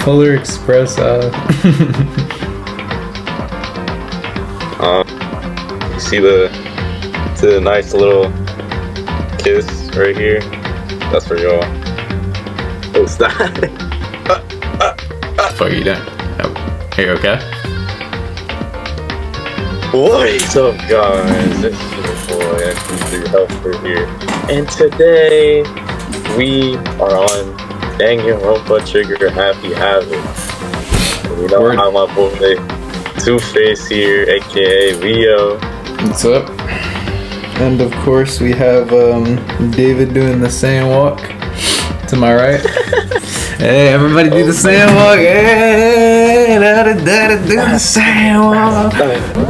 Polar Express. You see the nice little kiss right here? That's for y'all. What's that? Fuck you doing? Oh, are you okay? What's up, guys? This is your boy, MP3 Helper here. And today, we are on Danganronpa Trigger Happy Havoc. You know how my boy Two-Face here, aka Leo. What's up? And of course, we have David doing the sandwalk to my right. Hey, everybody do the sandwalk. Hey, do the sandwalk.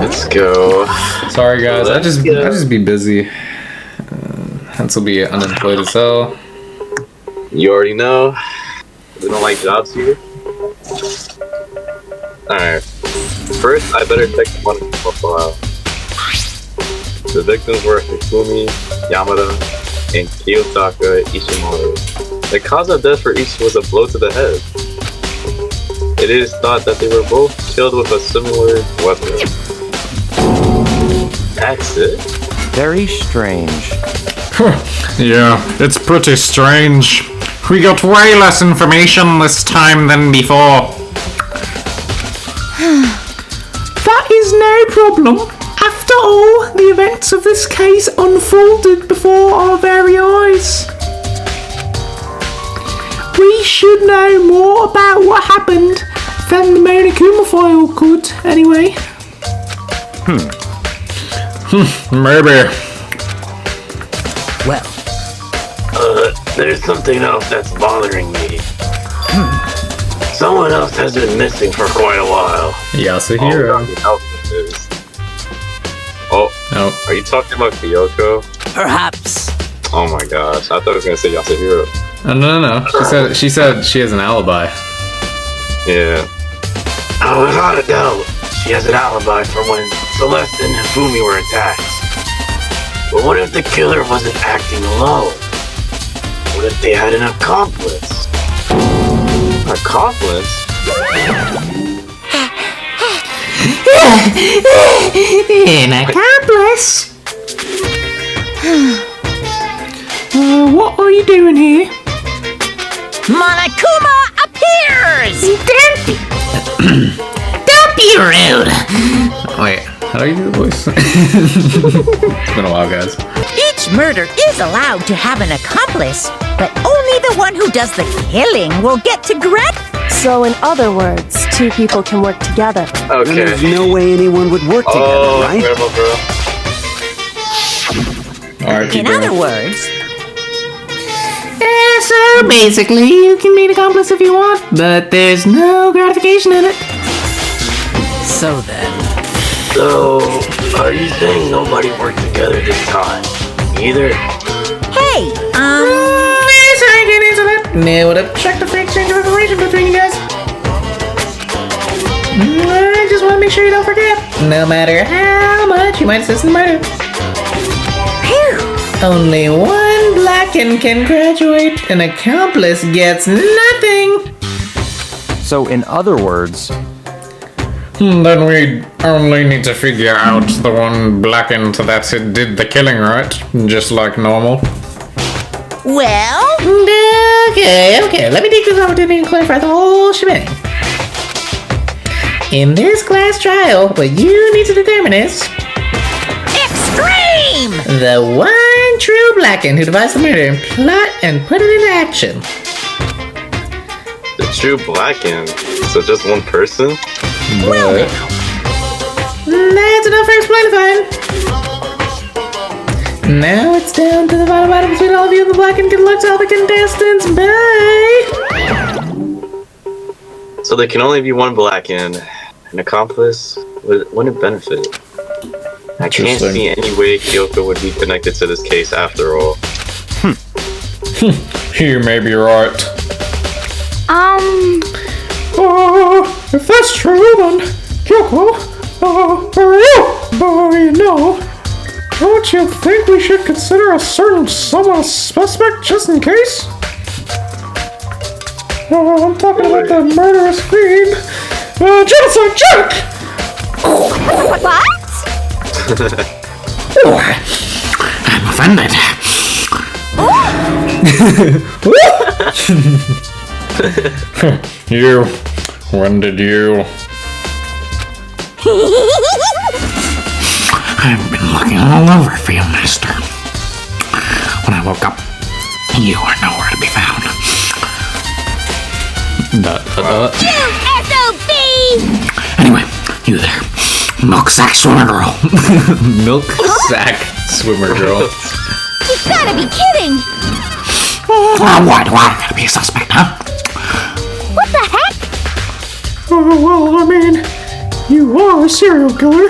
Let's go. Sorry, guys. I just be busy. Hence, will be unemployed as hell. You already know. We don't like jobs here. Alright. First, I better check the money profile. The victims were Hifumi, Yamada, and Kiyotaka Ishimaro. The cause of death for each was a blow to the head. It is thought that they were both killed with a similar weapon. That's it? Very strange. Yeah, it's pretty strange. We got way less information this time than before. That is no problem. After all, the events of this case unfolded before our very eyes. We should know more about what happened than the Monokuma file could, anyway. Maybe. Well, There's something else that's bothering me. Someone else has been missing for quite a while. Yasuhiro. Oh, No. are you talking about Kyoko? perhaps. Oh my gosh, I thought I was gonna say Yasuhiro. No. She said she has an alibi. Yeah. Without a doubt, she has an alibi for when Celeste and Hifumi were attacked. But what if the killer wasn't acting alone? What if they had an accomplice? Accomplice? An accomplice? What are you doing here? Monokuma appears! Don't be rude! Wait, how do you do the voice? It's been a while, guys. Each murder is allowed to have an accomplice, but only the one who does the killing will get to grab. So, in other words, two people can work together. Okay. There's no way anyone would work together, right? Grandma girl. Alright, In other words, So basically, you can be an accomplice if you want, but there's no gratification in it. So then, So, are you saying nobody worked together this time? Either? hey, Sorry, get into that. Nailed it. Check the free exchange of information between you guys. I just want to make sure you don't forget. No matter how much you might assist in the murder. Only one Blacken can graduate. An accomplice gets nothing. so in other words, Then we only need to figure out the one blackened that did the killing, right? Just like normal. well, Okay. Let me take this opportunity to clarify the whole shebang. In this class trial, what you need to determine is extreme! the one true Blacken who devised the murder and plot and put it into action. The true Blacken. So just one person? But That's enough for explainifying. Now it's down to the final battle between all of you and the Blacken. Good luck to all the contestants. Bye! So there can only be one Blacken. An accomplice wouldn't benefit. I can't Interesting. see any way Kyoko would be connected to this case after all. You may be right. If that's true, then Kyoko, don't you think we should consider a certain someone a suspect just in case? Oh, I'm talking about the murderous fiend. Genocide Jack! What? Oh, I'm offended. You. When did you? I've been looking all over for you, Master. When I woke up, you were nowhere to be found. SOB! Anyway, you there. Milk sack swimmer girl. Milk sack swimmer girl. You've gotta be kidding! Why do I gotta be a suspect, huh? What the heck? Oh, well, I mean, you are a serial killer.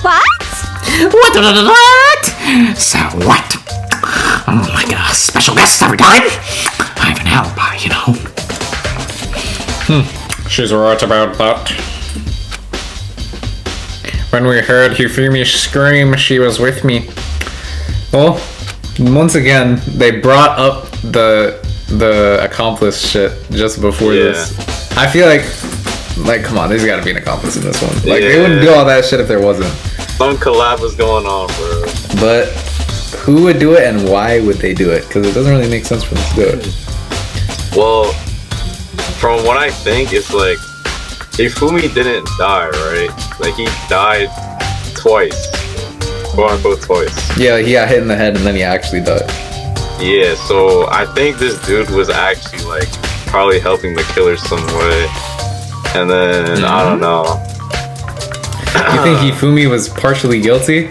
What? What? So what? I'm like a special guest every time. I have an alibi, you know. She's right about that. When we heard Hifumi scream, she was with me. Well, once again, they brought up the accomplice shit just before this. I feel like, come on, there's gotta be an accomplice in this one. Like, they wouldn't do all that shit if there wasn't. Some collab was going on, bro. But who would do it and why would they do it? Because it doesn't really make sense for them to do it. Well, from what I think, it's like Hifumi didn't die, right? Like he died twice, quote unquote twice. Yeah, he got hit in the head and then he actually died. Yeah, so I think this dude was actually like probably helping the killer some way, and then I don't know. You think Hifumi was partially guilty?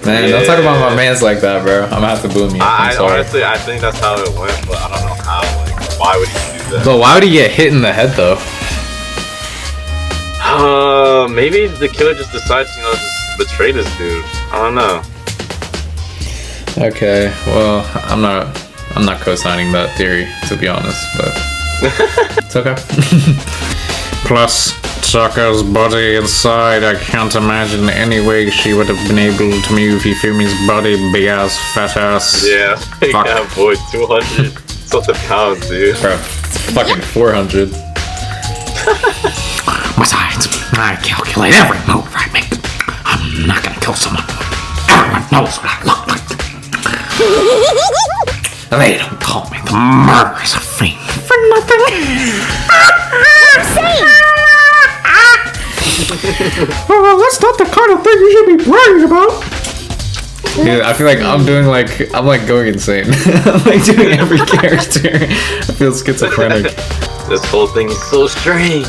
Man, don't talk about my mans like that, bro. I'm gonna have to boom you. I'm sorry. Honestly, I think that's how it went, but I don't know how. Like, why would he do that? But why would he get hit in the head though? Maybe the killer just decides, just betray this dude. I don't know. Okay, well, I'm not co-signing that theory, to be honest, but it's okay. Plus, Saka's body inside, I can't imagine any way she would have been able to move Hifumi's body, big ass, fat ass. Yeah, Fuck. yeah, boy, 200 something pounds, dude. Bro, it's fucking 400. Besides, I calculate every move I make. I'm not gonna kill someone. Everyone knows what I look like. They don't call me the murderous fiend for nothing. Well, that's not the kind of thing you should be bragging about. Dude, I feel like I'm going insane. I'm like doing every character. I feel schizophrenic. This whole thing is so strange.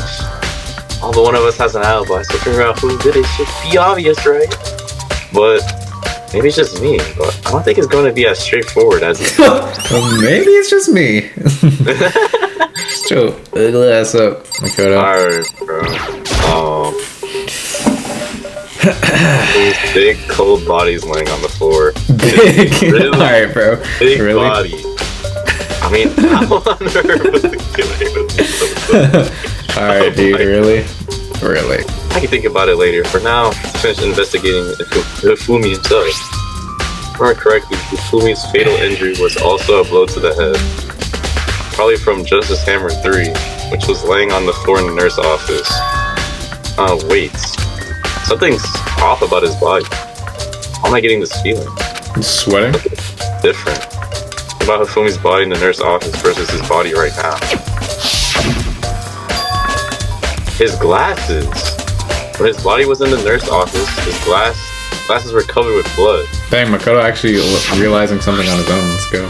Although one of us has an alibi, so figure out who did it should be obvious, right? But maybe it's just me, but I don't think it's going to be as straightforward as it Well, maybe it's just me. Just chill. Ugly ass up, Makoto. Alright, bro. These big cold bodies laying on the floor. Big. Really? Alright, bro. Big Really? body. I mean, how on earth was the killer able to do something? Alright, dude, really? Really? I can think about it later. For now, finish investigating Hifumi himself. If I remember correctly, Hifumi's fatal injury was also a blow to the head. Probably from Justice Hammer 3, which was laying on the floor in the nurse's office. Wait. Something's off about his body. How am I getting this feeling? He's sweating? Different. What about Hifumi's body in the nurse's office versus his body right now? His glasses. When his body was in the nurse's office, his glasses were covered with blood. Dang, Makoto actually realizing something on his own. Let's go.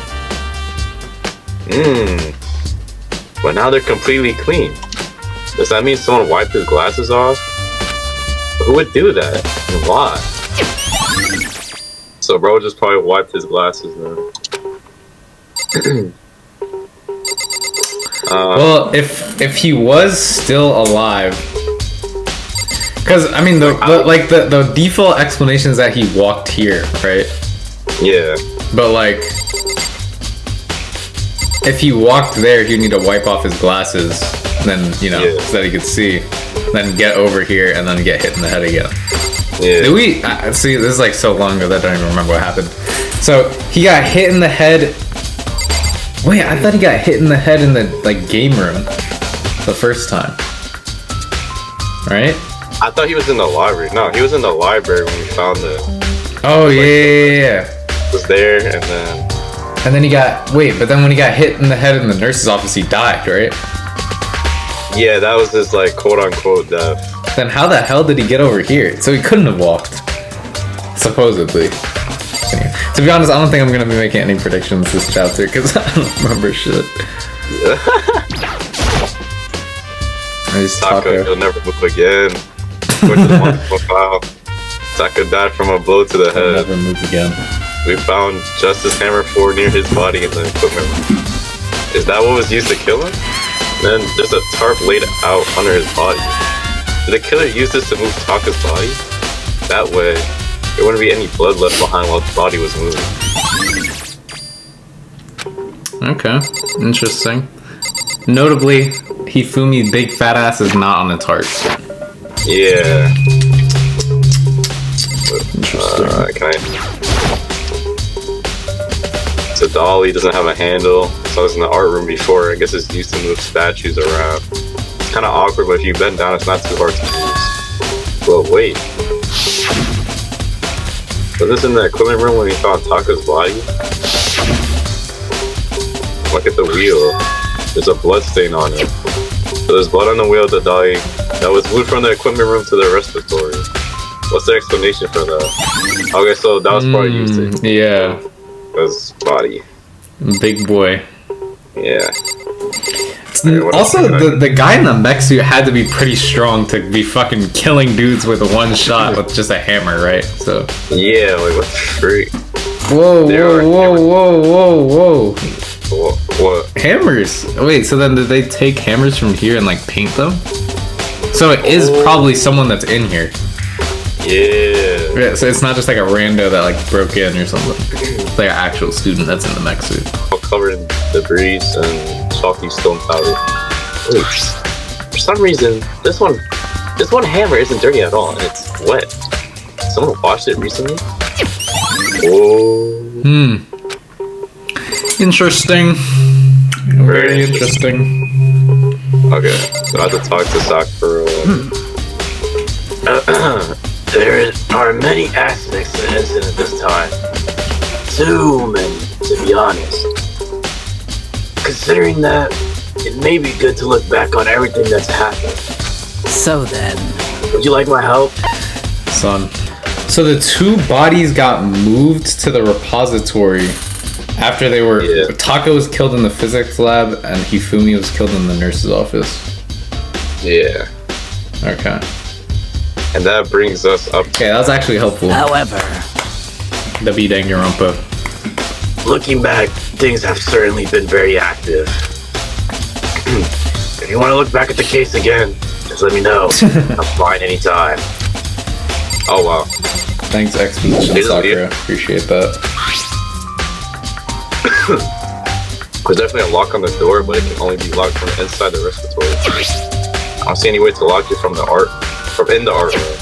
But now they're completely clean. Does that mean someone wiped his glasses off? Who would do that? And why? So bro just probably wiped his glasses then. Well, if he was still alive, because I mean the default explanation is that he walked here, right? Yeah. But like, if he walked there, he'd need to wipe off his glasses, then so that he could see, then get over here and then get hit in the head again. Yeah. Did we see? This is like so long ago that I don't even remember what happened. So he got hit in the head Wait, I thought he got hit in the head in the like game room the first time. Right? I thought he was in the library. No, he was in the library when we found the. Oh yeah. Was there And then he got but then when he got hit in the head in the nurse's office, he died, right? Yeah, that was his like quote unquote death. Then how the hell did he get over here? So he couldn't have walked, supposedly. To be honest, I don't think I'm gonna be making any predictions this chapter because I don't remember shit. Taka, he'll never move again. Go to the wonderful file. Taka died from a blow to the head. Never move again. We found Justice Hammer 4 near his body in the equipment room. Is that what was used to kill him? Then there's a tarp laid out under his body. Did the killer use this to move Taka's body? That way, there wouldn't be any blood left behind while the body was moving. Okay, interesting. Notably, Hifumi's big fat ass is not on the tarp. Yeah. Interesting. Can I? It's a dolly, doesn't have a handle. So I was in the art room before. I guess it's used to move statues around. It's kind of awkward, but if you bend down, it's not too hard to use. Well, wait. Was this in the equipment room when we found Taka's body? Look at the wheel. There's a blood stain on it. So there's blood on the wheel of the dolly that was moved from the equipment room to the respiratory. What's the explanation for that? Okay, so that was probably used to. Yeah. His body. Big boy. Yeah. Also, the guy in the mech suit had to be pretty strong to be fucking killing dudes with a one shot with just a hammer, right? So. Yeah, like what the freak? Whoa, whoa. What? Hammers. Wait, so then did they take hammers from here and like paint them? So it is probably someone that's in here. Yeah. So it's not just like a rando that like broke in or something. It's like an actual student that's in the mech suit. All covered in debris and chalky stone powder. Wait, for some reason, this one hammer isn't dirty at all, and it's wet. Someone washed it recently? Whoa. Interesting. Very interesting. Okay, so I have to talk to Sakura. There are many aspects to the incident this time. Too many, to be honest. Considering that, it may be good to look back on everything that's happened. So then. Would you like my help? Son. So the two bodies got moved to the repository after they were... Yeah. Taka was killed in the physics lab and Hifumi was killed in the nurse's office. Yeah. Okay. And that brings us up to... Okay, that was actually helpful. However, The Danganronpa. Looking back, things have certainly been very active. If you want to look back at the case again, just let me know. I'm fine anytime. Oh wow. Thanks, Exposition Sakura. Appreciate that. There's definitely a lock on the door, but it can only be locked from inside the respiratory. I don't see any way to lock it from in the art room.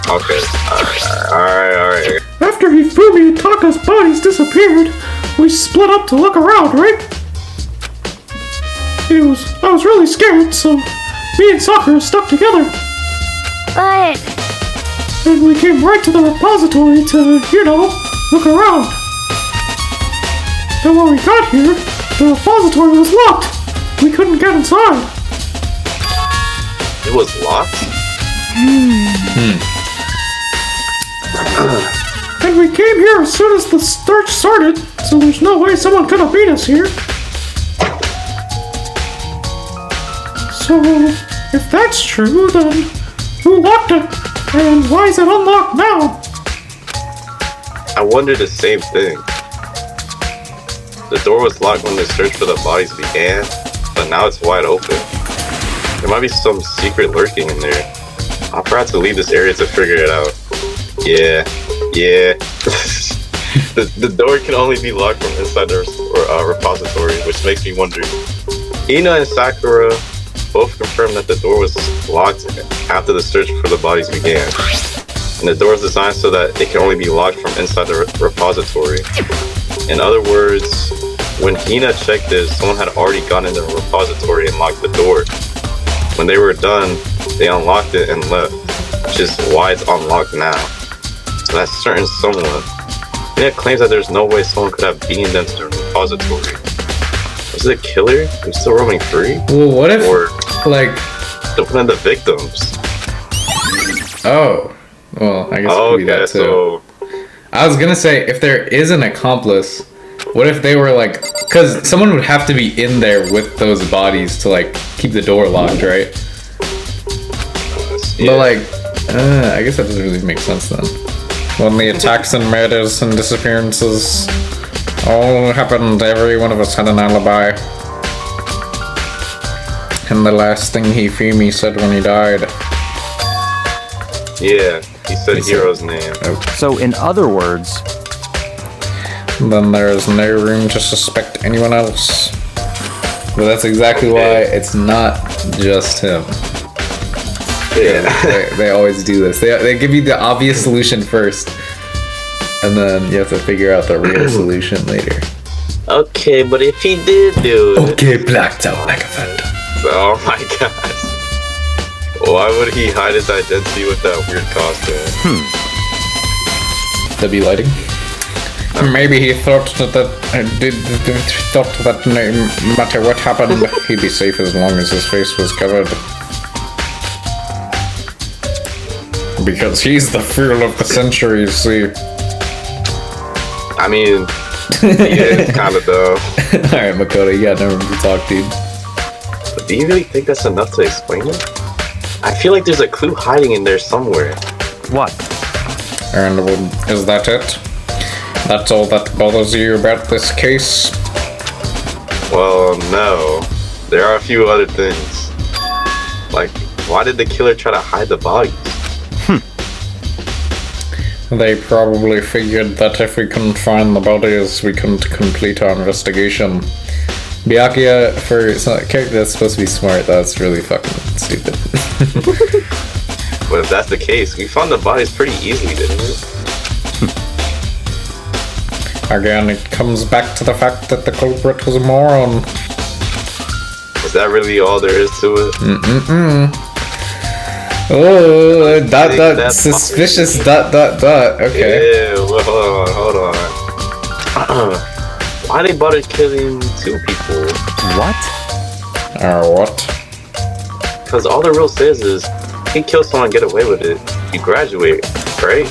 Okay. Alright. After Hifumi and Taka's bodies disappeared, we split up to look around, right? I was really scared, so me and Sakura stuck together. But And we came right to the repository to, look around. And when we got here, the repository was locked. We couldn't get inside. It was locked? And we came here as soon as the search started, so there's no way someone could have beat us here. So, if that's true, then who locked it? And why is it unlocked now? I wondered the same thing. The door was locked when the search for the bodies began, but now it's wide open. There might be some secret lurking in there. I'll probably have to leave this area to figure it out. Yeah. the door can only be locked from inside the repository, which makes me wonder. Ina and Sakura both confirmed that the door was locked after the search for the bodies began. And the door is designed so that it can only be locked from inside the repository. In other words, when Hina checked this, someone had already gone into the repository and locked the door. When they were done, they unlocked it and left, which is why it's unlocked now. So that certain someone, Hina claims that there's no way someone could have beamed them to the repository. Was it a killer who's still roaming free? Well, what if, or like... still one of the victims? Oh. Well, I guess it could be that too. So... I was gonna say, if there is an accomplice, what if they were like... Because someone would have to be in there with those bodies to, like, keep the door locked, right? Yeah. But, like, I guess that doesn't really make sense then. When the attacks and murders and disappearances all happened, every one of us had an alibi. And the last thing Hifumi said when he died. Yeah, he said Hero's name. So, in other words, Then there is no room to suspect anyone else. But that's exactly why it's not just him. Yeah. They always do this. They give you the obvious solution first, and then you have to figure out the real solution later. Okay, but if he did do it... Okay, blacked out like a phantom. Oh my gosh. Why would he hide his identity with that weird costume? W lighting. Maybe he thought thought that no matter what happened, he'd be safe as long as his face was covered. Because he's the fool of the century, you see. I mean, he is kind of though. Alright, Makoto, you got no room to talk, dude. But do you really think that's enough to explain it? I feel like there's a clue hiding in there somewhere. what? And is that it? That's all that bothers you about this case? Well, no. There are a few other things. Like, why did the killer try to hide the bodies? They probably figured that if we couldn't find the bodies, we couldn't complete our investigation. Byakuya, for a character that's supposed to be smart, that's really fucking stupid. But if that's the case, we found the bodies pretty easily, didn't we? Again, it comes back to the fact that the culprit was a moron. Is that really all there is to it? Oh, suspicious, okay. Yeah, well, hold on. Why they bother killing two people? What? What? Because all the rule says is, you can kill someone and get away with it. You graduate, right?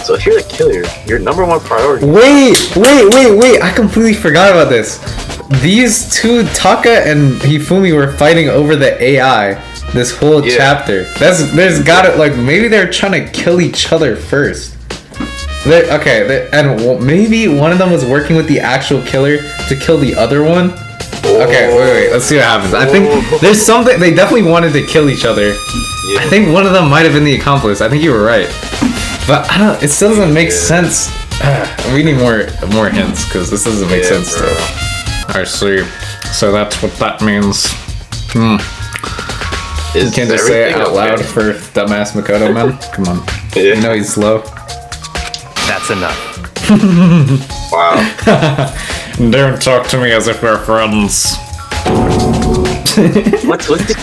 So if you're the killer, your number one priority... Wait! I completely forgot about this. These two, Taka and Hifumi, were fighting over the AI this whole chapter. There's gotta, like, maybe they're trying to kill each other first. Maybe one of them was working with the actual killer to kill the other one. Okay, wait, let's see what happens. I think there's something, they definitely wanted to kill each other. Yeah. I think one of them might have been the accomplice. I think you were right. But I don't, it still doesn't make sense. We need more hints, because this doesn't make sense bro. still. I see. So that's what that means. You can't just say it out loud for dumbass Makoto, man. Come on. Yeah. You know he's slow. That's enough. Wow. Don't talk to me as if we're friends. What did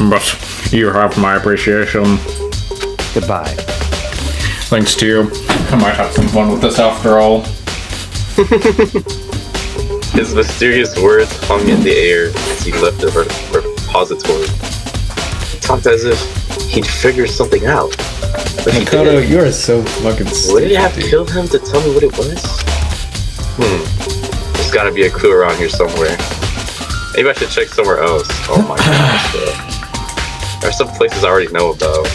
But you have my appreciation. Goodbye. Thanks to you. I might have some fun with this after all. His mysterious words hung in the air as he left the repository. He talked as if he'd figured something out. But he Makoto, didn't. you are so fucking stupid. Would it have killed him to tell me what it was? There's gotta be a clue around here somewhere. Maybe I should check somewhere else. Oh my gosh. There are some places I already know about.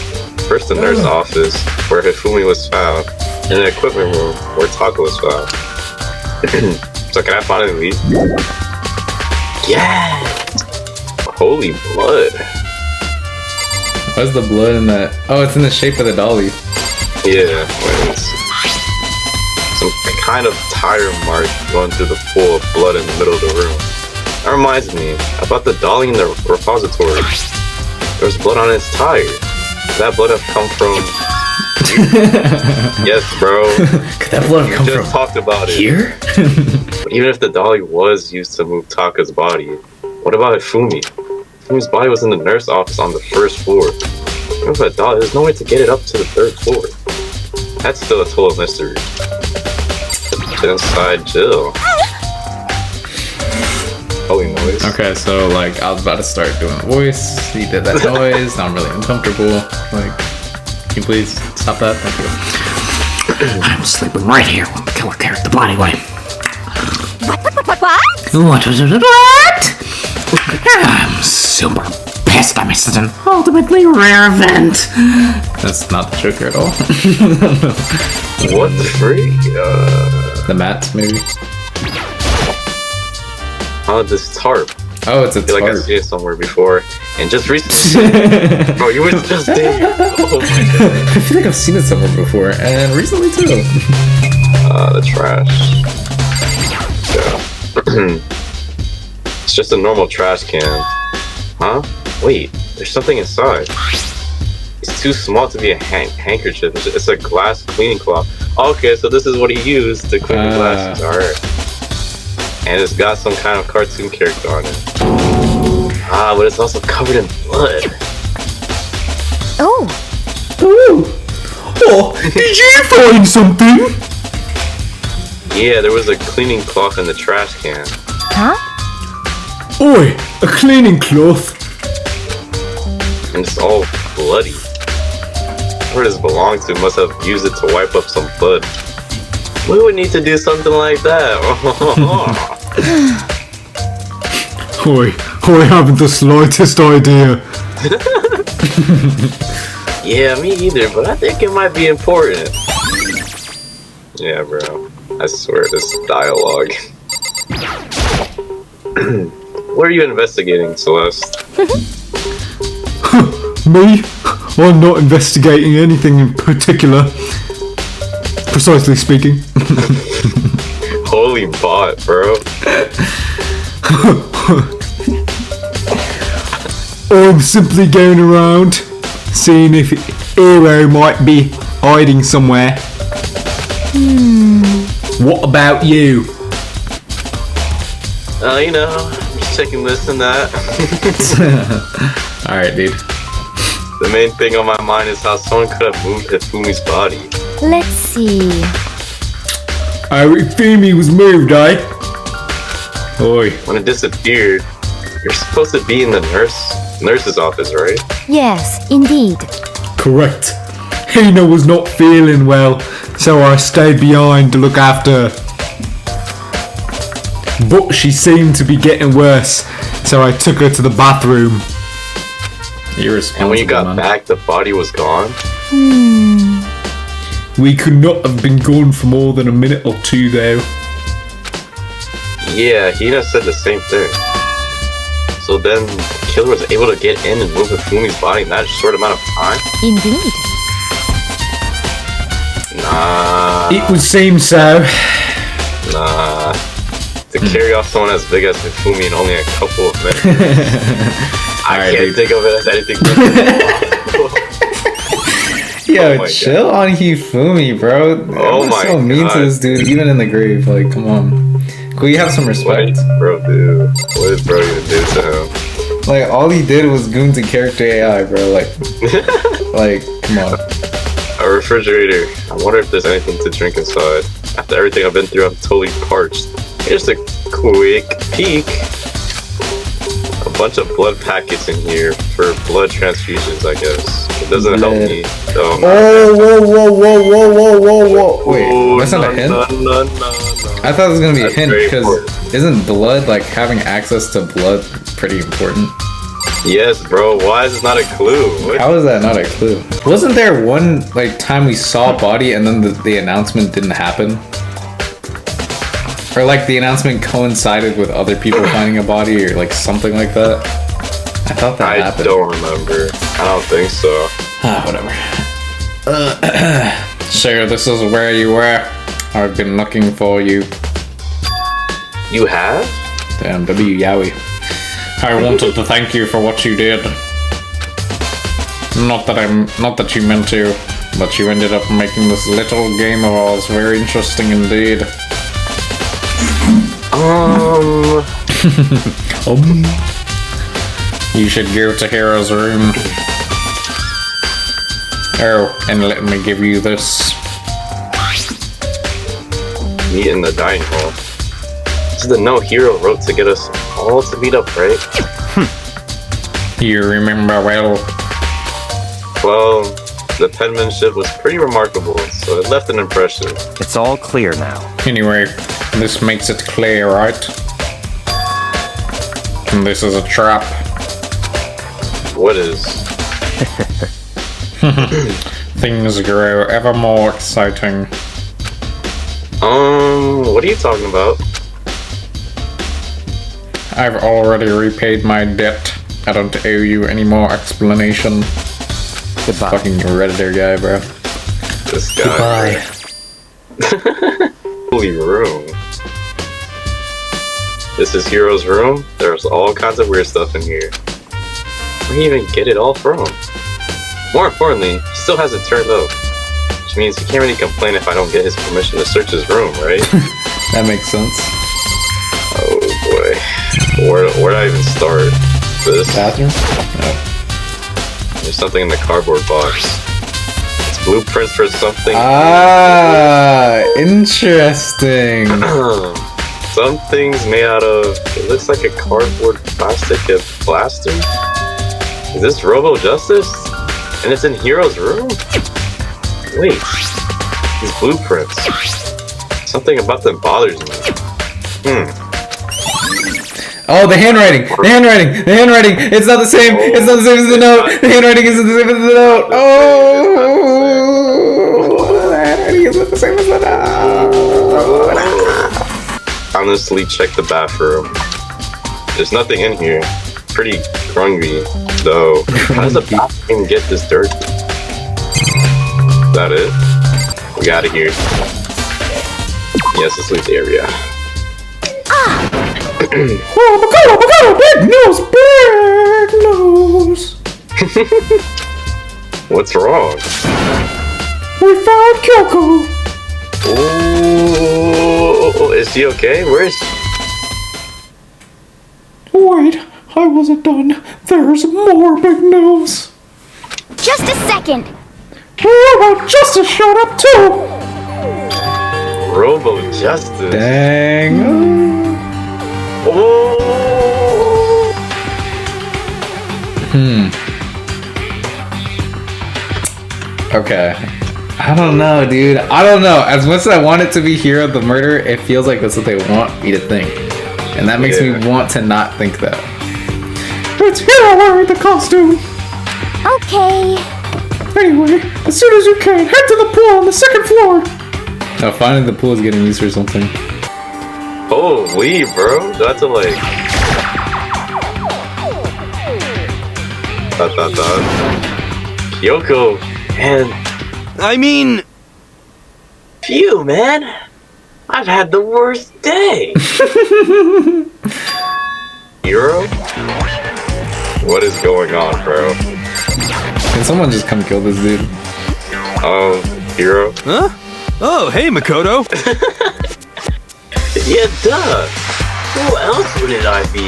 First, the nurse's office, where Hifumi was found, and an equipment room, where Taka was found. So can I finally leave? Yeah! Holy blood. What's the blood in that? Oh, it's in the shape of the dolly. Yeah, wait, some kind of tire mark going through the pool of blood in the middle of the room. That reminds me about the dolly in the repository. There was blood on its tire. Does that blood have come from Yes, bro. Could that blood We come just from talked about it. here? But even if the dolly was used to move Taka's body, what about Ifumi? Ifumi's body was in the nurse office on the first floor. Even with a dolly, there's no way to get it up to the third floor. That's still a total mystery. Inside Jill. Holy noise. Okay, so like I was about to start doing a voice. He did that noise. Now I'm really uncomfortable. Like, can you please stop that? Thank you. I'm sleeping right here when the killer carried the body away. What? What? I'm super pissed I missed an ultimately rare event. That's not the Joker at all. What the freak? The Mats, maybe. This tarp. Oh, it's a I feel like I've tarp. seen it somewhere before. And just recently. Bro, you were just there. Oh my god. I feel like I've seen it somewhere before, and recently too. The trash. Yeah. It's just a normal trash can. Huh? Wait, there's something inside. It's too small to be a handkerchief. It's a glass cleaning cloth. Okay, so this is what he used to clean the glasses. Alright. And it's got some kind of cartoon character on it. But it's also covered in blood. Oh, Oh, did you find something? Yeah, there was a cleaning cloth in the trash can. huh? Oi, a cleaning cloth. And it's all bloody. Where does it belong to? Must have used it to wipe up some blood. We would need to do something like that. Oi, I haven't the slightest idea. Yeah, me either, but I think it might be important. Yeah, bro. I swear, this dialogue. What are you investigating, Celeste? Me? I'm not investigating anything in particular. Precisely speaking. Holy bot, bro. I'm simply going around, seeing if Hero might be hiding somewhere. What about you? You know, I'm just checking this and that. Alright, dude. The main thing on my mind is how someone could have moved Ifumi's body. Let's see. Oh, Ifumi was moved, eh? Oi. When it disappeared, you're supposed to be in the nurse's office, right? Yes, indeed. Correct. Hina was not feeling well, so I stayed behind to look after her. But she seemed to be getting worse, so I took her to the bathroom. Irresponsible, And when you got man. back, the body was gone. We could not have been gone for more than a minute or two, though. Yeah, Hina said the same thing. So then, the killer was able to get in and move Ifumi's body in that short amount of time? Indeed. Nah. It would seem so. Nah. To carry off someone as big as Ifumi in only a couple of minutes. I Alright, can't dude. think of it as anything but Yo, Oh my chill on Hifumi, bro. Oh I'm my so mean to God. this dude, even in the grave. Like, come on. Can we have some What respect? did bro do? What did bro even do to him? Like, all he did was goon to character AI, bro. Like, come on. A refrigerator. I wonder if there's anything to drink inside. After everything I've been through, I'm totally parched. Here's a quick peek. A bunch of blood packets in here for blood transfusions, I guess. It doesn't help Blood. me. Oh, Whoa. Wait, that's not a hint? No. I thought it was gonna be That's a hint very because important. isn't blood, like, having access to blood pretty important? Yes, bro. Why is this not a clue? What? How is that not a clue? Wasn't there one, like, time we saw a body and then the announcement didn't happen? Or, like, the announcement coincided with other people finding a body or, like, something like that? I thought that I happened. don't remember. I don't think so. Whatever. Sure, this is where you were. I've been looking for you. You have? Damn, W Yowie. I wanted to thank you for what you did. Not that you meant to. But you ended up making this little game of ours very interesting indeed. You should go to Hero's room. Oh, and let me give you this. Meet in the dining hall. This is the note Hero wrote to get us all to meet up, right? You remember well. Well, the penmanship was pretty remarkable, so it left an impression. It's all clear now. Anyway, this makes it clear, right? And this is a trap. What is? Things grow ever more exciting. What are you talking about? I've already repaid my debt. I don't owe you any more explanation. Goodbye. Fucking Redditor guy, bro. This guy. Holy room. This is Hero's room? There's all kinds of weird stuff in here. Where do you even get it all from? More importantly, he still hasn't turned up. Which means he can't really complain if I don't get his permission to search his room, right? That makes sense. Oh boy. Where do I even start? This? Bathroom? No. There's something in the cardboard box. It's blueprints for something. Ah, interesting. Something's made out of, it looks like a cardboard plastic blaster? Is this Robo Justice? And it's in Hero's room? Wait, these blueprints. Something about them bothers me. Oh, the handwriting! The handwriting! The handwriting! It's not the same! It's not the same as the note! The handwriting isn't the same as the note! Oh! The handwriting isn't the same as the note! Honestly, check the bathroom. There's nothing in here. Pretty grungy, though. How does the bathroom get this dirty? Is that it? We got it here. Yes, this is the area. Oh, big nose! What's wrong? We found Kyoko! Oh, is she okay? Where is she? Wait, I wasn't done. There's more, Big Nose. Just a second. Robo Justice showed up too. Robo Justice. Dang. Oh. Okay. I don't know, dude. I don't know. As much as I want it to be Hero the murderer, it feels like that's what they want me to think. And that makes me want to not think that. It's Hero wearing the costume. Okay. Anyway, as soon as you can, head to the pool on the second floor. No, finding the pool is getting used for something. Holy, bro. That's a like. Kyoko, and. I mean... Phew, man. I've had the worst day. Hero? What is going on, bro? Can someone just come kill this dude? Hero? Huh? Oh, hey, Makoto. Yeah, duh. Who else would it I be?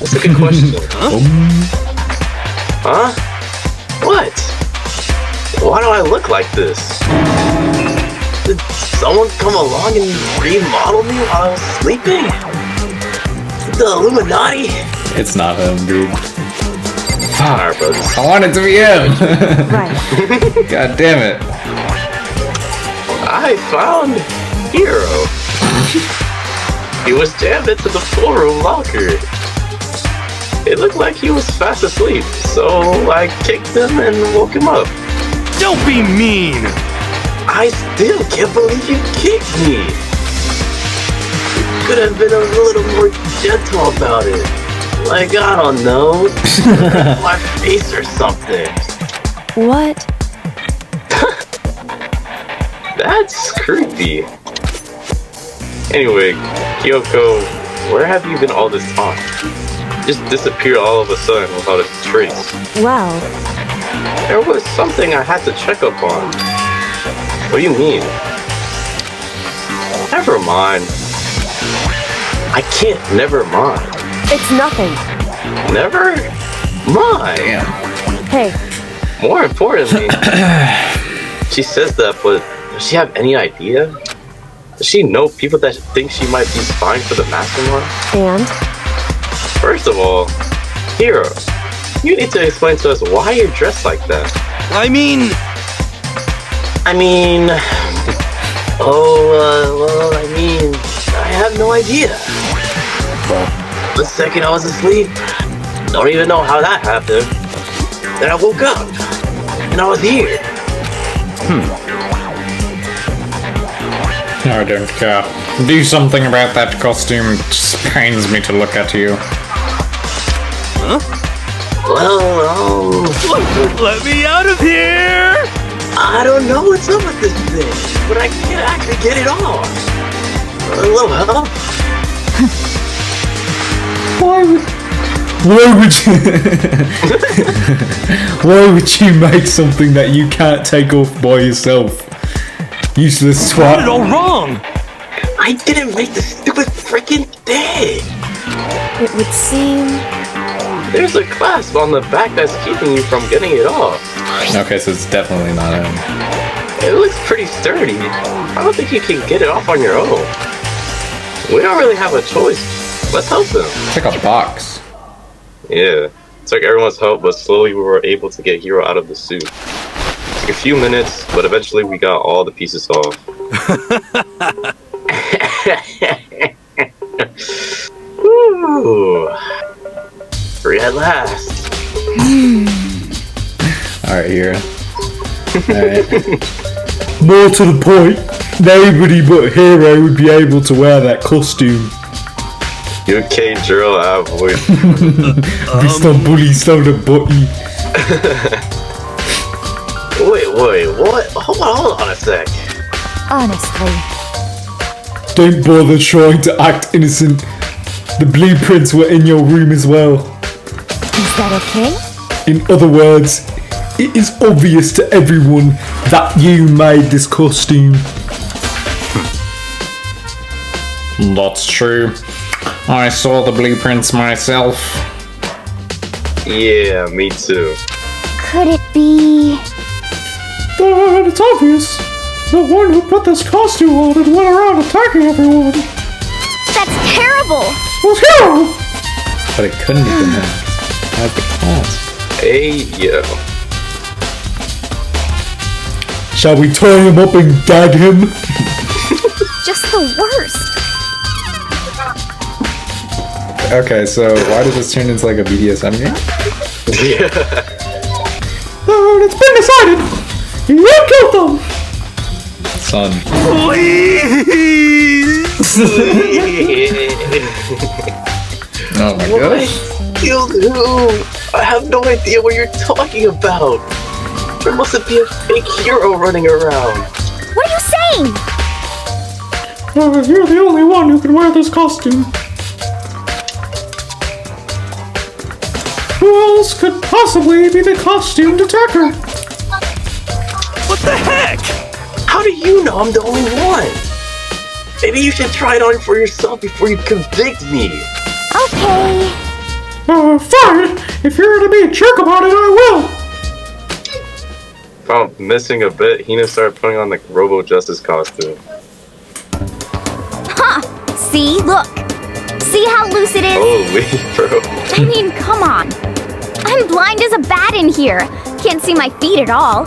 That's a good question. Huh? What? Why do I look like this? Did someone come along and remodel me while I was sleeping? The Illuminati? It's not him, dude. Alright, bro. I want it to be him! Right. God damn it. I found Hero. He was jammed into the storeroom locker. It looked like he was fast asleep, so I kicked him and woke him up. Don't be mean. I still can't believe you kicked me. You could have been a little more gentle about it. Like, I don't know, my face or something. What? That's creepy. Anyway, Kyoko, where have you been all this time? Just disappear all of a sudden without a trace. Well, There was something I had to check up on. What do you mean? Never mind. I can't never mind. It's nothing. Never mind. Damn. Hey, More importantly, she says that, but does she have any idea? Does she know people that think she might be spying for the Mastermind? and? First of all, Hero, you need to explain to us why you're dressed like that. I mean, I have no idea. The second I was asleep, don't even know how that happened. Then I woke up, and I was here. I don't care. Do something about that costume. It just pains me to look at you. Well, let me out of here! I don't know what's up with this thing, but I can't actually get it off. A little help? Why would you make something that you can't take off by yourself? Useless You got it twat. all wrong! I didn't make the stupid freaking thing. It would seem... There's a clasp on the back that's keeping you from getting it off. Okay, so it's definitely not him. It looks pretty sturdy. I don't think you can get it off on your own. We don't really have a choice. Let's help him. It's like a box. Yeah, it took everyone's help, but slowly we were able to get Hero out of the suit. It took a few minutes, but eventually we got all the pieces off. Woo! Free at last. Alright, here. Alright. More to the point, nobody but Hero would be able to wear that costume. UK drill Havoc. Istanbuli soda butty. Wait, what? Hold on a sec. Honestly. Don't bother trying to act innocent. The blueprints were in your room as well. Is that okay? In other words, it is obvious to everyone that you made this costume. That's true. I saw the blueprints myself. Yeah, me too. Could it be... But it's obvious. The one who put this costume on and went around attacking everyone That's terrible! was Hero! But it couldn't have been him. That's the cause. Hey, yo. Shall we tie him up and gag him? Just the worst. Okay, so why did this turn into like a BDSM game? It's been decided. You killed them. Son. Oh my gosh. Killed who? I have no idea what you're talking about. There mustn't be a fake hero running around. What are you saying? You're the only one who can wear this costume. Who else could possibly be the costumed attacker? What the heck? How do you know I'm the only one? Maybe you should try it on for yourself before you convict me. Okay. Fine. If you're gonna be a jerk about it, I will. If I'm missing a bit, Hina started putting on the Robo Justice costume. Huh. See? Look. See how loose it is? Holy, bro. I mean, come on. I'm blind as a bat in here. Can't see my feet at all.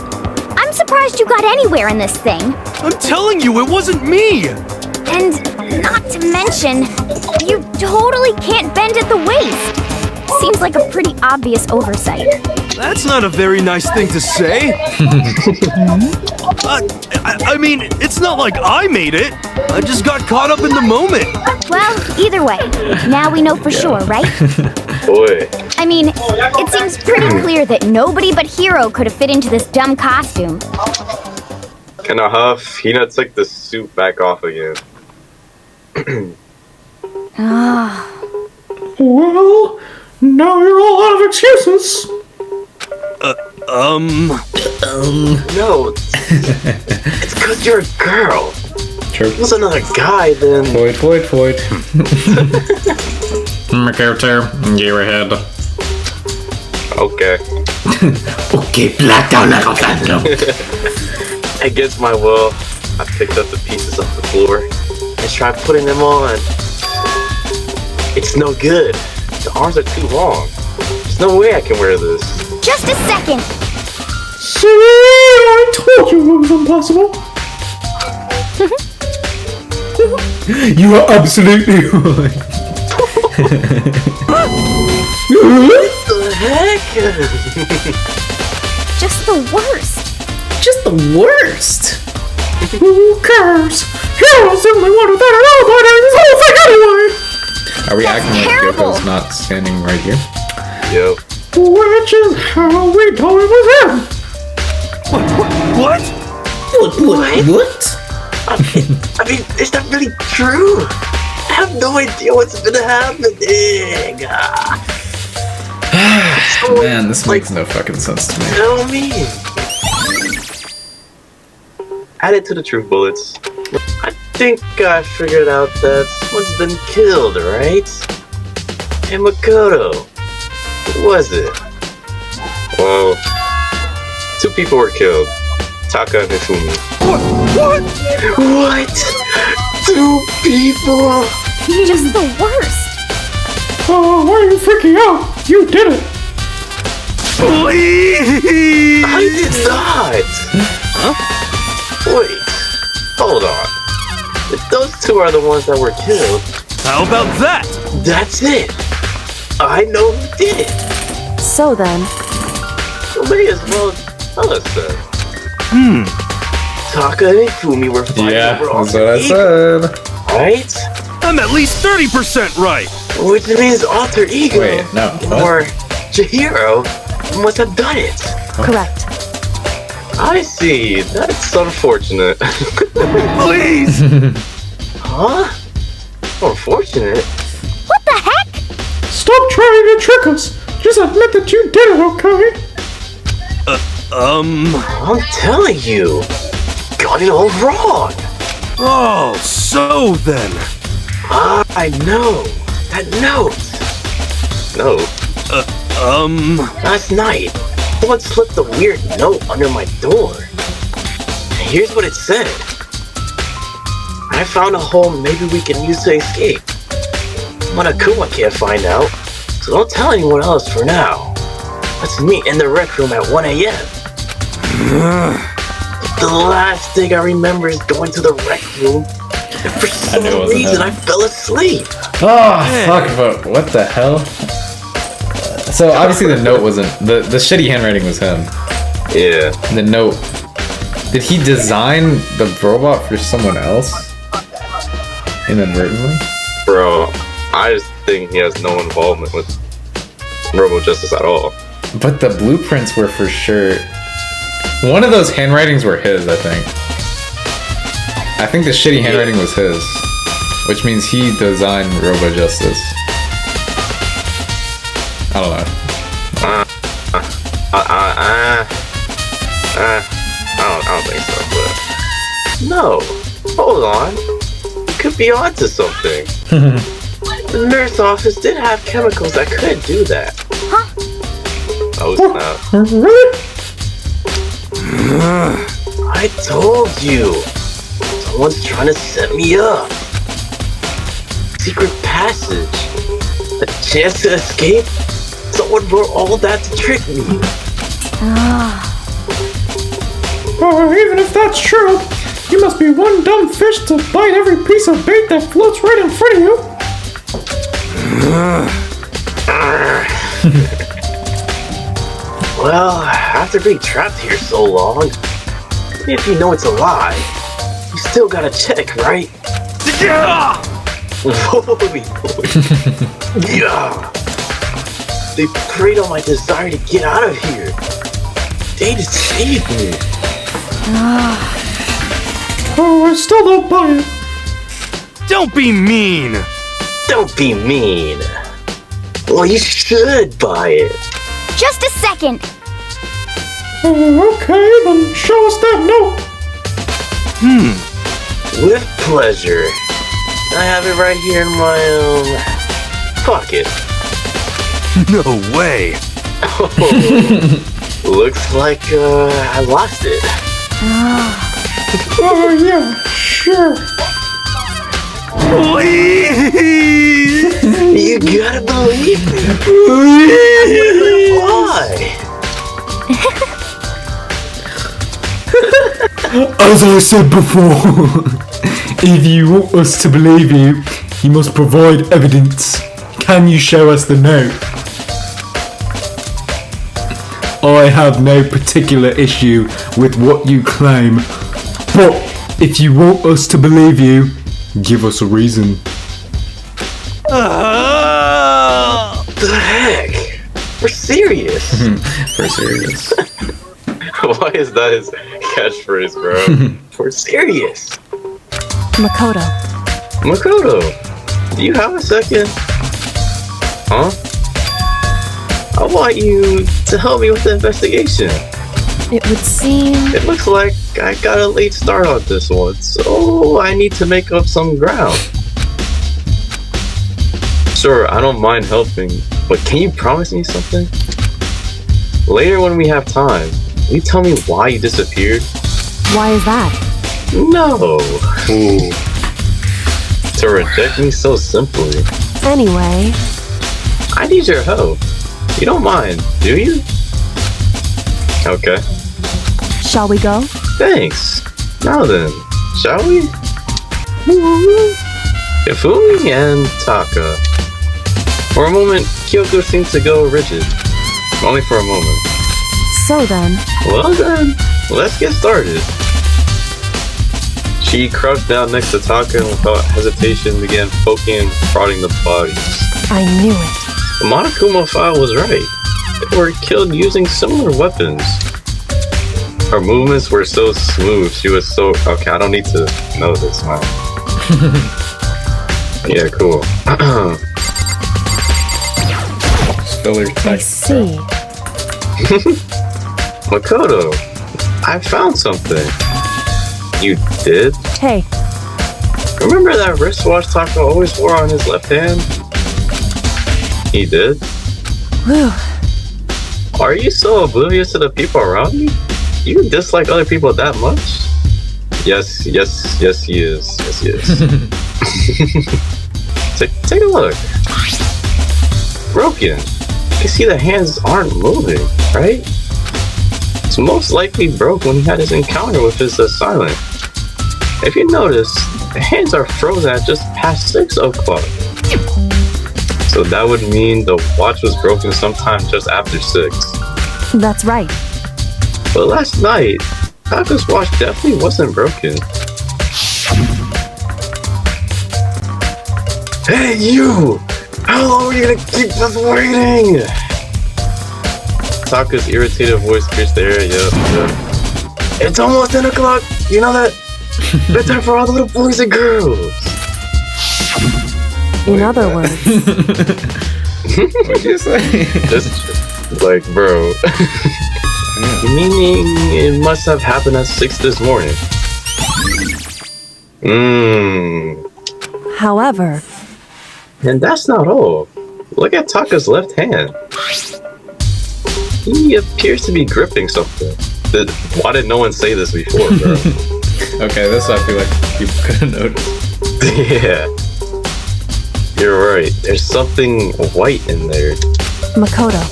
I'm surprised you got anywhere in this thing. I'm telling you, it wasn't me! And not to mention, you totally can't bend at the waist. Seems like a pretty obvious oversight. That's not a very nice thing to say. I mean, it's not like I made it. I just got caught up in the moment. Well, either way, now we know for sure, right? Boy. I mean, it seems pretty clear that nobody but Hero could have fit into this dumb costume. Can I huff? Hina took the suit back off again. Ah. Well, now you're all out of excuses. No, it's because you're a girl. True. If it was another guy, then... Void. Makoto, go ahead. Okay. Okay, flat down like a phantom. Against my will, I picked up the pieces off the floor and tried putting them on. It's no good. The arms are too long. There's no way I can wear this. Just a second. See, I told you it was impossible. You are absolutely right. What the heck? Just the worst. Just the worst. Who cares? Hero's the only one without an alibi during this whole thing anyway. Are we That's acting like terrible. Yoko's not standing right here? Yep. Which is how we know it was him. What? What? I mean, is that really true? I have no idea what's been happening. Man, this makes no fucking sense to me. Tell me. Add it to the truth bullets. I think I figured out that someone's been killed, right? And Makoto. Who was it? Well, 2 people were killed. Taka and Hifumi. What? What? 2 people? Just the worst. Why are you freaking out? You did it. Please! I did not! Huh? Wait, hold on. If those 2 are the ones that were killed, How about that? that's it! I know who did it! So then, You may as well tell us then. Taka and Ifumi were fighting Yeah, over that's what I Alter Ego, said. right? I'm at least 30% right. Which means Alter Ego, Wait, no, what? or Chihiro, must have done it. correct. I see, that's unfortunate. Please! Huh? Unfortunate? What the heck? Stop trying to trick us. Just admit that you did it, okay? I'm telling you, got it all wrong. Oh, so then. I know. That note. No. Last night, someone slipped a weird note under my door. And here's what it said. I found a hole maybe we can use to escape. Monokuma can't find out, so don't tell anyone else for now. Let's meet in the rec room at 1 a.m. The last thing I remember is going to the rec room, and for some knew it wasn't reason him. I fell asleep. Oh, fuck, but what the hell? So obviously the note wasn't, the shitty handwriting was him. Yeah. The note, did he design the robot for someone else? Inadvertently? Bro, I just think he has no involvement with Robo Justice at all. But the blueprints were for sure, one of those handwritings were his, I think. I think the shitty handwriting was his, which means he designed Robo Justice. I don't know. I don't think so, but... No, hold on. You could be onto something. The nurse office did have chemicals that could do that. Huh? Oh, snap. Really? I told you. Someone's trying to set me up. Secret passage. A chance to escape. Someone wrote all that to trick me. Even if that's true, you must be one dumb fish to bite every piece of bait that floats right in front of you. Well, after being trapped here so long, if you know it's a lie, you still gotta check, right? Yeah! Yeah. They preyed on my desire to get out of here. They just saved me. Oh, I still don't buy it. Don't be mean. Don't be mean. Well, you should buy it. Just a second. Okay, then show us that note. With pleasure. I have it right here in my pocket. No way. Looks like I lost it. Oh, yeah, sure. Please. You gotta believe me. Why? As I said before, if you want us to believe you, you must provide evidence. Can you show us the note? I have no particular issue with what you claim, but if you want us to believe you, give us a reason. The heck? We're serious. For serious. Why is that his catchphrase, bro? We're serious. Makoto, Makoto, do you have a second? Huh? I want you to help me with the investigation. it would seem... It looks like I got a late start on this one, so I need to make up some ground. Sure, I don't mind helping, but can you promise me something? Later when we have time, will you tell me why you disappeared? Why is that? No. To reject me so simply. Anyway, I need your help. You don't mind, do you? Okay, shall we go? thanks. Now then, shall we? Ifumi and Taka. For a moment, Kyoko seemed to go rigid. Only for a moment. So then, Well then, let's get started. She crouched down next to Taka and without hesitation began poking and prodding the bodies. I knew it. The Monokuma file was right. They were killed using similar weapons. Her movements were so smooth. She was so... Okay, I don't need to know this, man. Yeah, cool. Filler I text. see. Makoto, I found something. You did? Hey, Remember that wristwatch Taka always wore on his left hand? He did? whew. Are you so oblivious to the people around you? You dislike other people that much? Yes, he is. Yes, he is. Take a look. Broken. You see the hands aren't moving, right? It's most likely broke when he had his encounter with his assailant. If you notice, the hands are frozen at just past 6 o'clock. So that would mean the watch was broken sometime just after 6. That's right. But last night, Taka's watch definitely wasn't broken. Hey you! How long are you gonna keep us waiting? Taka's irritated voice pierced the air. Yep. It's almost 10 o'clock. You know that? Bedtime for all the little boys and girls. In other words, What'd you say? Just like, bro. Meaning it must have happened at 6 this morning. however, And that's not all. Look at Taka's left hand. He appears to be gripping something. Why did no one say this before, bro? Okay, this I feel like people could have noticed. Yeah. You're right. There's something white in there. Makoto,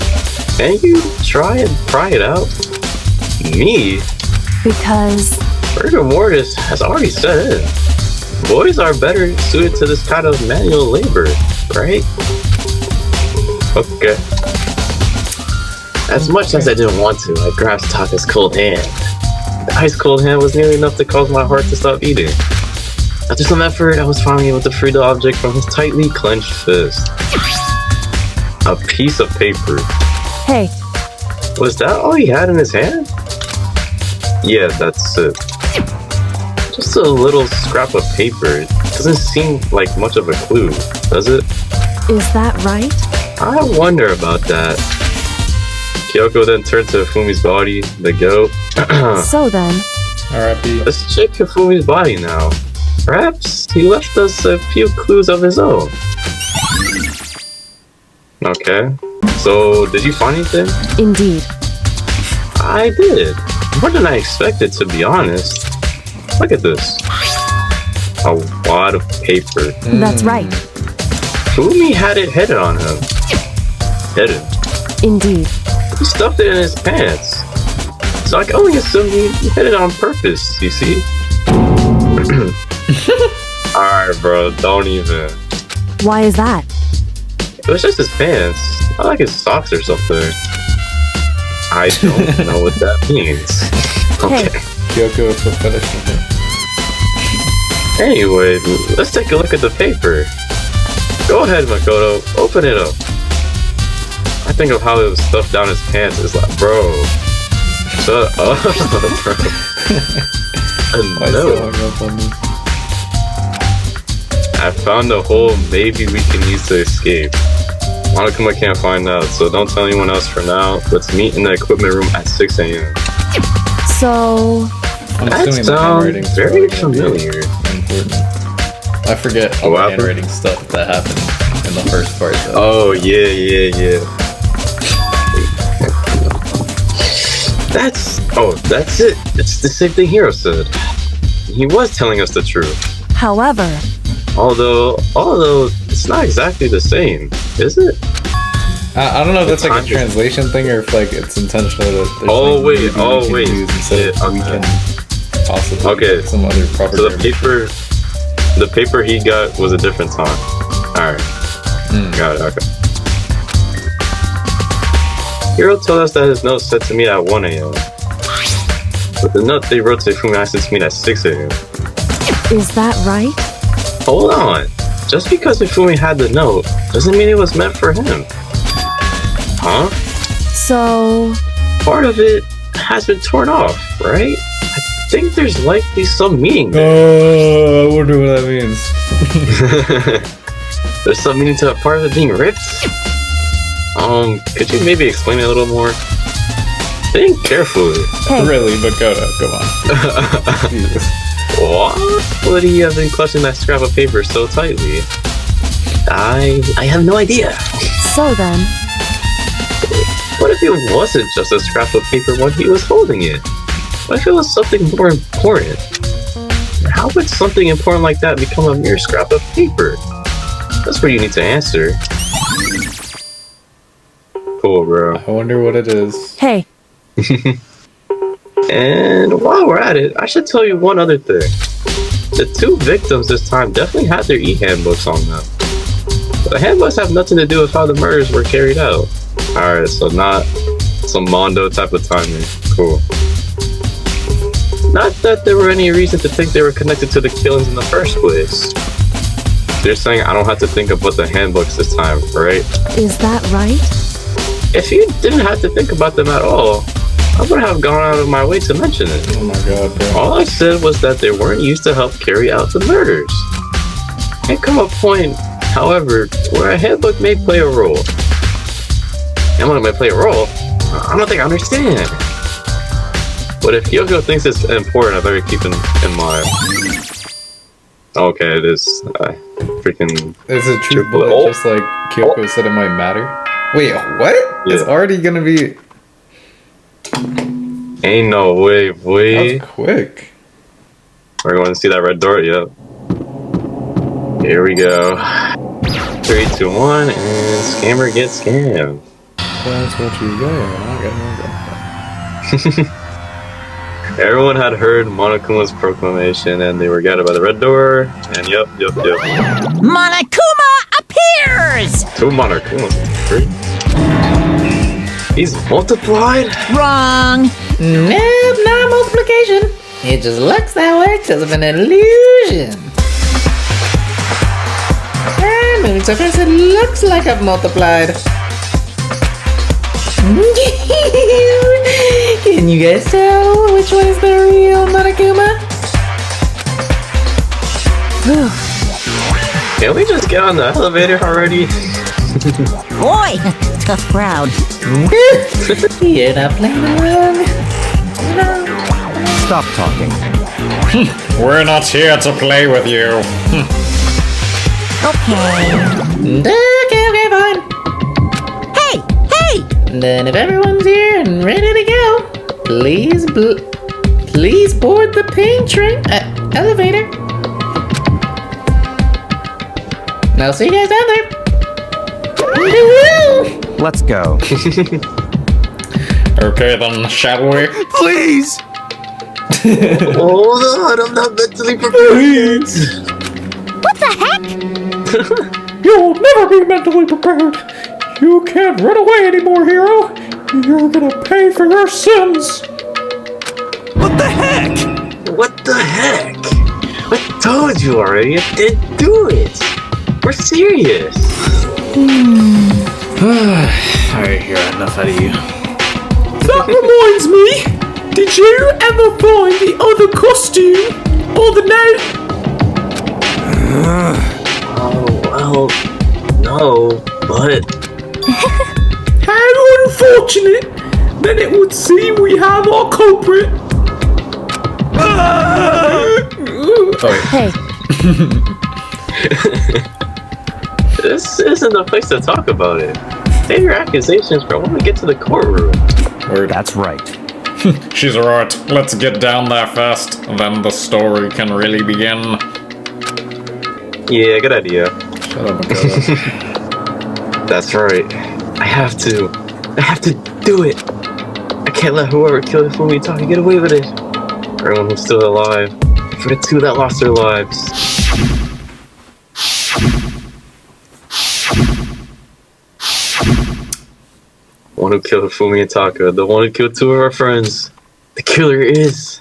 Can you try and pry it out? Me? because Rigor mortis has already set in. Boys are better suited to this kind of manual labor, right? Okay. As much as I didn't want to, I grasped Taka's cold hand. The ice cold hand was nearly enough to cause my heart to stop beating. After some effort, I was finally able to free the object from his tightly clenched fist. A piece of paper. hey, Was that all he had in his hand? Yeah, that's it. Just a little scrap of paper. It doesn't seem like much of a clue, does it? is that right? I wonder about that. Kyoko then turned to Fumi's body, the goat. So then, R.I.P. Let's check Fumi's body now. Perhaps he left us a few clues of his own. Okay. So, did you find anything? indeed. I did. More than I expected, to be honest. Look at this. A wad of paper. That's right. Fumi had it hidden on him. Hidden. Indeed. He stuffed it in his pants. So I can only assume he hid it on purpose, you see? Alright, bro, don't even. Why is that? It was just his pants. Not like his socks or something. I don't know what that means. Okay. Kyoko foot fetish. Anyway, let's take a look at the paper. Go ahead, Makoto. Open it up. I think of how it was stuffed down his pants. It's like, bro. Shut up, bro. Why so hung up on me? I found a hole maybe we can use to escape. Monokuma can't find out, so don't tell anyone else for now. Let's meet in the equipment room at 6 a.m. So, I'm That assuming the sounds handwriting's very probably gonna be familiar. important. I forget all What the happened? handwriting stuff that happened in the first part though. Oh, yeah. That's it. It's the same thing Hiro said. He was telling us the truth. however, Although it's not exactly the same, is it? I don't know if that's like a Time- translation thing or if like it's intentional that there's Oh, like, wait, maybe oh, we can wait. use instead of Yeah, we okay. can possibly Okay, get some other proper So the grammar. paper he got was a different time. Alright. Got it, okay. Hiro told us that his note said to meet at 1 a.m. But the note they wrote to Fumi asked us to meet at 6 a.m. is that right? Hold on. Just because Ifumi had the note doesn't mean it was meant for him. Huh? So, Part of it has been torn off, right? I think there's likely some meaning there. Oh, I wonder what that means. There's some meaning to a part of it being ripped? Could you maybe explain it a little more? Think carefully. hey, Really, Makoto, come on. Jesus. What? Would he have been clutching that scrap of paper so tightly? I have no idea. so then, What if it wasn't just a scrap of paper when he was holding it? What if it was something more important? How would something important like that become a mere scrap of paper? That's what you need to answer. Cool, bro. I wonder what it is. hey, And while we're at it, I should tell you one other thing. The two victims this time definitely had their e-handbooks on them. But the handbooks have nothing to do with how the murders were carried out. Alright, so not some Mondo type of timing. Cool. Not that there were any reason to think they were connected to the killings in the first place. They're saying I don't have to think about the handbooks this time, right? is that right? If you didn't have to think about them at all, I would have gone out of my way to mention it. Oh my god, bro. All I said was that they weren't used to help carry out the murders. There come a point, however, where a handbook may play a role. And when it may play a role, I don't think I understand. But if Kyoko thinks it's important, I better keep it in mind. Okay, it is. Freaking. Is it true Triple that O? just like Kyoko said it might matter? Wait, what? Yeah. It's already gonna be... Ain't no way, boy. That was quick. We're going to see that red door, yep. Here we go. 3, 2, 1, and scammer gets scammed. That's what you got. Everyone had heard Monokuma's proclamation and they were guided by the red door. And yep. Monokuma appears! 2 Monokumas. 3. He's multiplied? Wrong. Nope, not multiplication. It just looks that way because of an illusion. I'm moving so fast it looks like I've multiplied. Can you guys tell which one is the real Monokuma? Can we just get on the elevator already? Boy, tough crowd. You're not playing along. Stop talking. We're not here to play with you. Okay. Okay, fine. Hey! Then if everyone's here and ready to go, please board the pain train elevator. I'll see you guys down there. Let's go. Okay then, shall we? Please! Hold on, I'm not mentally prepared. What the heck? You'll never be mentally prepared. You can't run away anymore, hero. You're gonna pay for your sins. What the heck? What the heck? I told you already, I didn't do it. We're serious. Alright, here, enough out of you. That reminds me. Did you ever find the other costume? Or the note? Oh, well, no, but... How unfortunate. Then it would seem we have our culprit. Hey, This isn't the place to talk about it. Save your accusations for when we get to the courtroom. That's right. She's right. Let's get down there first. Then the story can really begin. Yeah, good idea. Shut up, Makoto. That's right. I have to do it. I can't let whoever killed Fumitake get away with it. Everyone who's still alive. For the two that lost their lives. One who killed Fumi and Taka, the one who killed two of our friends. The killer is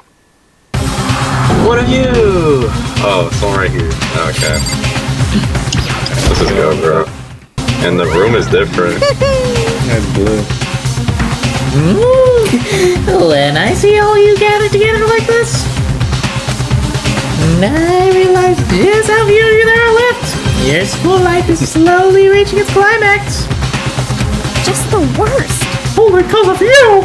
one of you. Oh, someone right here. Okay. Let's just go, bro. And the room is different. That's blue. When I see all you gathered together like this, I realize just how few of you there are left. Your school life is slowly reaching its climax. Just the worst. Only because of you.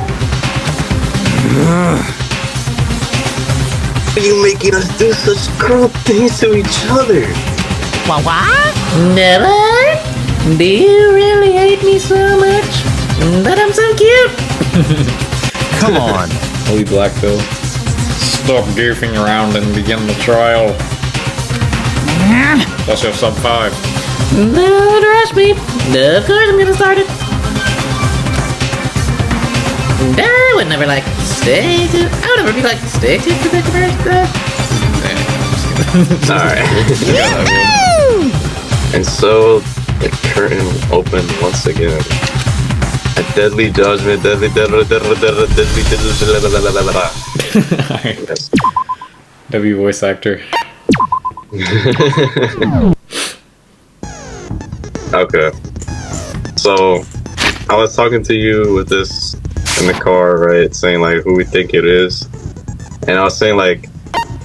Why are you making us do such cruel things to each other? What? Never? Do you really hate me so much that I'm so cute? Come on. Holy black pill. Stop goofing around and begin the trial. That's your sub 5. Don't rush me. Of course I'm gonna start it. I would never like stay to. I would never be like stay to the first. Alright. And so the curtain opened once again. A deadly judgment, deadly. Yes. W voice actor. Okay. So I was talking to you with this in the car, right? Saying like who we think it is. And I was saying like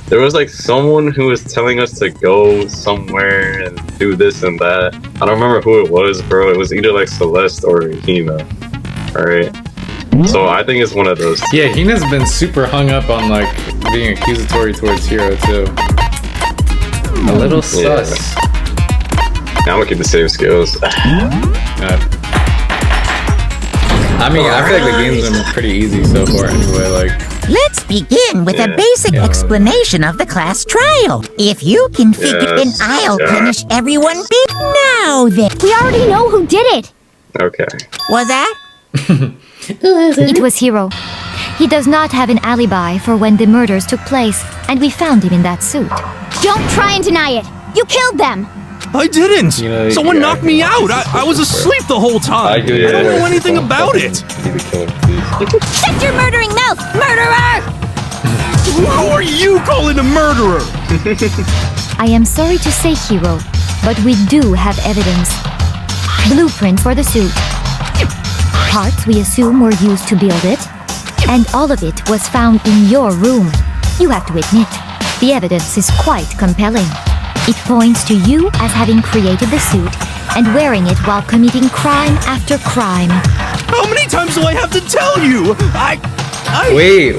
there was like someone who was telling us to go somewhere and do this and that. I don't remember who it was, bro. It was either like Celeste or Hina. Alright. So I think it's one of those two. Yeah, Hina's been super hung up on like being accusatory towards Hiro too. A little sus. I'm gonna keep the same skills. I mean, I feel like the game's been pretty easy so far anyway, like... Let's begin with a basic explanation of the class trial. If you can figure it, then I'll punish everyone big now then. We already know who did it. Okay. Was that? It was Hiro. He does not have an alibi for when the murders took place, and we found him in that suit. Don't try and deny it. You killed them. I didn't! You know, Someone yeah, knocked me out! I was asleep the whole time! I don't know anything about it! Shut your murdering mouth, murderer! Who are you calling a murderer? I am sorry to say, Hiro, but we do have evidence. Blueprints for the suit. Parts we assume were used to build it. And all of it was found in your room. You have to admit, the evidence is quite compelling. It points to you as having created the suit and wearing it while committing crime after crime. How many times do I have to tell you? Wait.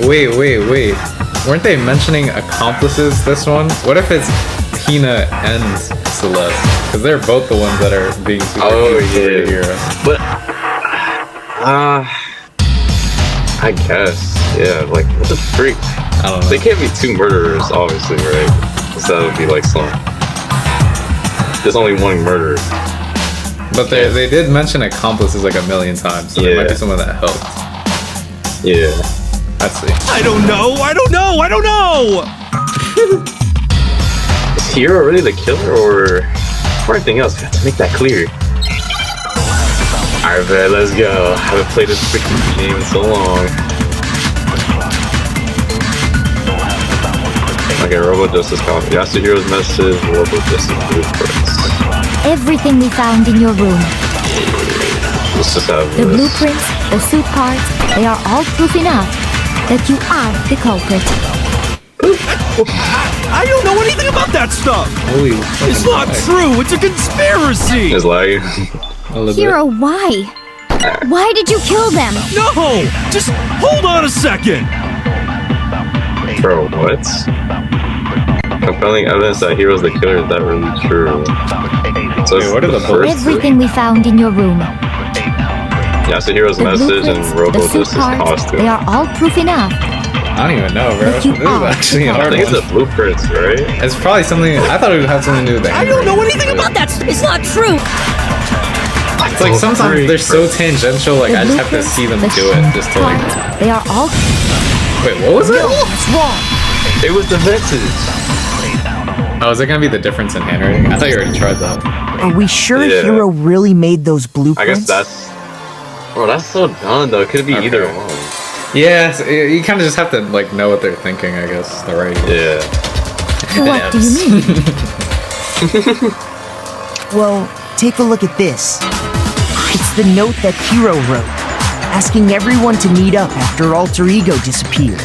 Weren't they mentioning accomplices this one? What if it's Hina and Celeste? Because they're both the ones that are being superheroes. But, I guess. Yeah, like, what the freak? I don't know. They can't be two murderers, obviously, right? So that would be like some. There's only one murderer. But they did mention accomplices like a million times, so there might be someone that helped. Yeah. Let's see. I don't know. Is Hero really the killer, or anything else? We have to make that clear. Alright, man, let's go. I haven't played this freaking game in so long. Okay, Robo Justice Coffee. Yasuhiro's message, Robo Justice blueprints. Everything we found in your room. Let's just have The this. blueprints, the suit parts, they are all proof enough that you are the culprit. I don't know anything about that stuff. Holy It's not true. It's a conspiracy. It's lagging. Hero, why? Why did you kill them? No, just hold on a second. Bro, what? Compelling evidence that Hero's the killer, is that really true? So Wait, what are the first Everything we found in your room. Yasuhiro's The message and blueprints, Robo the suit Justice parts, costume. they are all proof enough. I don't even know, bro. But you This is are actually a the I hard think it's one. the blueprints, right? It's probably something. I thought it would have something to do with the I don't know anything about that. It's not true. It's like sometimes they're so tangential, like I just have to see them The do it just to like. parts, they are all Wait, what was it? It's wrong. It was the message. Oh, is it gonna be the difference in handwriting? I thought you already tried that. Are we sure Yeah. Hero really made those I blueprints? guess that's. Bro, that's so dumb though. It could be either one. Yeah, so you kind of just have to like know what they're thinking, I guess. The right. Yeah. What do you mean? Well, take a look at this. It's the note that Hero wrote, asking everyone to meet up after Alter Ego disappeared.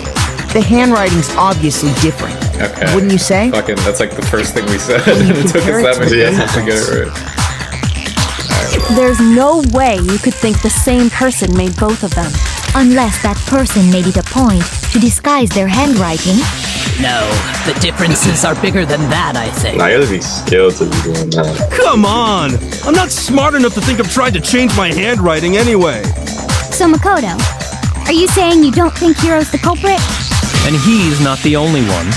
The handwriting's obviously different. Okay. Wouldn't you say? Fucking, that's like the first thing we said. When you It took compare us that it to many the minutes to get it right. There's no way you could think the same person made both of them. Unless that person made it a point to disguise their handwriting. No, the differences are bigger than that, I think. Now you gotta be skilled to be doing that. Come on. I'm not smart enough to think of trying to change my handwriting anyway. So Makoto, are you saying you don't think Hiro's the culprit? And he's not the only one.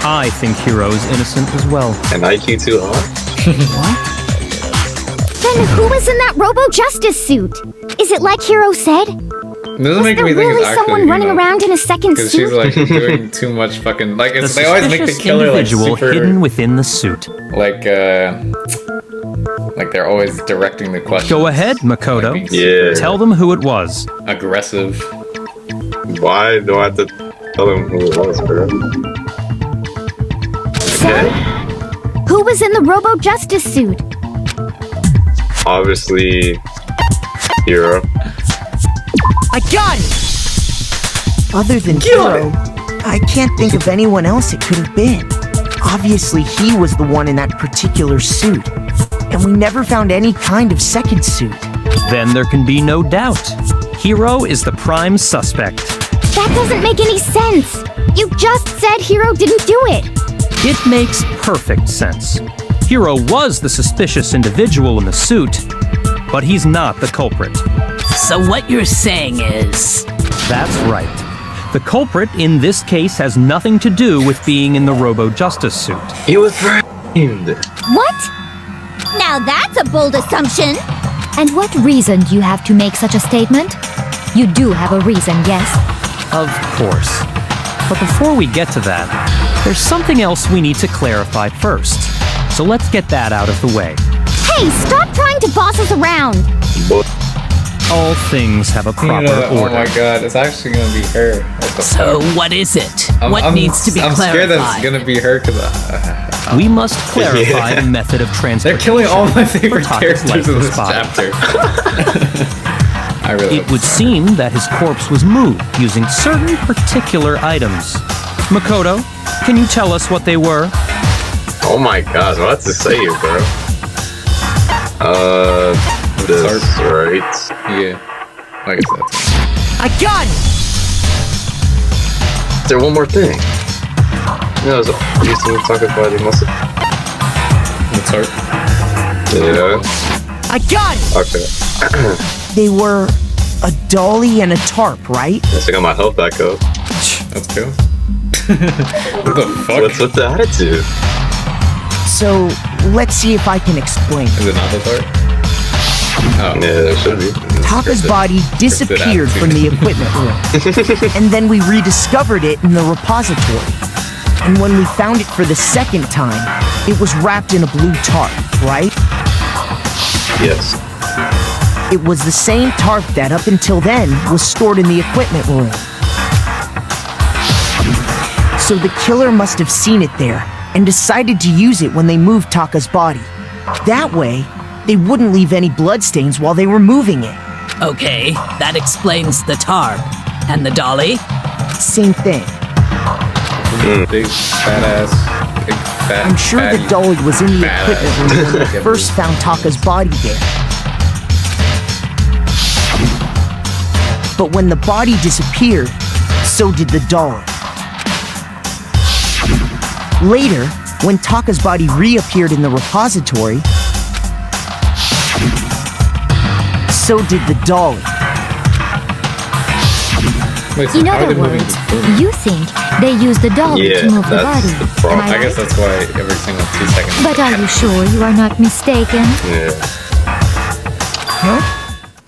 I think Hiro's innocent as well. And IQ too high? Then who was in that Robo-Justice suit? Is it like Hiro said? It doesn't make there me think really it's actually someone running around in a second because suit? she's like doing too much fucking like it's, The they always make the suspicious killer like individual super hidden within the suit. like they're always directing the question. Go ahead, Makoto. Yeah. Tell them who it was. Aggressive. Why do I have to tell them who it was, bro? Okay. Who was in the Robo-Justice suit? Obviously, Hero. I got it! Other than Hero, I can't think of anyone else it could have been. Obviously, he was the one in that particular suit. And we never found any kind of second suit. Then there can be no doubt. Hero is the prime suspect. That doesn't make any sense. You just said Hiro didn't do it. It makes perfect sense. Hero was the suspicious individual in the suit, but he's not the culprit. So what you're saying is... That's right. The culprit in this case has nothing to do with being in the Robo-Justice suit. He was framed. What? Now that's a bold assumption. And what reason do you have to make such a statement? You do have a reason, yes? Of course. But before we get to that, there's something else we need to clarify first. So let's get that out of the way. Hey, stop trying to boss us around. All things have a proper Oh order. my god, it's actually gonna be her. What the So fuck? what is it? What needs to be I'm clarified? scared that it's gonna be her because We must clarify the method of transportation. they're killing all my favorite for Taka's characters in lifeless this body. chapter. I really It would seem that his corpse was moved using certain particular items. Makoto, can you tell us what they were? Oh my god, what to say here, bro? This, right? Yeah. I guess that's it. I got it! Is there one more thing? No, it's used to talk about it must have. The tarp? Yeah. I got it! Okay. They were a dolly and a tarp, right? Yes, I got my health back up. That's cool. What the fuck? What's with the attitude? So, let's see if I can explain. Is it not the tarp? Oh. Yeah, it should be. Taka's body disappeared from the equipment room. And then we rediscovered it in the repository. And when we found it for the second time, it was wrapped in a blue tarp, right? Yes. It was the same tarp that, up until then, was stored in the equipment room. So the killer must have seen it there and decided to use it when they moved Taka's body. That way, they wouldn't leave any bloodstains while they were moving it. Okay, that explains the tarp. And the dolly? Same thing. Big fat ass. Big fat. I'm sure fatty, the dolly was in the fat equipment ass. room when we first found Taka's body there. But when the body disappeared, so did the dolly. Later, when Taka's body reappeared in the repository, so did the dolly. Wait, so In how are other they moving words, the boom? you think they used the dolly Yeah, to move the that's body. the problem. Am I I right? guess that's why every single 2 seconds. But are you sure you are not mistaken? Yeah.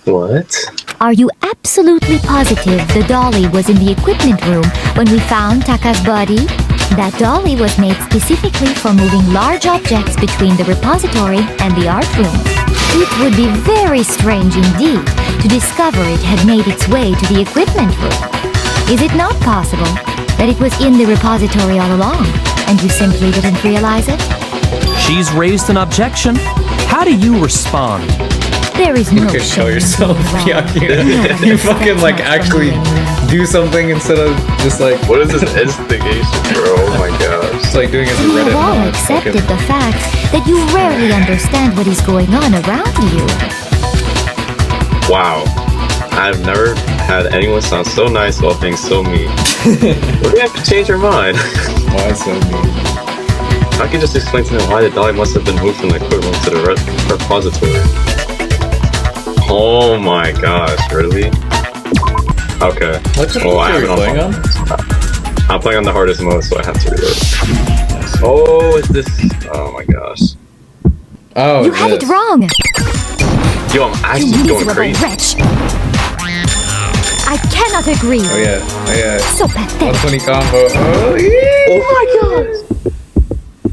What? Are you absolutely positive the dolly was in the equipment room when we found Taka's body? That dolly was made specifically for moving large objects between the repository and the art room. It would be very strange indeed to discover it had made its way to the equipment room. Is it not possible that it was in the repository all along and you simply didn't realize it? She's raised an objection. How do you respond? There is You no can show shame in yourself, being wrong. Pyaku. You fucking like actually do something instead of just like. What is this instigation, bro? Oh my gosh. Just like doing it to We Reddit. have all mod, accepted fucking- the fact that you rarely understand what is going on around you. Wow. I've never had anyone sound so nice while being so mean. What do you have to change your mind? Why so mean? I can just explain to them why the dolly must have been moved from the equipment to the repository. Oh my gosh, really? Okay. What's Oh, I have it on playing on? I'm playing on the hardest mode, so I have to reload. Oh, is this? Oh my gosh. Oh, You had it wrong. Yo, I'm You actually going miserable crazy. wretch. I cannot agree. Oh yeah, oh yeah. So pathetic. 120 combo. Oh yeah. Oh my gosh.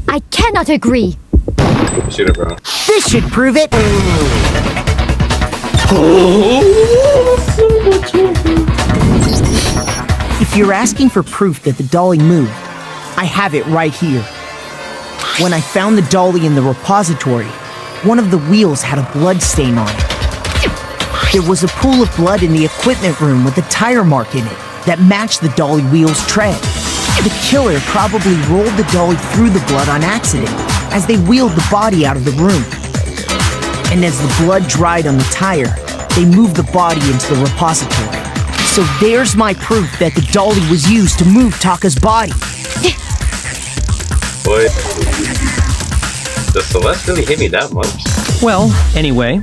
I cannot agree. Shoot it, bro. This should prove it. If you're asking for proof that the dolly moved, I have it right here. When I found the dolly in the repository, one of the wheels had a blood stain on it. There was a pool of blood in the equipment room with a tire mark in it that matched the dolly wheel's tread. The killer probably rolled the dolly through the blood on accident as they wheeled the body out of the room. And as the blood dried on the tire, they moved the body into the repository. So there's my proof that the dolly was used to move Taka's body. What? Does Celeste really hit me that much? Well, anyway,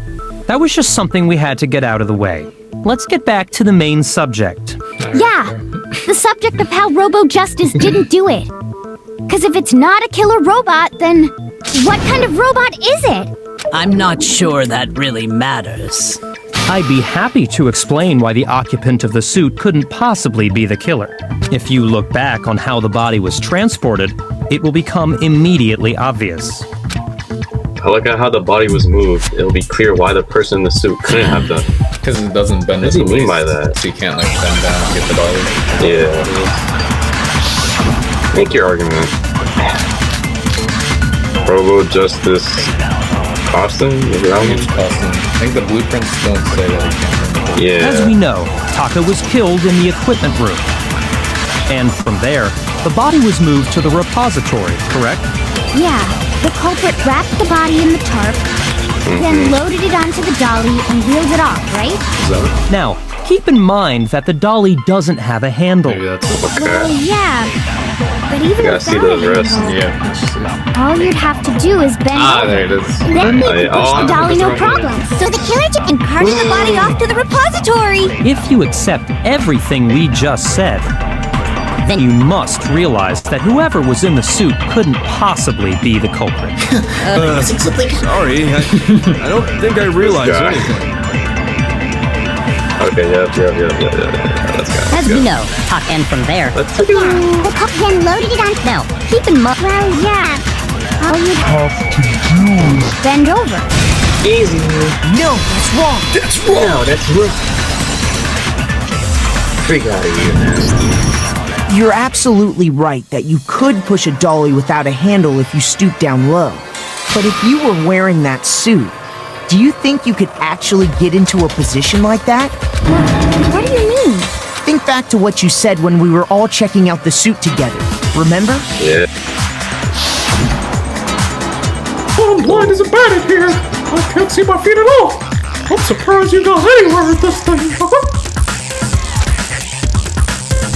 that was just something we had to get out of the way. Let's get back to the main subject. Yeah, the subject of how Robo Justice didn't do it. Because if it's not a killer robot, then what kind of robot is it? I'm not sure that really matters. I'd be happy to explain why the occupant of the suit couldn't possibly be the killer. If you look back on how the body was transported, it will become immediately obvious. I look at how the body was moved. It'll be clear why the person in the suit couldn't have done it. Because it doesn't bend What at does the he mean waist, by that? so you can't like bend down and get the dolly. Yeah. Make your argument. Robo Justice costume? Huge costume. I think the blueprints don't say that you can't bend the Yeah. As we know, Taka was killed in the equipment room. And from there, the body was moved to the repository, correct? Yeah, the culprit wrapped the body in the tarp, Then loaded it onto the dolly and wheeled it off, right? Now, keep in mind that the dolly doesn't have a handle. Well, yeah. But even gotta without see those a rests. handle, Yeah. all you'd have to do is bend over. There it is. Then you can push Oh, the dolly no that's right. problem. So the killer can carted the body off to the repository. If you accept everything we just said, then you must realize that whoever was in the suit couldn't possibly be the culprit. Sorry, I don't think I realized guy. anything. Okay, yeah. Let's go. As we know, talk end from there. Let's The cop then loaded it on. Now, keep in mind. Well, yeah. All you'd have to do is bend over. Easy. No, that's wrong. No, that's rough. Freak out of here, man. You're absolutely right that you could push a dolly without a handle if you stoop down low. But if you were wearing that suit, do you think you could actually get into a position like that? What do you mean? Think back to what you said when we were all checking out the suit together. Remember? Yeah. I'm blind as a bat in here. I can't see my feet at all. I'm surprised you got anywhere with this thing.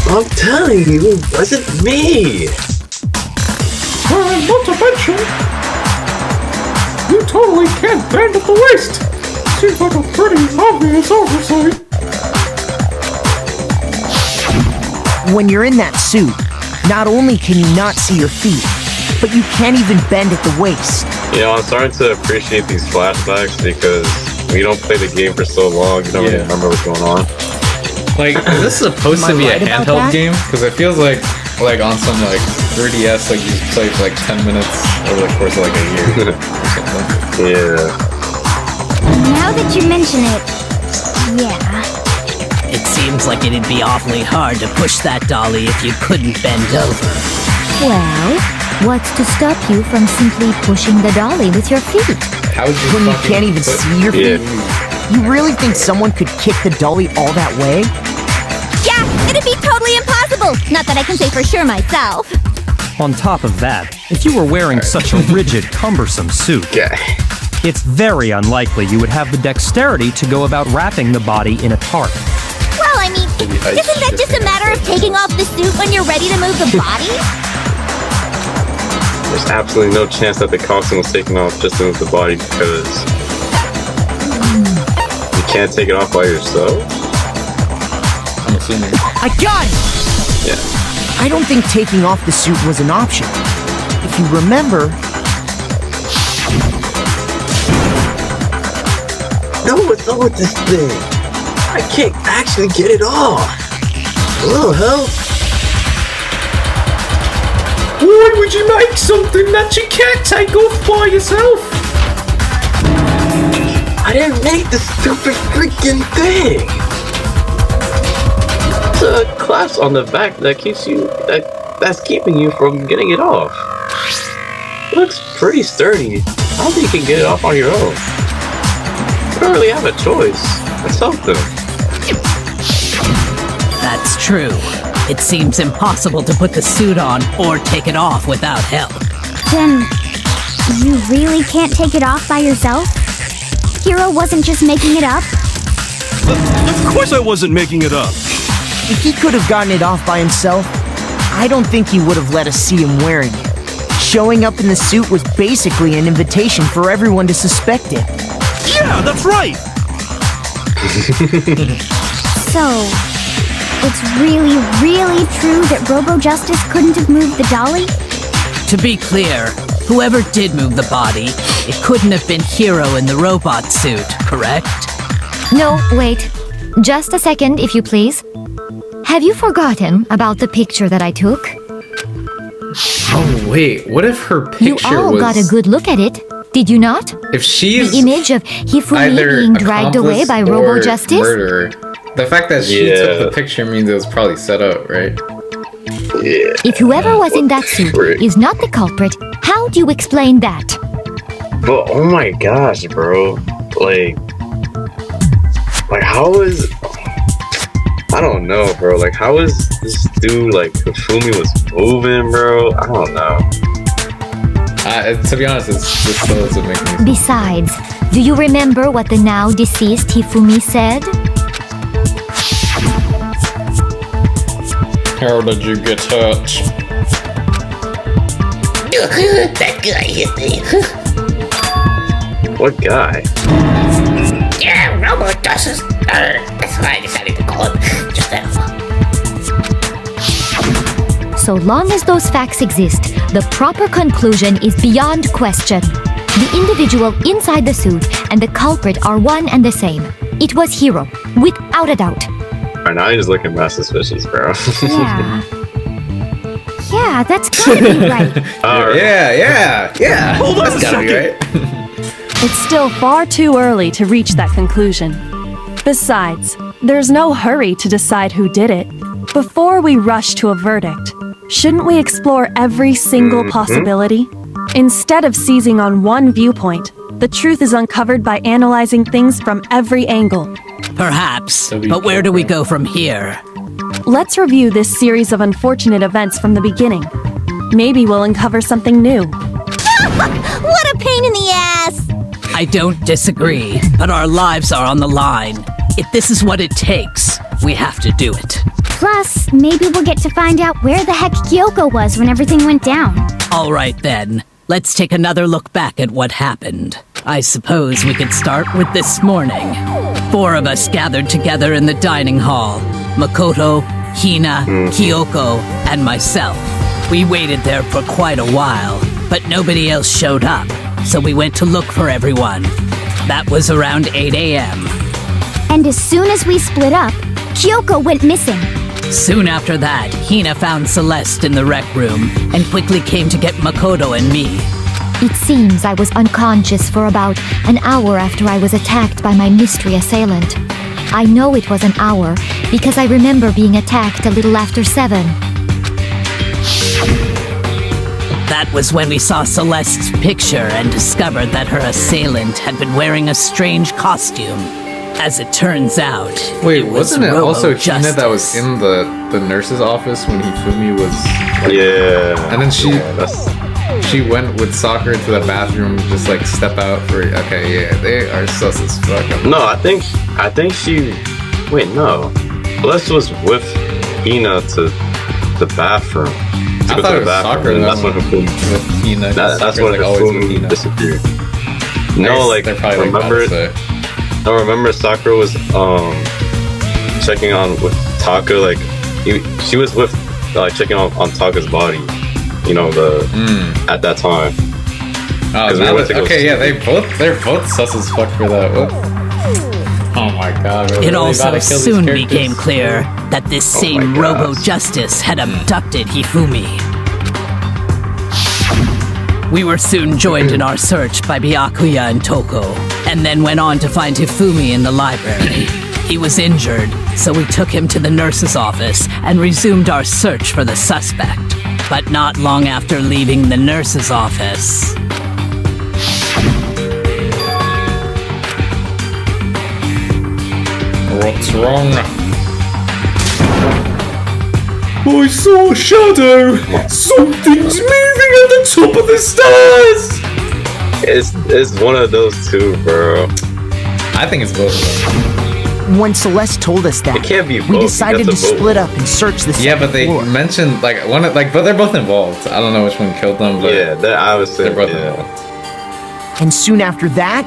I'm telling you, it wasn't me. And not to mention, you totally can't bend at the waist. Seems like a pretty obvious oversight. When you're in that suit, not only can you not see your feet, but you can't even bend at the waist. You know, I'm starting to appreciate these flashbacks because when you don't play the game for so long, you don't really remember what's going on. Like, is this supposed to be a handheld game? Because it feels like on some 3DS, you just play for 10 minutes over the course of a year or something. Yeah. Now that you mention it, yeah. It seems like it'd be awfully hard to push that dolly if you couldn't bend over. Well, what's to stop you from simply pushing the dolly with your feet? How would you When you can't even see your feet? You really think someone could kick the dolly all that way? Yeah, it'd be totally impossible. Not that I can say for sure myself. On top of that, if you were wearing such a rigid, cumbersome suit, it's very unlikely you would have the dexterity to go about wrapping the body in a tarp. Well, I mean, isn't that just a matter of taking off the suit when you're ready to move the body? There's absolutely no chance that the costume was taken off just to move the body because you can't take it off by yourself? I'm assuming. I got it! Yeah. I don't think taking off the suit was an option. If you remember... No, what's up with this thing? I can't actually get it off. A little help. Why would you make something that you can't take off by yourself? I didn't make the stupid freaking thing. It's a clasp on the back that keeps you that's keeping you from getting it off. It looks pretty sturdy. I don't think you can get it off on your own. You don't really have a choice. That's something. That's true. It seems impossible to put the suit on or take it off without help. Then, you really can't take it off by yourself? Hero wasn't just making it up? Of course I wasn't making it up. If he could have gotten it off by himself, I don't think he would have let us see him wearing it. Showing up in the suit was basically an invitation for everyone to suspect it. Yeah, that's right! So, it's really, really true that Robo Justice couldn't have moved the dolly? To be clear, whoever did move the body, it couldn't have been Hero in the robot suit, correct? No, wait. Just a second, if you please. Have you forgotten about the picture that I took? Oh wait, what if her picture You all was got a good look at it, did you not? if she's The image of Hifumi either being dragged away by accomplice Robo or Justice? murderer? The fact that she took the picture means it was probably set up, right? Yeah. If whoever was in that suit is not the culprit, how do you explain that? But oh my gosh, bro. Like how is I don't know, bro. Like how is this dude Hifumi was moving, bro? I don't know. To be honest, this still doesn't make me. Besides, do you remember what the now deceased Hifumi said? How did you get hurt? That guy hit me. What guy? Yeah, Robo Dusses. That's why I decided to call him just that. So long as those facts exist, the proper conclusion is beyond question. The individual inside the suit and the culprit are one and the same. It was Hiro, without a doubt. Alright, now you're just looking mad suspicious, bro. Yeah. Yeah, that's gotta be right. Yeah. Hold on That's a gotta be second. right. It's still far too early to reach that conclusion. Besides, there's no hurry to decide who did it. Before we rush to a verdict, shouldn't we explore every single possibility? Instead of seizing on one viewpoint, the truth is uncovered by analyzing things from every angle. Perhaps, but where do we go from here? Let's review this series of unfortunate events from the beginning. Maybe we'll uncover something new. What a pain in the ass! I don't disagree, but our lives are on the line. If this is what it takes, we have to do it. Plus, maybe we'll get to find out where the heck Kyoko was when everything went down. All right then, let's take another look back at what happened. I suppose we could start with this morning. 4 of us gathered together in the dining hall. Makoto, Hina, Kyoko, and myself. We waited there for quite a while, but nobody else showed up, so we went to look for everyone. That was around 8 a.m. And as soon as we split up, Kyoko went missing. Soon after that, Hina found Celeste in the rec room and quickly came to get Makoto and me. It seems I was unconscious for about an hour after I was attacked by my mystery assailant. I know it was an hour because I remember being attacked a little after 7. That was when we saw Celeste's picture and discovered that her assailant had been wearing a strange costume. As it turns out, Wait, wasn't it Robo also Hina Justice. that was in the nurse's office when Hifumi was like, Yeah. and then she that's went with Sakura to the bathroom, just like step out for okay, yeah, they are sus as fuck. No, I think she. Wait, no. Celeste was with Hina to the bathroom. I thought it was Sakura and that's when Hifumi. with Hina. That's when Hifumi disappeared. No, like they're probably remember. No, remember Sakura was checking on with Taka. Like she was with checking on Taka's body. You know at that time. They're both sus as fuck for that. Whoop. Oh my god. We're It really also about to kill these soon characters. became clear that this same my God. Robo Justice had abducted Hifumi. We were soon joined in our search by Byakuya and Toko, and then went on to find Hifumi in the library. He was injured, so we took him to the nurse's office and resumed our search for the suspect. But not long after leaving the nurse's office, What's wrong? I saw a shadow! Something's moving at the top of the stairs! It's one of those two, bro. I think it's both of them. When Celeste told us that, It can't be we both. decided You to have to vote. split up and search the Yeah, second but they floor. mentioned but they're both involved. I don't know which one killed them, but Yeah, I was saying. they're both Yeah. involved. And soon after that,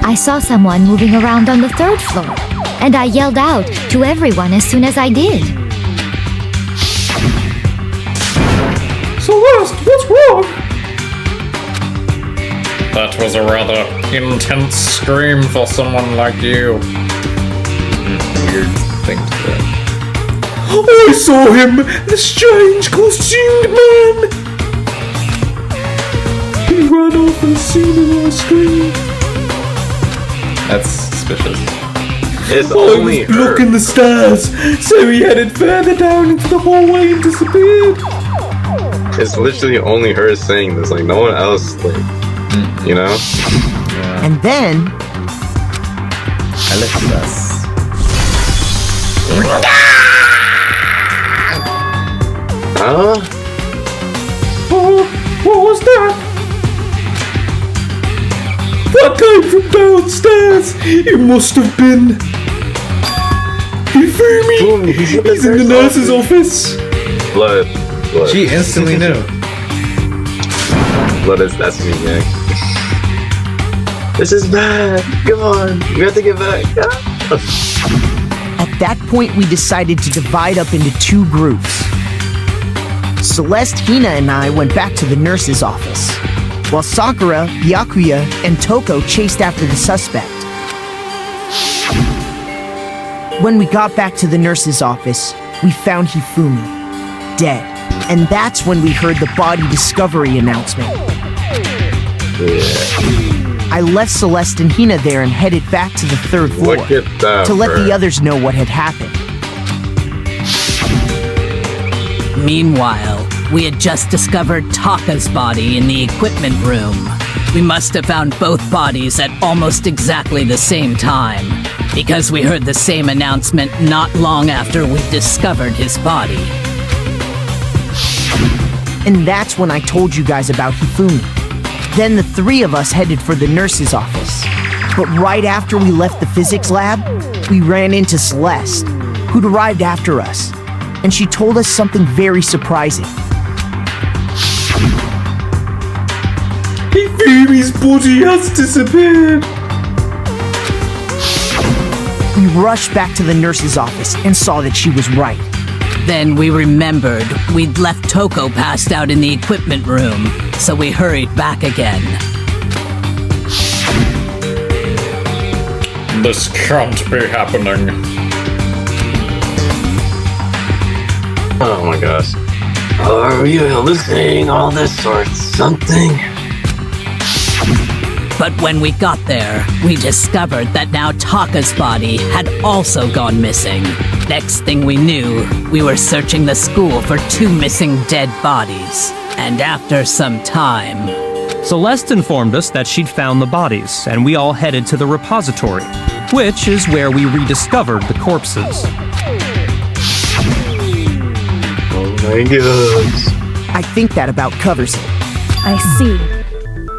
I saw someone moving around on the 3rd floor, and I yelled out to everyone as soon as I did. Celeste, what's wrong? That was a rather intense scream for someone like you. Weird thing to say. I saw him! The strange costumed man! He ran off and seen our screen. That's suspicious. It's I only was blocking the stairs, so he headed further down into the hallway and disappeared. It's literally only her saying this. Like no one else. Like you know. and then, I lifted us. Huh? Oh, what was that? That came from downstairs. It must have been Hifumi. He's in the nurse's office. Blood. She instantly knew. Blood is that's me, gang. This is bad. Come on, we have to get back. At that point, we decided to divide up into two groups. Celeste, Hina, and I went back to the nurse's office, while Sakura, Byakuya, and Toko chased after the suspect. When we got back to the nurse's office, we found Hifumi, dead. And that's when we heard the body discovery announcement. I left Celeste and Hina there and headed back to the third floor to let the others know what had happened. Meanwhile, we had just discovered Taka's body in the equipment room. We must have found both bodies at almost exactly the same time, because we heard the same announcement not long after we discovered his body. And that's when I told you guys about Hifumi. Then the three of us headed for the nurse's office. But right after we left the physics lab, we ran into Celeste, who'd arrived after us. And she told us something very surprising. Hifumi's body has disappeared. We rushed back to the nurse's office and saw that she was right. Then we remembered we'd left Toko passed out in the equipment room, so we hurried back again. This can't be happening. Oh my gosh. Are you hallucinating all this or something? But when we got there, we discovered that now Taka's body had also gone missing. Next thing we knew, we were searching the school for two missing dead bodies. And after some time... Celeste informed us that she'd found the bodies, and we all headed to the repository, which is where we rediscovered the corpses. Oh my gosh. I think that about covers it. I see.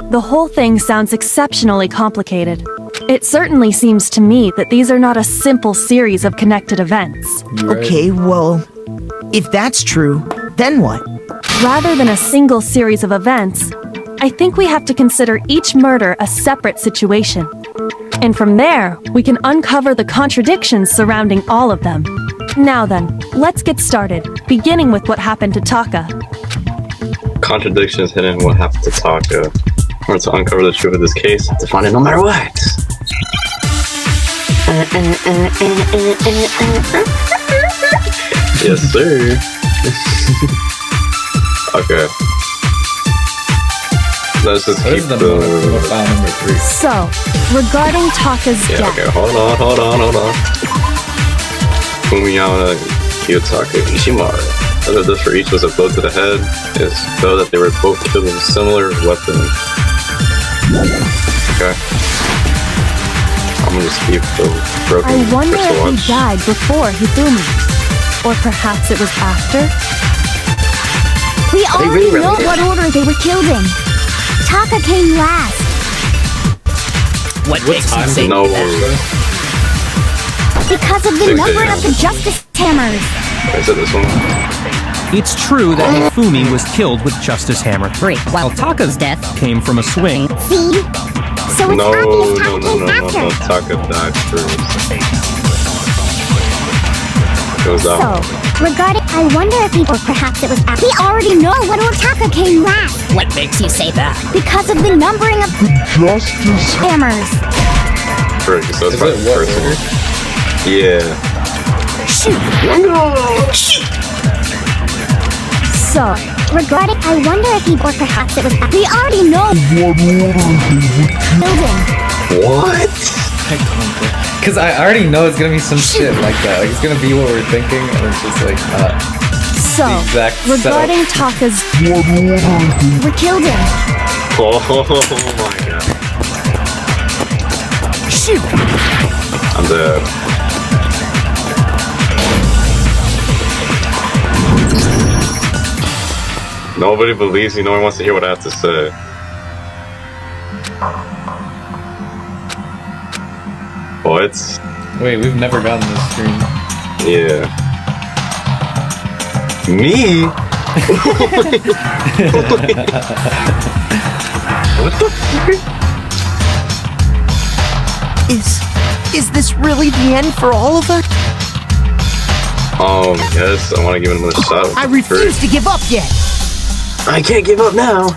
The whole thing sounds exceptionally complicated. It certainly seems to me that these are not a simple series of connected events. Okay, well, if that's true, then what? Rather than a single series of events, I think we have to consider each murder a separate situation. And from there, we can uncover the contradictions surrounding all of them. Now then, let's get started, beginning with what happened to Taka. Contradictions hidden in what happened to Taka. In order to uncover the truth of this case, have to find it no matter what. Yes, sir. Okay. Let's just keep the file number 3. So, regarding Taka's death. Okay, hold on. Fumiyama, Kiyotaka, Ishimara. Whether this for each was a blow to the head is though that they were both killed with a similar weapon. Okay. I'm gonna just keep the broken I wonder crystal if watch. he died before Hifumi. Or perhaps it was after? We already really know what order they were killed in. Taka came last. What makes you say No. that? Because of the Six numbering AM. of the Justice Hammers. Is it this one? It's true that Hifumi was killed with Justice Hammer 3, while Taka's death came from a swing. See? So it's No, obvious Taka came after. no. Taka died first. It was that one. So, regarding, I wonder if people, perhaps it was after. We already know what order Taka came last. What makes you say that? Because of the numbering of the Justice Hammers. First, so it's Is like it what first order? Yeah. So, regarding, I wonder if people, perhaps it was after. We already know what building. What? Because I already know it's gonna be some shit like that. Like, it's gonna be what we're thinking, and it's just like, So, the exact regarding setup. Taka's... We're killed him. Oh my god. Shoot. I'm dead. Nobody believes me. No one wants to hear what I have to say. What? Wait, we've never gotten this screen. Yeah. Me? What the fuck? Is this really the end for all of us? Yes, I want to give it another shot. I refuse to give up yet. I can't give up now.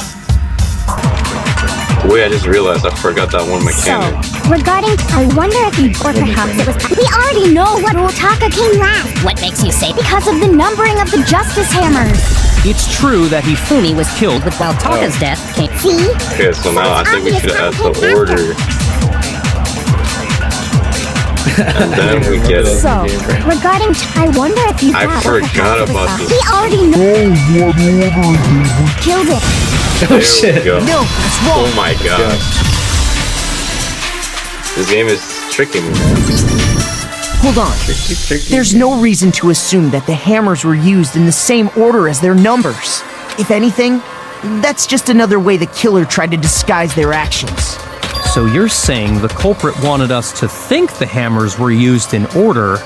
Wait, I just realized I forgot that one mechanic. Regarding, I wonder if he, or perhaps it was. We already know what Otaka came last. What makes you say? Because of the numbering of the Justice Hammers. It's true that Hifumi was killed, but while Taka's death came. See? Okay, so now I think we should add the order. And then we get it. So, regarding, I wonder if you. I forgot about this. We already know what order killed it. There we go. No, that's wrong. Oh my god. This game is tricking me, man. Hold on. There's no reason to assume that the hammers were used in the same order as their numbers. If anything, that's just another way the killer tried to disguise their actions. So you're saying the culprit wanted us to think the hammers were used in order,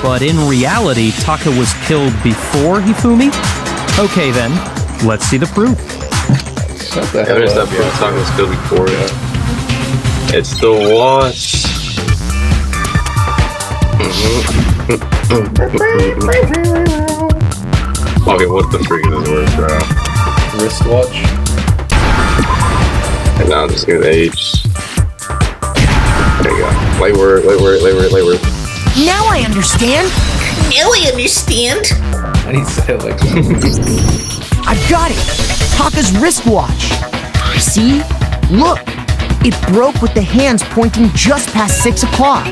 but in reality, Taka was killed before Hifumi? Okay then, let's see the proof. Shut the hell There's up. that proof Taka was killed before, yeah. It's the watch. Okay, what the freak is this word, bro? Wristwatch. And now I'm just gonna age. There you go. Light word. Now I understand. Now I understand. I need to say it like I've got it. Taka's wristwatch. See? Look. It broke with the hands pointing just past 6 o'clock.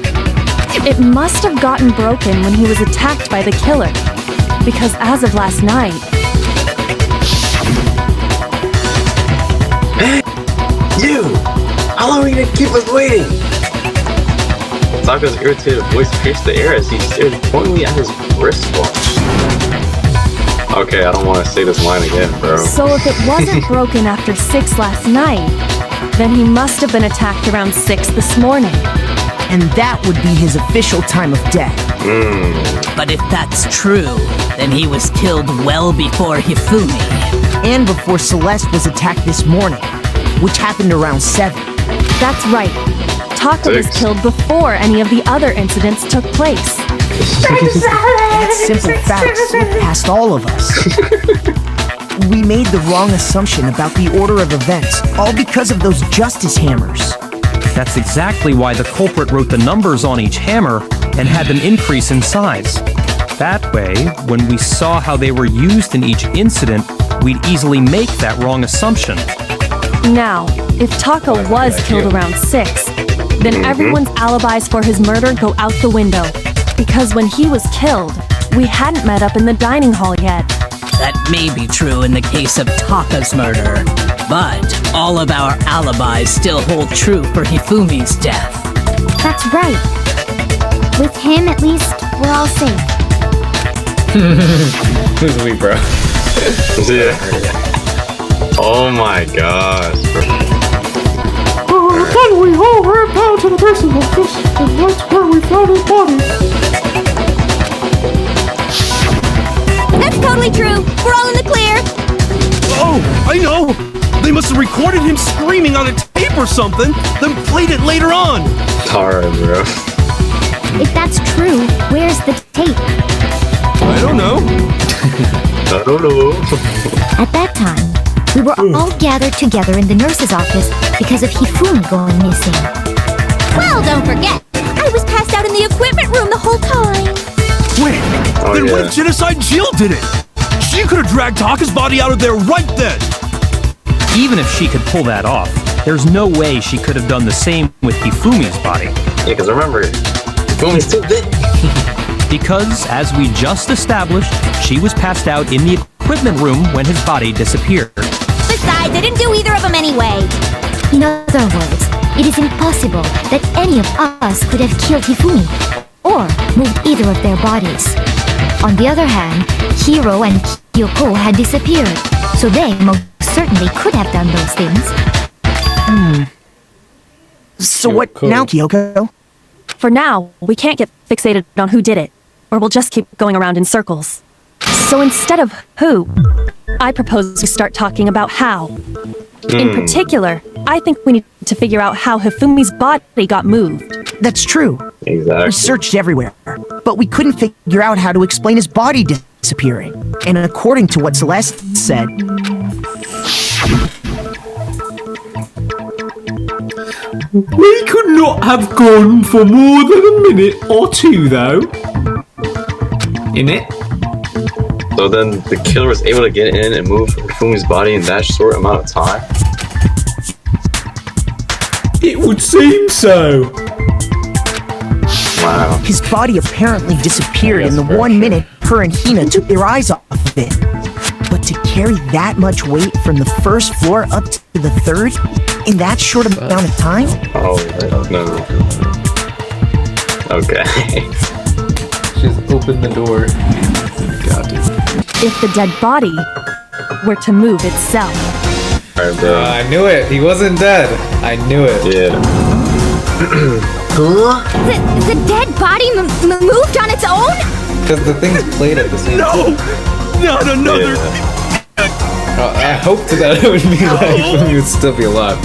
It must have gotten broken when he was attacked by the killer. Because as of last night... You! How long are you gonna keep us waiting? Taka's irritated voice pierced the air as he stared pointedly at his wristwatch. Okay, I don't want to say this line again, bro. So if it wasn't broken after 6 last night, then he must have been attacked around 6 this morning. And that would be his official time of death. But if that's true, then he was killed well before Hifumi. And before Celeste was attacked this morning, which happened around 7. That's right. Taka was killed before any of the other incidents took place. That simple fact slipped past all of us. We made the wrong assumption about the order of events, all because of those justice hammers. That's exactly why the culprit wrote the numbers on each hammer and had them increase in size. That way, when we saw how they were used in each incident, we'd easily make that wrong assumption. Now, if Taka was killed around 6, then everyone's alibis for his murder go out the window. Because when he was killed, we hadn't met up in the dining hall yet. That may be true in the case of Taka's murder, but all of our alibis still hold true for Hifumi's death. That's right. With him, at least, we're all safe. Who's we, bro? Yeah. Oh my gosh, bro. Then we all ran down to the nursing office, and that's where we found his body. That's totally true. We're all in the clear. Oh, I know! They must have recorded him screaming on a tape or something, then played it later on! Alright, bro. If that's true, where's the tape? I don't know. I don't know. At that time, we were all gathered together in the nurse's office because of Hifumi going missing. Well, don't forget, I was passed out in the equipment room the whole time. Wait, then what if Genocide Jill did it? She could have dragged Taka's body out of there right then! Even if she could pull that off, there's no way she could have done the same with Hifumi's body. Yeah, because remember, Hifumi's too big. Because, as we just established, she was passed out in the equipment room when his body disappeared. Besides, I didn't do either of them anyway. In other words, it is impossible that any of us could have killed Hifumi or moved either of their bodies. On the other hand, Hiro and Kyoko had disappeared, so they most certainly could have done those things. So what now, Kyoko? For now, we can't get fixated on who did it, or we'll just keep going around in circles. So instead of who, I propose we start talking about how. In particular, I think we need to figure out how Hifumi's body got moved. That's true. Exactly. We searched everywhere, but we couldn't figure out how to explain his body disappearing. And according to what Celeste said, We could not have gone for more than a minute or two, though. In it? So then the killer was able to get in and move Hifumi's body in that short amount of time? It would seem so. Wow. his body apparently disappeared in the 1 minute her and Hina took their eyes off of it. But to carry that much weight from the first floor up to the third in that short amount of time? Oh, no. Okay. Just open the door. Got it. If the dead body were to move itself. I knew it. He wasn't dead. I knew it. Yeah. The dead body moved on its own? Because the thing's played at the same time. Not another. I hoped that it would be like he would still be alive.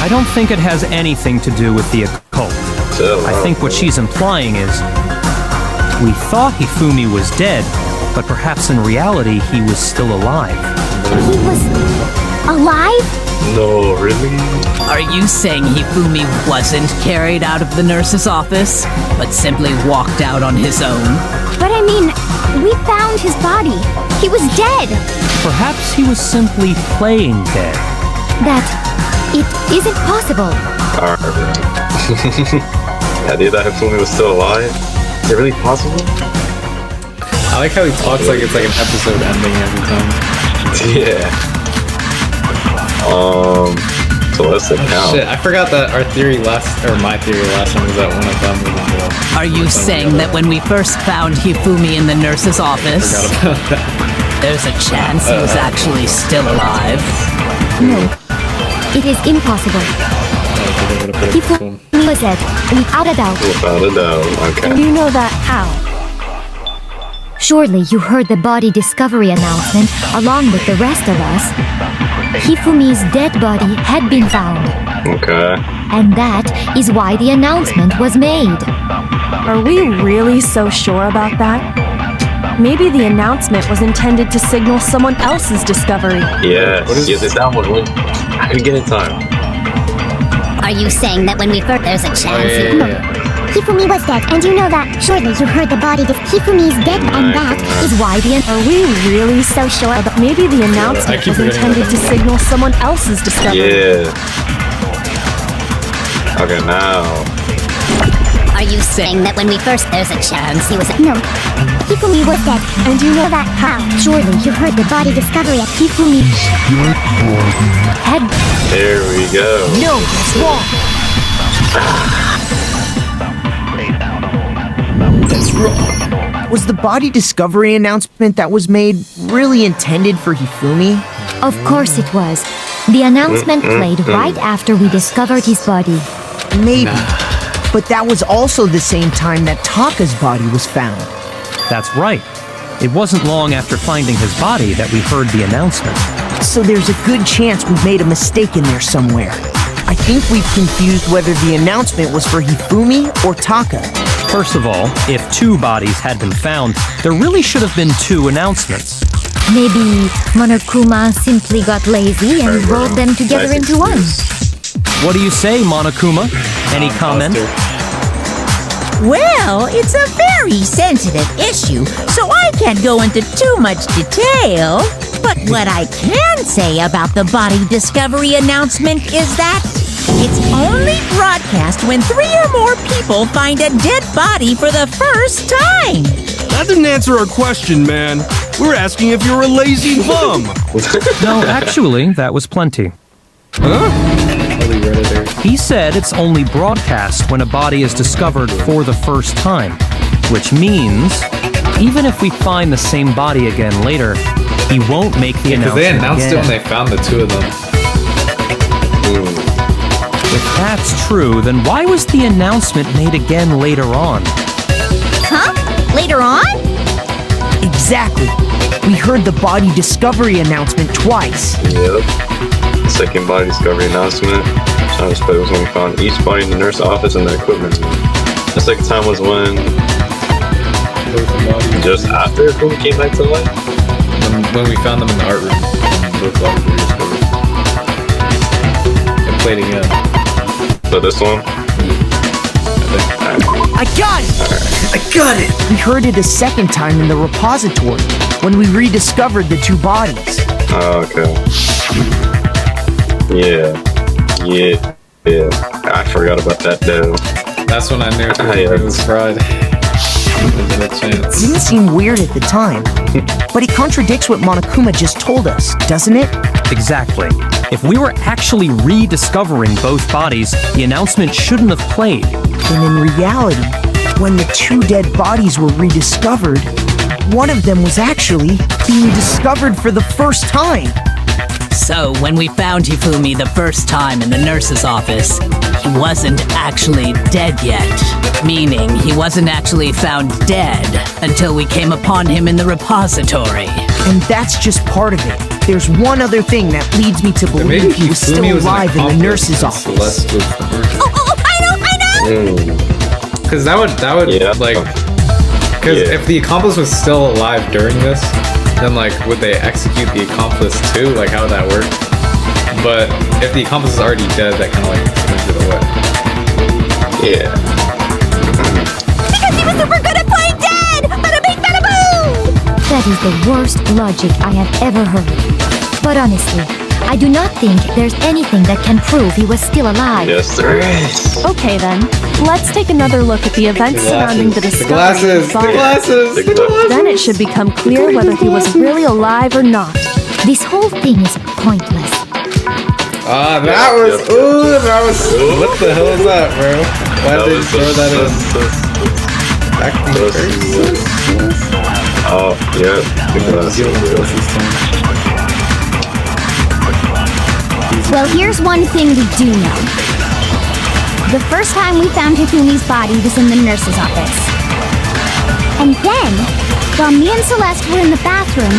I don't think it has anything to do with the occult. I think what she's implying is we thought Hifumi was dead, but perhaps in reality he was still alive. He was alive? No, really? Are you saying Hifumi wasn't carried out of the nurse's office, but simply walked out on his own? But I mean, we found his body. He was dead. Perhaps he was simply playing dead. That it isn't possible. Alright. The idea that Hifumi was still alive? Is it really possible? I like how he talks like it's like an episode ending every time. Yeah. So let's count. Shit, I forgot that my theory last time was that one of them was in jail. Are you saying that when we first found Hifumi in the nurse's office, there's a chance he was actually still alive? No, it is impossible. Hifumi was dead, without a doubt. Without a doubt, okay. And you know that how? Surely you heard the body discovery announcement along with the rest of us. Hifumi's dead body had been found. Okay. And that is why the announcement was made. Are we really so sure about that? Maybe the announcement was intended to signal someone else's discovery. Yes, it's that one. I can get in time. Are you saying that when we first there's a chance? Hifumi was dead, and you know that. Surely you heard the body. Hifumi's dead, and that is why the. Are we really so sure about? Maybe the announcement was intended to signal someone else's discovery. Yeah. Okay, now. Are you saying that when we first there's a chance he was? No. Hifumi was dead, and you know that how? Surely you heard the body discovery at Hifumi's head. There we go. No, it's wrong. That's wrong. Was the body discovery announcement that was made really intended for Hifumi? Of course it was. The announcement played right after we discovered his body. Maybe. But that was also the same time that Taka's body was found. That's right. It wasn't long after finding his body that we heard the announcement. So there's a good chance we've made a mistake in there somewhere. I think we've confused whether the announcement was for Hifumi or Taka. First of all, if 2 bodies had been found, there really should have been 2 announcements. Maybe Monokuma simply got lazy and rolled them together into one. What do you say, Monokuma? Any comment? Well, it's a very sensitive issue, so I can't go into too much detail. But what I can say about the body discovery announcement is that it's only broadcast when 3 or more people find a dead body for the first time. That didn't answer our question, man. We're asking if you're a lazy bum. No, actually, that was plenty. Huh? He said it's only broadcast when a body is discovered for the first time, which means even if we find the same body again later, he won't make the announcement. Because they announced again. it when they found the 2 of them. If that's true, then why was the announcement made again later on? Huh? Later on? Exactly. We heard the body discovery announcement twice. Yep. The second body discovery announcement. Time to split was when we found each body in the nurse office and the equipment. The second time was when just after Fumi came back to life. When we found them in the art room, both bodies were discovered. And played again. So this one? I got it! I got it! We heard it a second time in the repository when we rediscovered the two bodies. Oh, okay. Yeah. I forgot about that though. That's when I knew it was fried. It didn't seem weird at the time, but it contradicts what Monokuma just told us, doesn't it? Exactly. If we were actually rediscovering both bodies, the announcement shouldn't have played. And in reality, when the two dead bodies were rediscovered, one of them was actually being discovered for the first time. So, when we found Hifumi the first time in the nurse's office, he wasn't actually dead yet. Meaning, he wasn't actually found dead until we came upon him in the repository. And that's just part of it. There's one other thing that leads me to believe he was still alive in the nurse's office. I know! Because that would because if the accomplice was still alive during this, then would they execute the accomplice too? How would that work? But if the accomplice is already dead, that kind of moves it away. Yeah. Because he was super good at playing dead! Bada bing, bada boo! That is the worst logic I have ever heard. But honestly, I do not think there's anything that can prove he was still alive. Yes, there is. Okay then, let's take another look at the events surrounding the discovery of the body. The glasses. Then it should become clear whether he was really alive or not. This whole thing is pointless. Ah, that was. What the hell is that, bro? Why did they throw that in? Back from the face? Oh, yeah. The glasses. Well, here's one thing we do know. The first time we found Hifumi's body was in the nurse's office. And then, while me and Celeste were in the bathroom,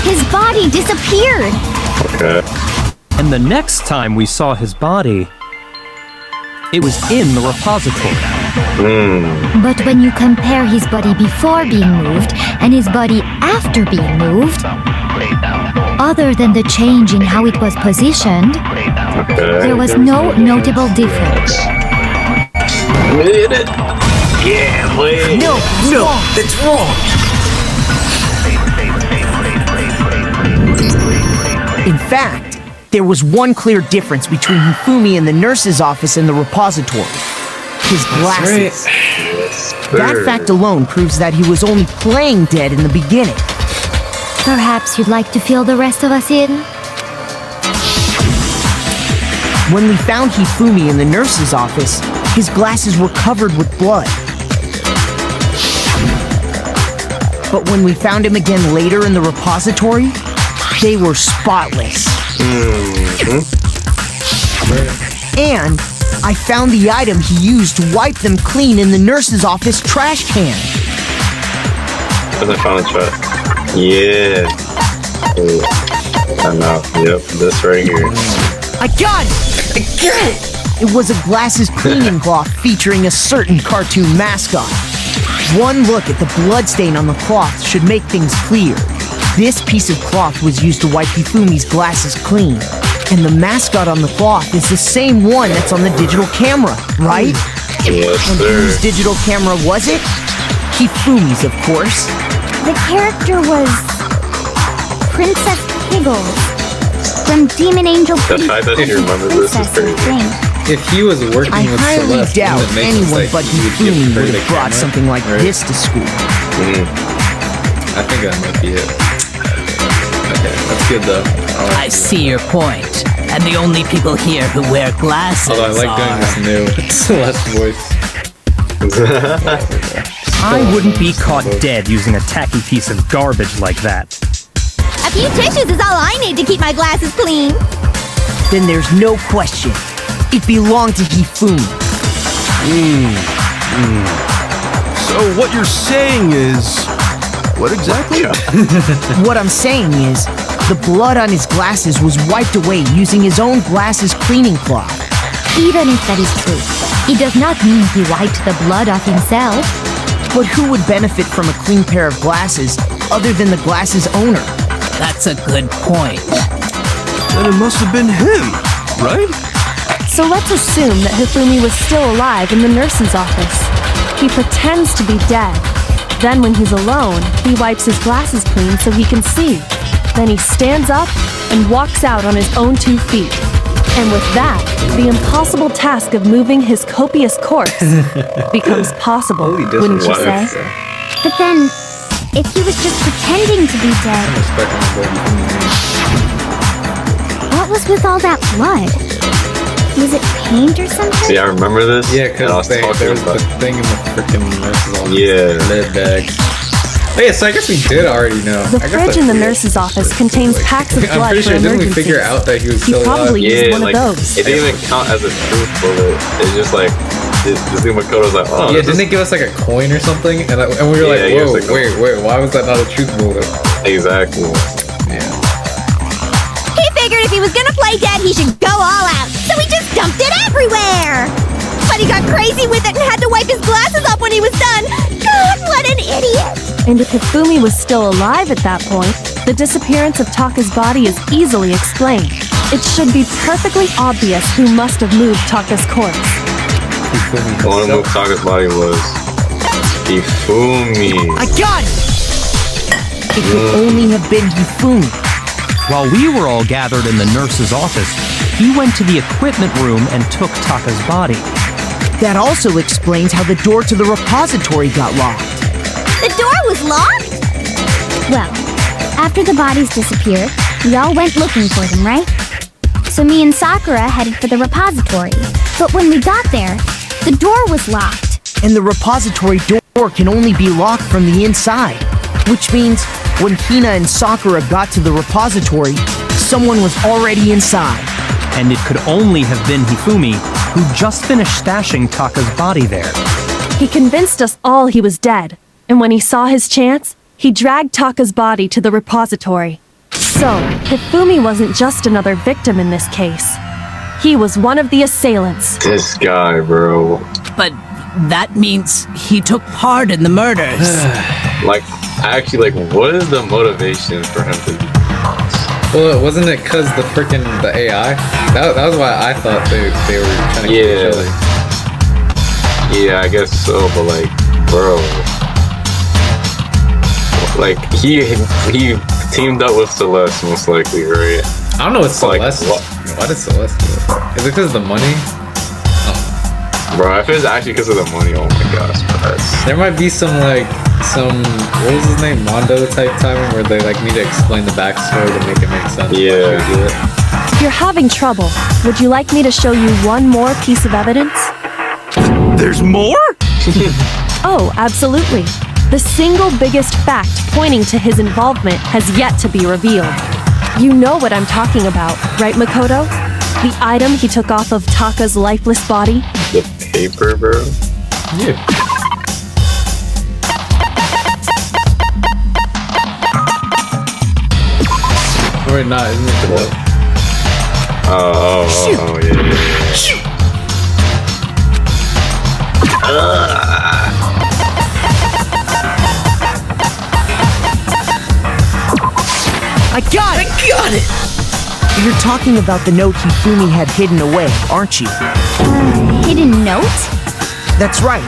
his body disappeared. Okay. And the next time we saw his body, it was in the repository. But when you compare his body before being moved and his body after being moved, other than the change in how it was positioned, there was no notable difference. Yeah, wait. No, that's wrong. In fact, there was one clear difference between Hifumi in the nurse's office and the repository. His glasses. That fact alone proves that he was only playing dead in the beginning. Perhaps you'd like to fill the rest of us in? When we found Hifumi in the nurse's office, his glasses were covered with blood. But when we found him again later in the repository, they were spotless. And I found the item he used to wipe them clean in the nurse's office trash can. And I found the trash. Yeah. I know. Yep, this right here. I got it! It was a glasses cleaning cloth featuring a certain cartoon mascot. One look at the bloodstain on the cloth should make things clear. This piece of cloth was used to wipe Hifumi's glasses clean. And the mascot on the cloth is the same one that's on the digital camera, right? Yes, and whose digital camera was it? Hifumi's, of course. The character was Princess Piggles from Demon Angel The fact that you remember this is crazy. If he was working I with highly Celeste, doubt wouldn't it make anyone sense but he would give Hifumi her would the have brought camera? something like Right. this to school. I think that might be it. Okay, that's good though. I see your point. And the only people here who wear glasses Although I like doing this new Celeste voice. I wouldn't be caught dead using a tacky piece of garbage like that. A few tissues is all I need to keep my glasses clean. Then there's no question. It belonged to Hifumi. So what you're saying is... What exactly? What I'm saying is, the blood on his glasses was wiped away using his own glasses cleaning cloth. Even if that is true, it does not mean he wiped the blood off himself. But who would benefit from a clean pair of glasses other than the glasses owner? That's a good point. Then it must have been him, right? So let's assume that Hifumi was still alive in the nurse's office. He pretends to be dead. Then when he's alone, he wipes his glasses clean so he can see. Then he stands up and walks out on his own 2 feet. And with that, the impossible task of moving his copious corpse becomes possible, wouldn't you say? But then, if he was just pretending to be dead, what was with all that blood? Was it paint or something? See, I remember this. Yeah, because there was the thing in the freaking lead bag. Oh yeah, so I guess we did already know. The fridge in the nurse's office contains packs of blood I'm pretty for sure, didn't we emergencies. figure out that he was still probably alive? used one of those. It didn't even count as a truth bullet. It's just like, this dude Makoto's like, oh. Yeah, didn't they give us like a coin or something? And we were like, whoa, wait, why was that not a truth bullet? Exactly. Yeah. He figured if he was gonna play dead, he should go all out, so he just dumped it everywhere! But he got crazy with it and had to wipe his glasses up when he was done! God, what an idiot! And if Hifumi was still alive at that point, the disappearance of Taka's body is easily explained. It should be perfectly obvious who must have moved Taka's corpse. The one who moved Taka's body was Hifumi. I got it! It could only have been Hifumi. While we were all gathered in the nurse's office, he went to the equipment room and took Taka's body. That also explains how the door to the repository got locked. The door was locked? Well, after the bodies disappeared, we all went looking for them, right? So me and Sakura headed for the repository. But when we got there, the door was locked. And the repository door can only be locked from the inside. Which means when Hina and Sakura got to the repository, someone was already inside. And it could only have been Hifumi, who just finished stashing Taka's body there. He convinced us all he was dead, and when he saw his chance, he dragged Taka's body to the repository. So, Hifumi wasn't just another victim in this case. He was one of the assailants. This guy, bro. But that means he took part in the murders. Like, actually, what is the motivation for him to do? Well, wasn't it because the AI? That was why I thought they were trying to kill each other. Yeah, I guess so, but like, bro. Like, he teamed up with Celeste, most likely, right? I don't know what Celeste. Like, why did Celeste do it? Is it because of the money? Bro, if it's actually because of the money, oh my gosh, bro. There might be some what was his name, Mondo type timing where they like need to explain the backstory to make it make sense. Yeah. If you're having trouble, would you like me to show you one more piece of evidence? There's more? Oh, absolutely. The single biggest fact pointing to his involvement has yet to be revealed. You know what I'm talking about, right, Makoto? The item he took off of Taka's lifeless body? The paper, bro? Yeah. Or not, isn't it the book? Oh, yeah. I got it! You're talking about the note Hifumi had hidden away, aren't you? Hidden note? That's right.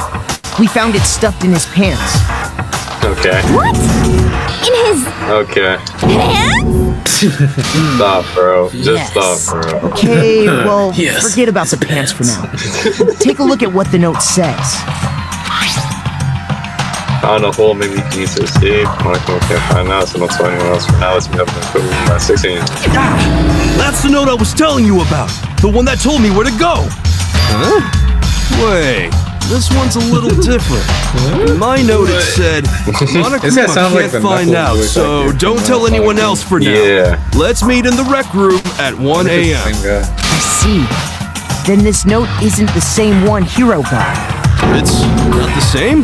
We found it stuffed in his pants. Okay. What? In his Okay. pants? Stop, bro. Just stop, bro. Okay, well, forget about the pants for now. Take a look at what the note says. Found a hole, maybe he needs to escape. Monaco can't find out, so don't tell anyone else for now. Let's meet up in the equipment by 6 a.m. That's the note I was telling you about. The one that told me where to go. Huh? Wait, this one's a little different. In my note it said, Monaco can't find out, so don't tell anyone else for now. Yeah. Let's meet in the rec room at 1 a.m. I see. then this note isn't the same one Hiro got. It's not the same?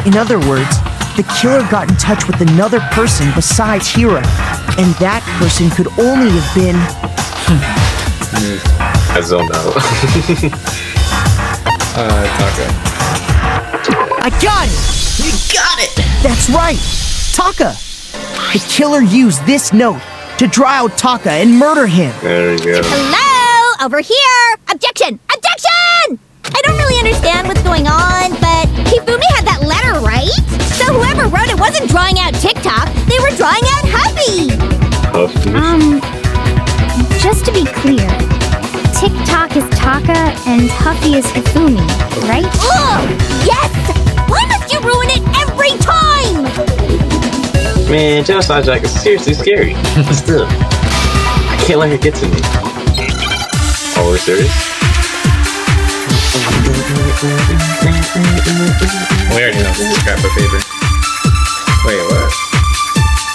In other words, the killer got in touch with another person besides Hiro, and that person could only have been... I zoned out. Taka. I got it! You got it! That's right! Taka! The killer used this note to draw out Taka and murder him. There you go. Hello? Over here! Objection! Objection! I don't really understand what's going on, but Hifumi had that letter, right? So whoever wrote it wasn't drawing out TikTok, they were drawing out Huffy! Just to be clear, TikTok is Taka and Huffy is Hifumi, right? Ugh! Yes! Why must you ruin it every time? Man, Genocide Jack is seriously scary. But still, I can't let her get to me. Oh, we're serious? We already know this is scrap of paper. Wait, what?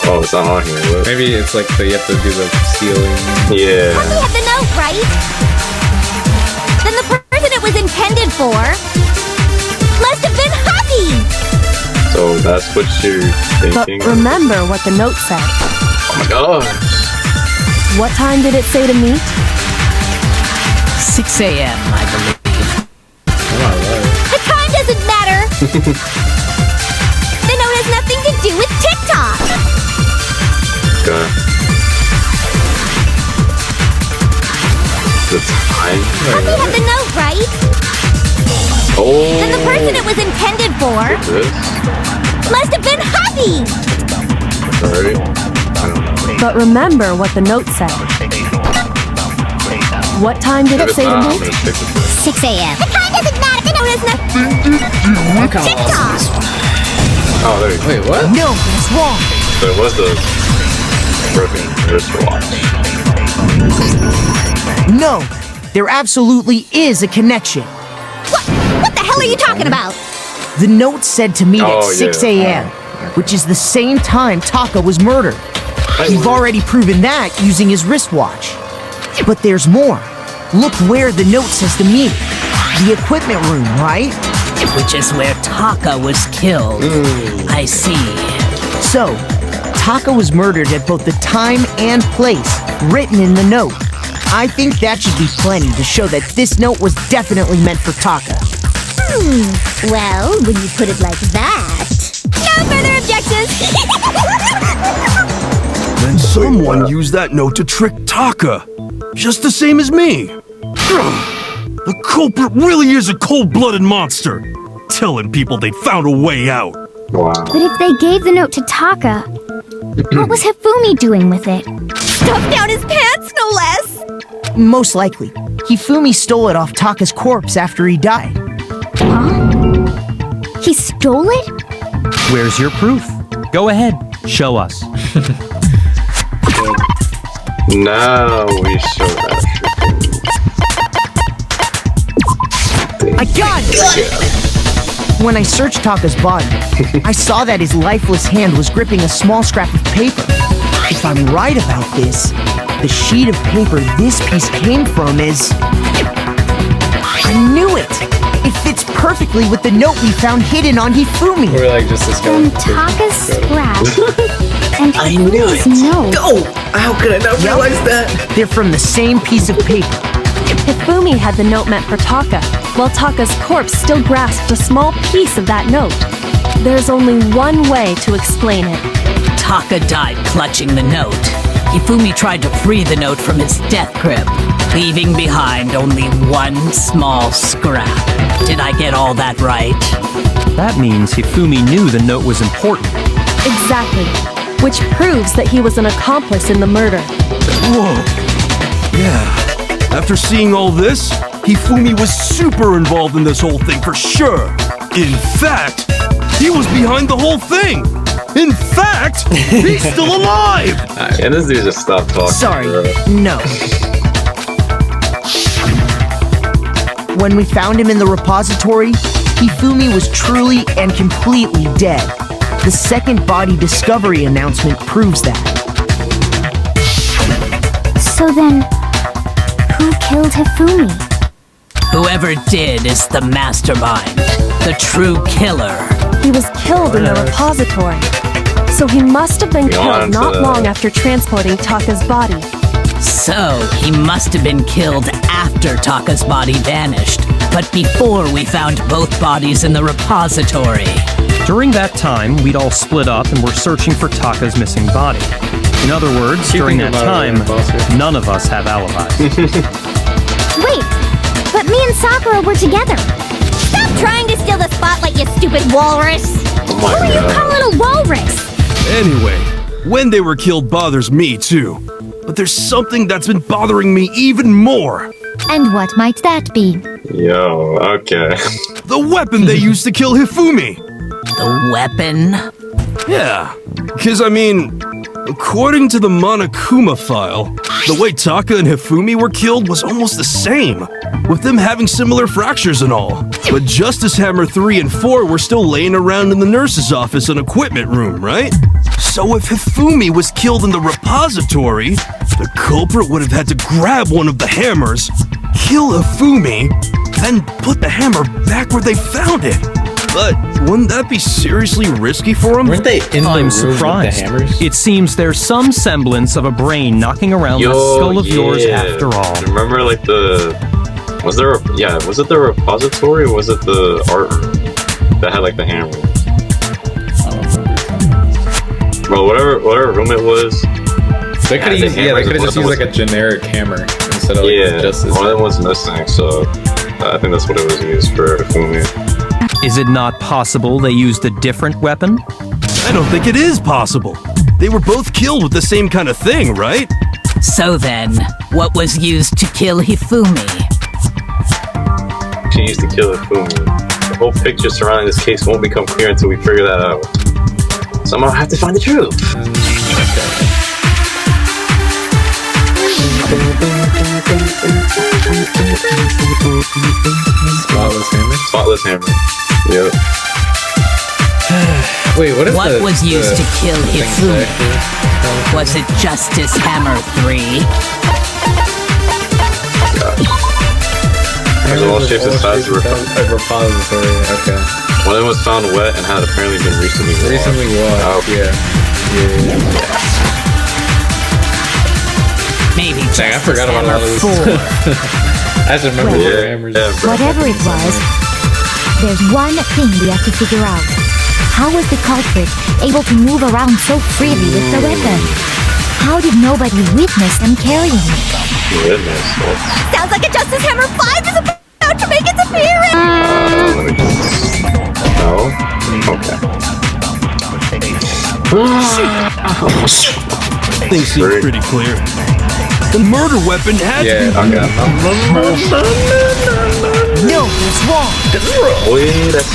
Oh, it's not on here. What? Maybe it's like you have to do the sealing. Yeah. Huffy had the note, right? Then the person it was intended for must have been Huffy! So that's what you're But thinking? remember what the note said. Oh my gosh. What time did it say to meet? 6 a.m., I believe. The time doesn't matter! The note has nothing to do with TikTok! Okay. The time? Huffy had the note, right? Oh. Then the person it was intended for This? must have been Huffy! Alright. I don't know. But remember what the note said. What time did it say to meet? 6 a.m. The time doesn't matter! The note has nothing to do with TikTok! Oh, there you go. Wait, what? No, that's wrong. So it was the broken wristwatch. No, there absolutely is a connection. What the hell are you talking about? The note said to meet Oh, at 6 yeah. a.m., which is the same time Taka was murdered. We've already proven that using his wristwatch. But there's more. Look where the note says to meet. The equipment room, right? Which is where Taka was killed. I see. So, Taka was murdered at both the time and place written in the note. I think that should be plenty to show that this note was definitely meant for Taka. Well, when you put it like that... No further objections! Then someone used that note to trick Taka. Just the same as me. The culprit really is a cold-blooded monster. Telling people they found a way out. Wow. But if they gave the note to Taka, what was Hifumi doing with it? Stuffed down his pants, no less! Most likely, Hifumi stole it off Taka's corpse after he died. Huh? He stole it? Where's your proof? Go ahead, show us. Now we show that. I got it! When I searched Taka's body, I saw that his lifeless hand was gripping a small scrap of paper. If I'm right about this, the sheet of paper this piece came from is... I knew it! It fits perfectly with the note we found hidden on Hifumi. We're like just discovering. Taka's scrap and I knew it! note. Oh! How could I not realize that? They're from the same piece of paper. Hifumi had the note meant for Taka, while Taka's corpse still grasped a small piece of that note. There's only one way to explain it. Taka died clutching the note. Hifumi tried to free the note from his death grip, leaving behind only one small scrap. Did I get all that right? That means Hifumi knew the note was important. Exactly. Which proves that he was an accomplice in the murder. Whoa. Yeah. After seeing all this, Hifumi was super involved in this whole thing for sure. In fact, he was behind the whole thing. In fact, he's still alive! And this dude just stopped talking. Sorry, bro. no. When we found him in the repository, Hifumi was truly and completely dead. The second body discovery announcement proves that. So then, Who killed Hifumi? Whoever did is the mastermind, the true killer. He was killed in the repository. So he must have been killed not long after transporting Taka's body. So he must have been killed after Taka's body vanished, but before we found both bodies in the repository. During that time, we'd all split up and were searching for Taka's missing body. In other words, during that time, none of us have alibis. Wait, but me and Sakura were together. Stop trying to steal the spotlight, you stupid walrus! Who are you calling a walrus? Anyway, when they were killed bothers me too. But there's something that's been bothering me even more. And what might that be? Yo, okay. The weapon they used to kill Hifumi. The weapon? Yeah, because I mean, according to the Monokuma file, the way Taka and Hifumi were killed was almost the same, with them having similar fractures and all. But Justice Hammer 3 and 4 were still laying around in the nurse's office and equipment room, right? So if Hifumi was killed in the repository, the culprit would have had to grab one of the hammers, kill Hifumi, then put the hammer back where they found it. But wouldn't that be seriously risky for him? Weren't they in the room surprised. with the hammers? It seems there's some semblance of a brain knocking around the skull of yours after all. Remember, like was it the repository or was it the art room that had like the hammer? Well, whatever room it was. They could have just used like a generic hammer instead of like Justice. One of them was missing, so I think that's what it was used for Hifumi. Is it not possible they used a different weapon? I don't think it is possible. They were both killed with the same kind of thing, right? So then, what was used to kill Hifumi? She used to kill Hifumi. The whole picture surrounding this case won't become clear until we figure that out. Somehow I have to find the truth. Spotless hammer. Yep. Wait, what is What was used to kill Hifumi? Was it Justice Hammer 3? There's all shapes and sizes of repository. Okay. One of them was found wet and had apparently been recently washed. Maybe Dang, I forgot about all this. I just remember the hammers. Whatever it was, there's one thing we have to figure out. How was the culprit able to move around so freely with the weapon? How did nobody witness them carrying it? Sounds like a Justice Hammer 5 is about to make its appearance! No? Okay. Things seem pretty clear. The murder weapon had to be... No, it's wrong. Wait, that's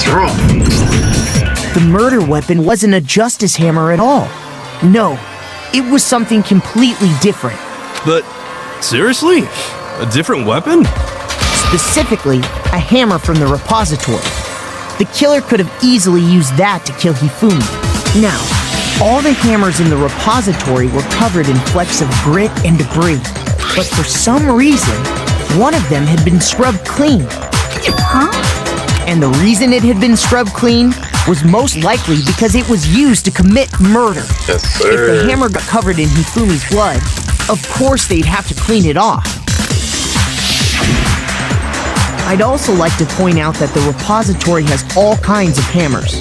wrong. The murder weapon wasn't a justice hammer at all. No, it was something completely different. But, seriously? A different weapon? Specifically, a hammer from the repository. The killer could have easily used that to kill Hifumi. Now, all the hammers in the repository were covered in flecks of grit and debris. But for some reason, one of them had been scrubbed clean. Huh? And the reason it had been scrubbed clean was most likely because it was used to commit murder. Yes, sir. If the hammer got covered in Hifumi's blood, of course they'd have to clean it off. I'd also like to point out that the repository has all kinds of hammers.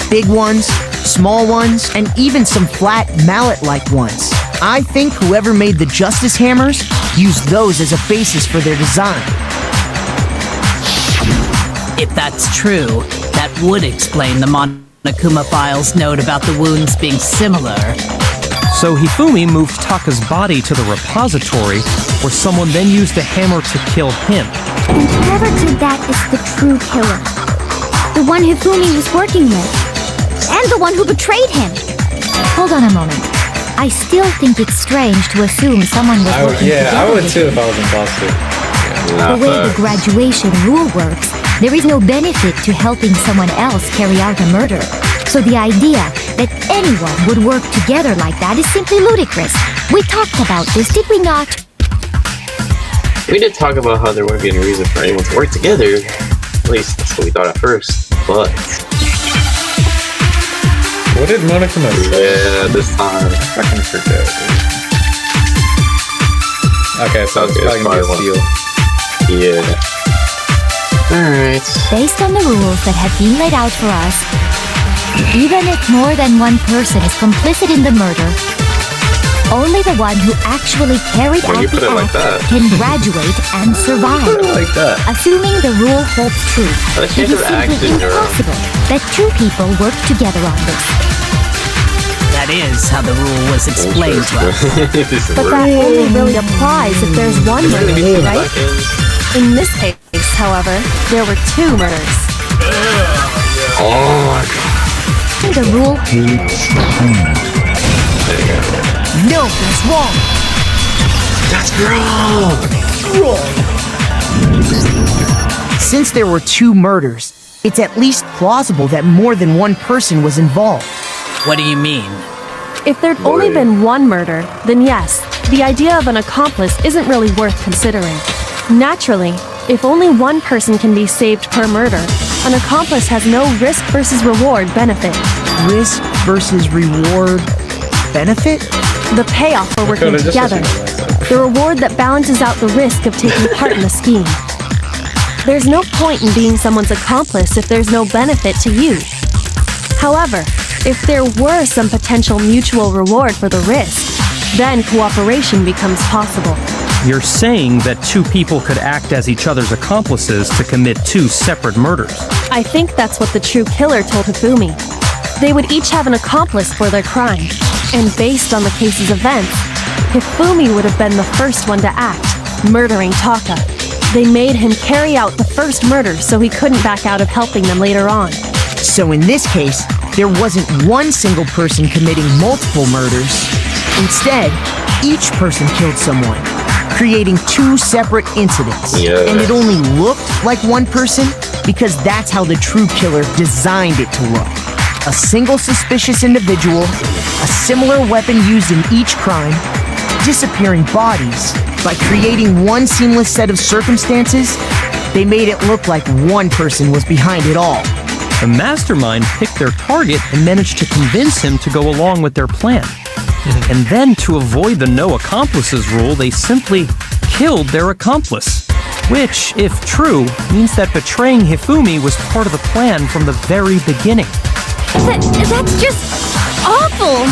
Big ones, small ones, and even some flat mallet-like ones. I think whoever made the Justice Hammers used those as a basis for their design. If that's true, that would explain the Monokuma file's note about the wounds being similar. So Hifumi moved Taka's body to the repository, where someone then used a hammer to kill him. And whoever did that is the true killer. The one Hifumi was working with. And the one who betrayed him. Hold on a moment. I still think it's strange to assume someone was working together. I would too if I was imposter. The way the graduation rule works, there is no benefit to helping someone else carry out a murder. So the idea that anyone would work together like that is simply ludicrous. We talked about this, did we not? We did talk about how there wouldn't be any reason for anyone to work together. At least that's what we thought at first. But what did Monokuma say? Yeah, this time. I fucking forget. Okay, so it's probably gonna be a steal. Yeah. Alright. Based on the rules that have been laid out for us, even if more than one person is complicit in the murder, only the one who actually carried out the act can graduate and survive. Like that. Assuming the rule holds true, it is simply impossible that two people work together on this. That is how the rule was explained to us. But that only really applies if there's one murder, right? In this case, however, there were two murders. Oh my god. The rule. No, that's wrong. That's wrong. Since there were two murders, it's at least plausible that more than one person was involved. What do you mean? If there'd only been one murder, then yes, the idea of an accomplice isn't really worth considering. Naturally, if only one person can be saved per murder, an accomplice has no risk versus reward benefit. Risk versus reward benefit? The payoff for working together. The reward that balances out the risk of taking part in the scheme. There's no point in being someone's accomplice if there's no benefit to you. However, if there were some potential mutual reward for the risk, then cooperation becomes possible. You're saying that two people could act as each other's accomplices to commit two separate murders. I think that's what the true killer told Hifumi. They would each have an accomplice for their crime, and based on the case's events, Hifumi would have been the first one to act, murdering Taka. They made him carry out the first murder so he couldn't back out of helping them later on. So in this case, there wasn't one single person committing multiple murders. Instead, each person killed someone, creating two separate incidents. Yes. And it only looked like one person because that's how the true killer designed it to look. A single suspicious individual, a similar weapon used in each crime, disappearing bodies. By creating one seamless set of circumstances, they made it look like one person was behind it all. The mastermind picked their target and managed to convince him to go along with their plan. And then, to avoid the no accomplices rule, they simply killed their accomplice. Which, if true, means that betraying Hifumi was part of the plan from the very beginning. That's just awful!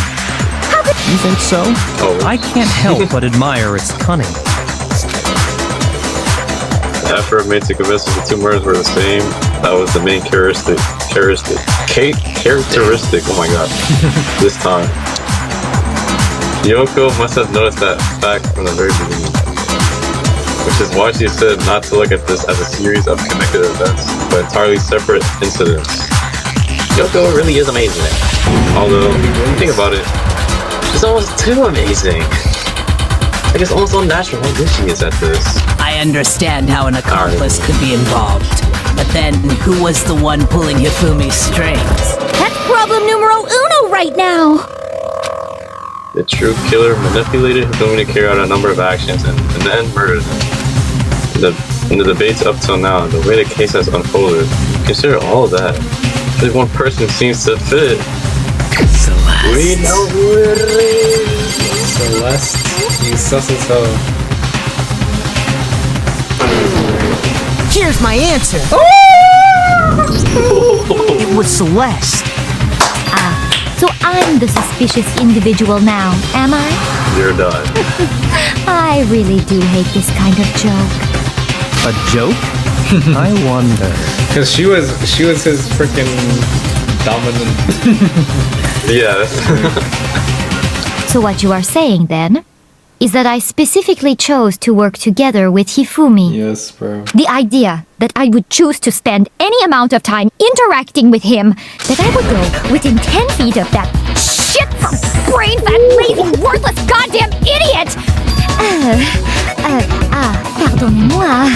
How could... You think so? Oh. I can't help but admire its cunning. The effort made to convince us the two murders were the same. That was the main characteristic. Oh my god. This time. Yoko must have noticed that fact from the very beginning. Which is why she said not to look at this as a series of connected events, but entirely separate incidents. Yoko really is amazing. Although, when you think about it, she's almost too amazing. Like, it's almost unnatural how good she is at this. I understand how an accomplice could be involved. But then, who was the one pulling Hifumi's strings? That's problem numero uno right now! The true killer manipulated Hifumi to carry out a number of actions and in the end murdered him. In the debates up till now, the way the case has unfolded, consider all of that. Only one person seems to fit. Celeste. We know who it is! Celeste, you sus as hell. Here's my answer. It was Celeste. So I'm the suspicious individual now, am I? You're done. I really do hate this kind of joke. A joke? I wonder. Because she was his freaking dominant. Yeah. So what you are saying then is that I specifically chose to work together with Hifumi. Yes, bro. The idea that I would choose to spend any amount of time interacting with him, that I would go within 10 feet of that shit for brain-fat, lazy, worthless goddamn idiot! Pardonnez-moi.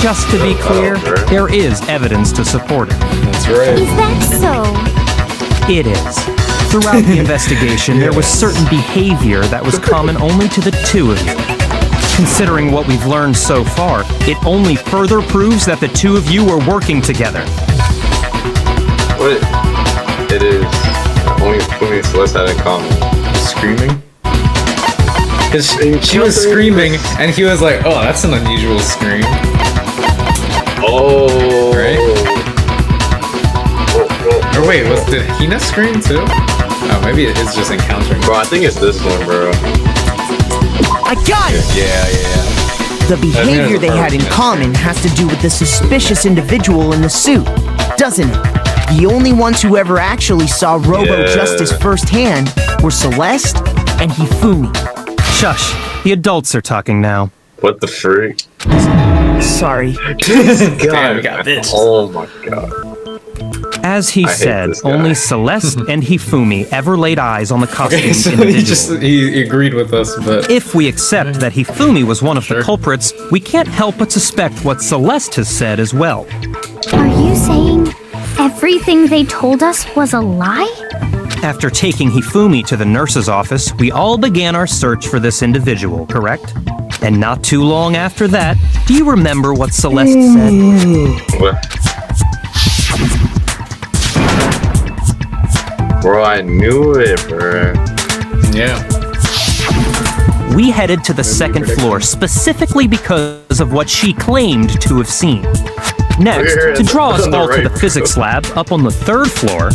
Just to be clear, there is evidence to support it. That's right. Is that so? It is. Throughout the investigation, there was certain behavior that was common only to the two of you. Considering what we've learned so far, it only further proves that the two of you were working together. What it is only Fumi and Celeste had in common. Screaming? Because she was screaming, and he was like, oh, that's an unusual scream. Oh. Right? Or wait, did Hina scream too? Oh, maybe it's just encountering. Bro, I think it's this one, bro. I got it! Yeah. The behavior they had in common has to do with the suspicious individual in the suit, doesn't it? The only ones who ever actually saw Robo-Justice firsthand were Celeste and Hifumi. Shush, the adults are talking now. What the freak? Sorry. Damn, we got this. Oh my god. As he said, only Celeste and Hifumi ever laid eyes on the costumed Okay, so individual. he agreed with us, but... If we accept that Hifumi was one of the culprits, we can't help but suspect what Celeste has said as well. Are you saying everything they told us was a lie? After taking Hifumi to the nurse's office, we all began our search for this individual, correct? And not too long after that, do you remember what Celeste said? What? Bro, I knew it, bro. Yeah. We headed to the second floor specifically because of what she claimed to have seen. Next, to draw us all to the physics lab up on the third floor,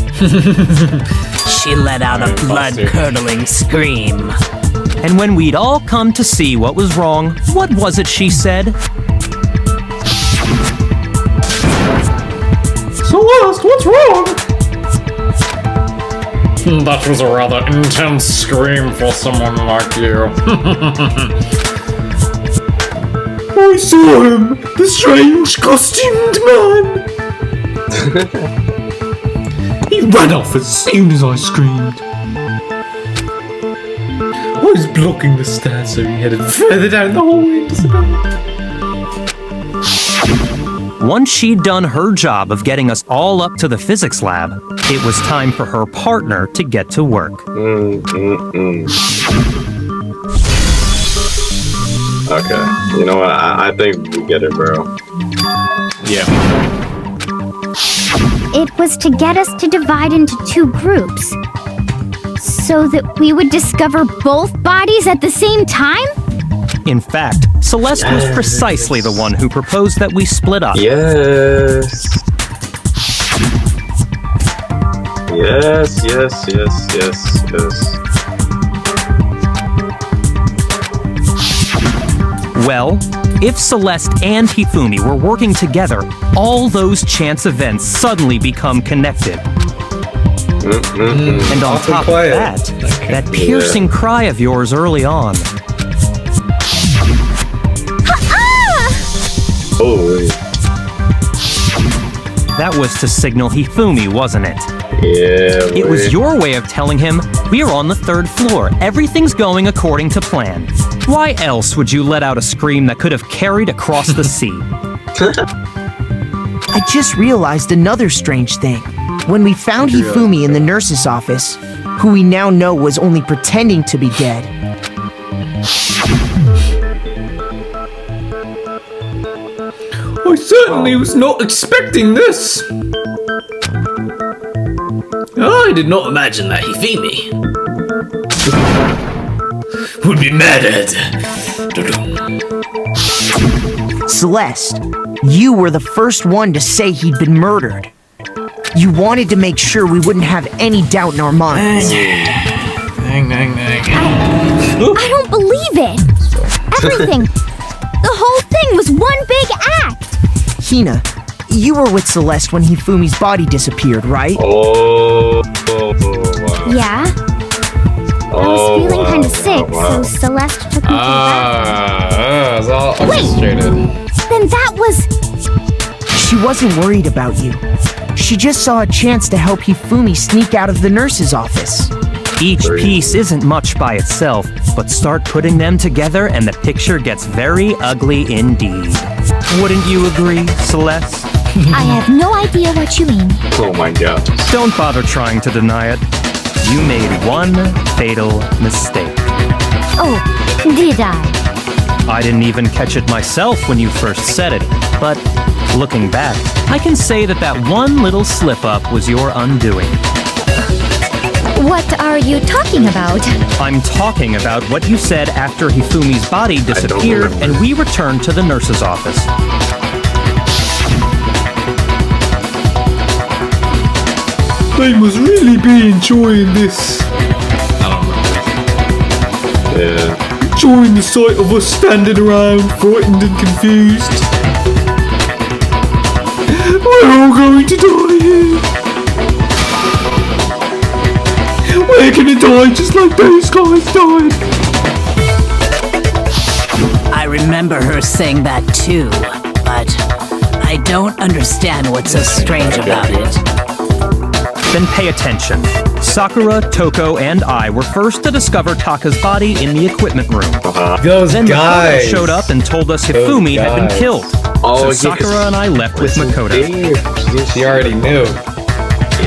She let out a blood-curdling scream. And when we'd all come to see what was wrong, what was it she said? Celeste, what's wrong? That was a rather intense scream for someone like you. I saw him, the strange costumed man. He ran off as soon as I screamed. I was blocking the stairs, so he headed further down the hallway into the Once she'd done her job of getting us all up to the physics lab, it was time for her partner to get to work. Okay, you know what? I think we get it, bro. Yeah. It was to get us to divide into two groups, so that we would discover both bodies at the same time? In fact, Celeste was precisely the one who proposed that we split up. Yes. Well, if Celeste and Hifumi were working together, all those chance events suddenly become connected. And on top of that, that piercing cry of yours early on. Holy. That was to signal Hifumi, wasn't it? Yeah. It was your way of telling him, we're on the third floor, everything's going according to plan. Why else would you let out a scream that could have carried across the sea? I just realized another strange thing. When we found Hifumi in the nurse's office, who we now know was only pretending to be dead, I certainly was not expecting this. I did not imagine that Hifumi would be murdered. Celeste, you were the first one to say he'd been murdered. You wanted to make sure we wouldn't have any doubt in our minds. Dang. I don't believe it. Everything. The whole thing was one big act. Hina, you were with Celeste when Hifumi's body disappeared, right? Oh, wow. Yeah. I was feeling kind of sick, so Celeste took me to the bathroom. It's all orchestrated. Then that was... She wasn't worried about you. She just saw a chance to help Hifumi sneak out of the nurse's office. Each piece isn't much by itself, but start putting them together and the picture gets very ugly indeed. Wouldn't you agree, Celeste? I have no idea what you mean. Oh my god. Don't bother trying to deny it. You made one fatal mistake. Oh, did I? I didn't even catch it myself when you first said it, but looking back, I can say that one little slip-up was your undoing. What are you talking about? I'm talking about what you said after Hifumi's body disappeared and we returned to the nurse's office. They must really be enjoying this. Yeah. Enjoying the sight of us standing around, frightened and confused. We're all going to die here. We're gonna die just like those guys died. I remember her saying that too, but I don't understand what's so strange about it. Then pay attention. Sakura, Toko, and I were first to discover Taka's body in the equipment room. Those then guys Makoto showed up and told us Hifumi had been killed. So Sakura and I left with Makoto. She already knew.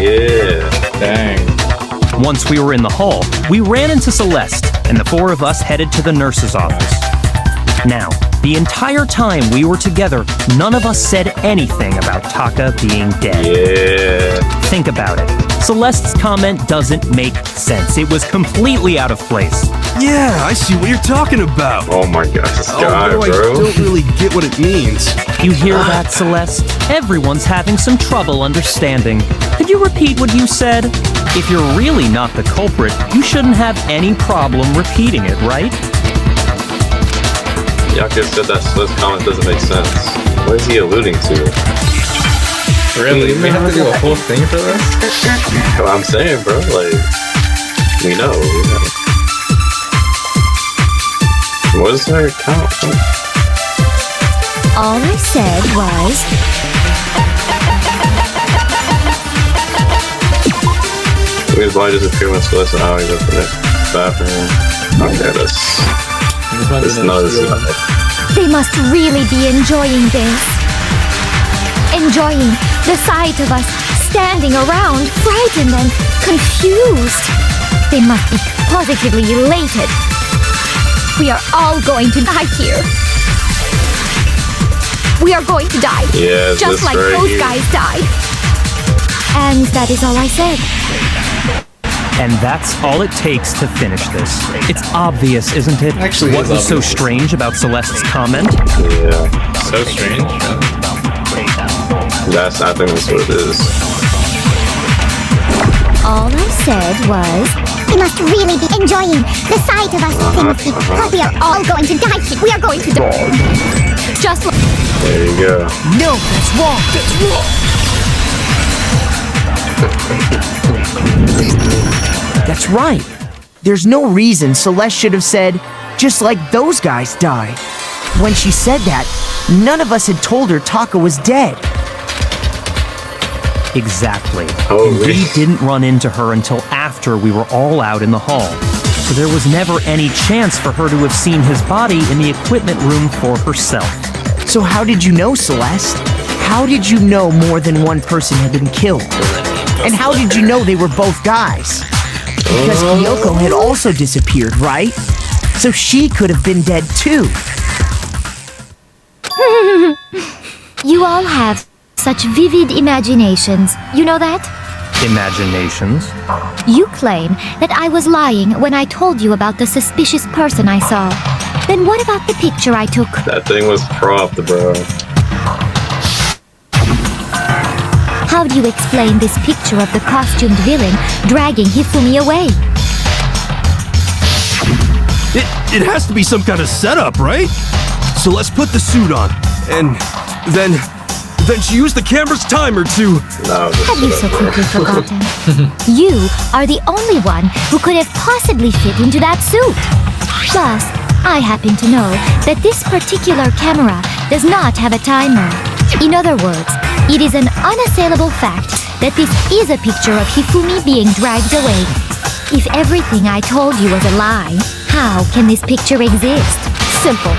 Yeah. Dang. Once we were in the hall, we ran into Celeste, and the four of us headed to the nurse's office. Now, the entire time we were together, none of us said anything about Taka being dead. Yeah. Think about it. Celeste's comment doesn't make sense. It was completely out of place. Yeah, I see what you're talking about. Oh my gosh, this guy, Although bro. I don't really get what it means. You hear that, Celeste? Everyone's having some trouble understanding. Could you repeat what you said? If you're really not the culprit, you shouldn't have any problem repeating it, right? Yaku said that Celeste's comment doesn't make sense. What is he alluding to? Really? We have to do a whole thing for this? What I'm saying, bro, like, we know. What is her account? All I said was... His body disappeared when Celeste and Alex up in the bathroom. Okay, this is not. They must really be enjoying this. Enjoying the sight of us standing around, frightened and confused. They must be positively elated. We are all going to die here. We are going to die. Yeah, just like right those here. guys died. And that is all I said. And that's all it takes to finish this. It's obvious, isn't it? Actually, what it's was so obvious. strange about Celeste's comment? Yeah, So strange. I think that's what it is. All I said was... They must really be enjoying the sight of us. They must be... We are all going to die here. We are going to die. Just like... There you go. No, that's wrong. That's wrong. That's right. There's no reason Celeste should have said, just like those guys died. When she said that, none of us had told her Taka was dead. Exactly. Oh, And really? we didn't run into her until after we were all out in the hall. So there was never any chance for her to have seen his body in the equipment room for herself. So how did you know, Celeste? How did you know more than one person had been killed? And how did you know they were both guys? Because Kyoko had also disappeared, right? So she could have been dead too. You all have such vivid imaginations. You know that? Imaginations? You claim that I was lying when I told you about the suspicious person I saw. Then what about the picture I took? That thing was propped, bro. How do you explain this picture of the costumed villain dragging Hifumi away? It has to be some kind of setup, right? So let's put the suit on, and then she used the camera's timer to... No, Have you so quickly forgotten? You are the only one who could have possibly fit into that suit. Plus, I happen to know that this particular camera does not have a timer. In other words, it is an unassailable fact that this is a picture of Hifumi being dragged away. If everything I told you was a lie, how can this picture exist? Simple.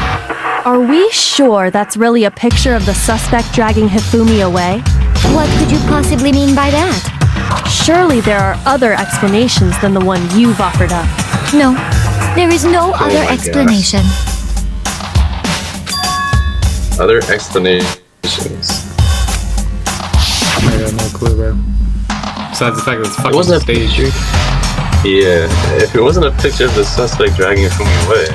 Are we sure that's really a picture of the suspect dragging Hifumi away? What could you possibly mean by that? Surely there are other explanations than the one you've offered up. No, there is no other my explanation. Other explanations. I got no clue, bro. Besides the fact that it's fucking wasn't a staged. Yeah, if it wasn't a picture of the suspect dragging Hifumi away,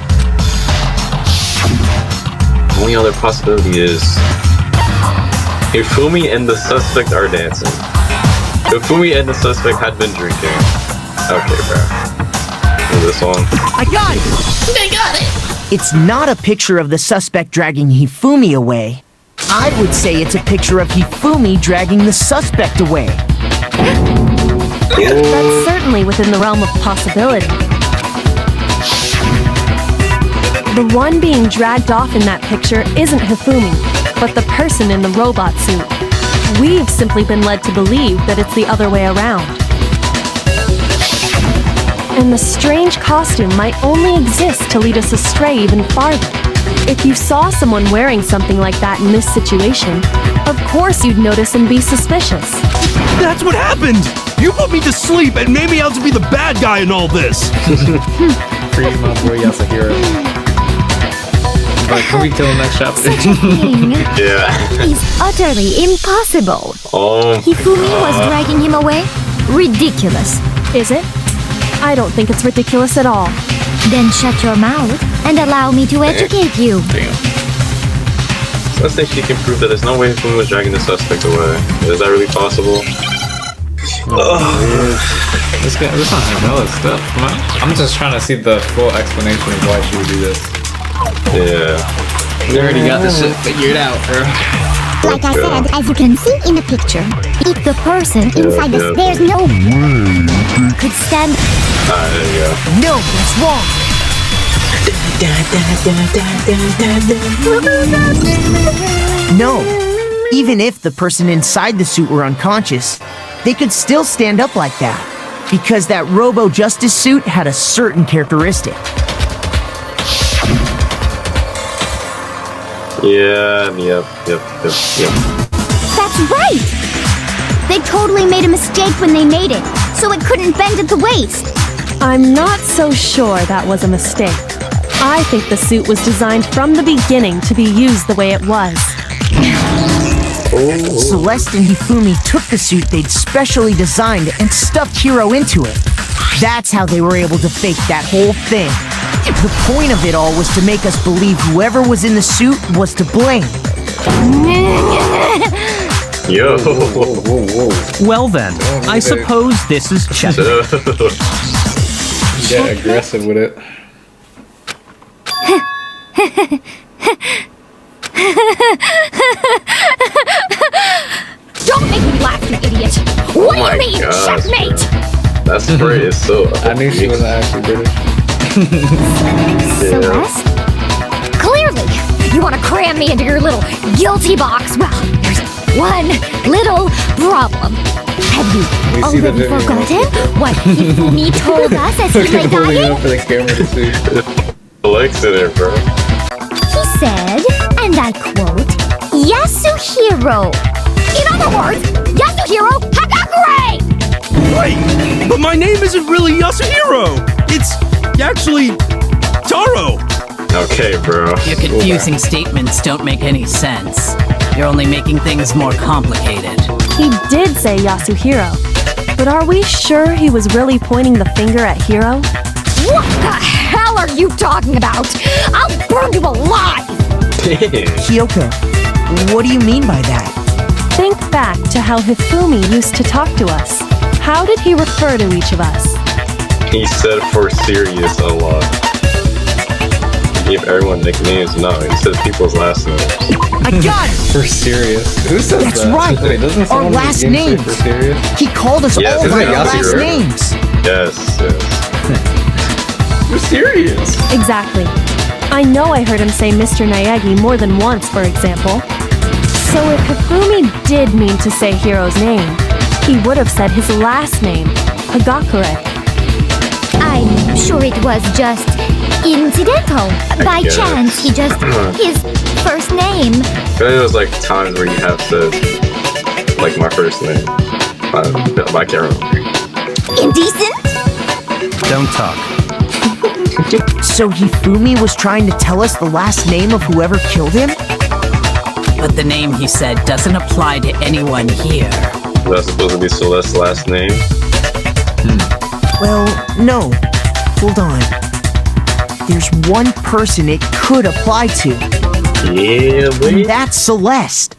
the only other possibility is Hifumi and the suspect are dancing. Hifumi and the suspect had been drinking. Okay, bro. And this one. I got it! They got it! It's not a picture of the suspect dragging Hifumi away. I would say it's a picture of Hifumi dragging the suspect away. That's certainly within the realm of possibility. The one being dragged off in that picture isn't Hifumi, but the person in the robot suit. We've simply been led to believe that it's the other way around. And the strange costume might only exist to lead us astray even farther. If you saw someone wearing something like that in this situation, of course you'd notice and be suspicious. That's what happened! You put me to sleep and made me out to be the bad guy in all this! Free my boy Yasuhiro. But can we kill him next chapter? Yeah. Is utterly impossible. Oh. Hifumi was dragging him away? Ridiculous. Is it? I don't think it's ridiculous at all. Then shut your mouth and allow me to educate you. Damn. So let's say she can prove that there's no way Hifumi was dragging the suspect away. Is that really possible? This not vanilla stuff, man. I'm just trying to see the full explanation of why she would do this. Yeah. We already got this shit figured out, bro. Like I said, as you can see in the picture, If the person inside the there's no could stand. There you go. No, that's wrong. No. Even if the person inside the suit were unconscious, they could still stand up like that. Because that Robo-Justice suit had a certain characteristic. Yeah, yep. That's right! They totally made a mistake when they made it, so it couldn't bend at the waist. I'm not so sure that was a mistake. I think the suit was designed from the beginning to be used the way it was. Celeste and Hifumi took the suit they'd specially designed and stuffed Hiro into it. That's how they were able to fake that whole thing. The point of it all was to make us believe whoever was in the suit was to blame. Yo. Well then, I suppose this is checkmate. Get aggressive with it. Don't make me laugh, you idiot! What do you mean, checkmate? That spray is so. I knew she wasn't actually British. Celeste? Clearly, you want to cram me into your little guilty box. Well, there's one little problem. Have you already forgotten what Hifumi told us as he lay dying? For the camera to see. Legs in there, bro. He said, and I quote, Yasuhiro. In other words, Yasuhiro Hagakure! Right! But my name isn't really Yasuhiro! It's actually Taro! Okay, bro. Your confusing statements don't make any sense. You're only making things more complicated. He did say Yasuhiro, but are we sure he was really pointing the finger at Hiro? What the hell are you talking about? I'll burn you alive! Kyoko, what do you mean by that? Think back to how Hifumi used to talk to us. How did he refer to each of us? He said for serious a lot. He gave everyone nicknames. No, he said people's last names. I got it! For serious? Who says That's that? right! Wait, doesn't Our someone last in the game say names! For serious? He called us Yes, all isn't by it our last Yasuhiro? names! Yes. For serious? Exactly. I know I heard him say Mr. Naegi more than once, for example. So if Hifumi did mean to say Hiro's name, he would have said his last name, Hagakure. I'm sure it was just incidental. By guess. chance, he just his first name. But it was like times where you have to, like my first name. I can't remember. Indecent? Don't talk. So Hifumi was trying to tell us the last name of whoever killed him? But the name he said doesn't apply to anyone here. That's supposed to be Celeste's last name? Well, no. Hold on. There's one person it could apply to. Yeah, boy. And that's Celeste.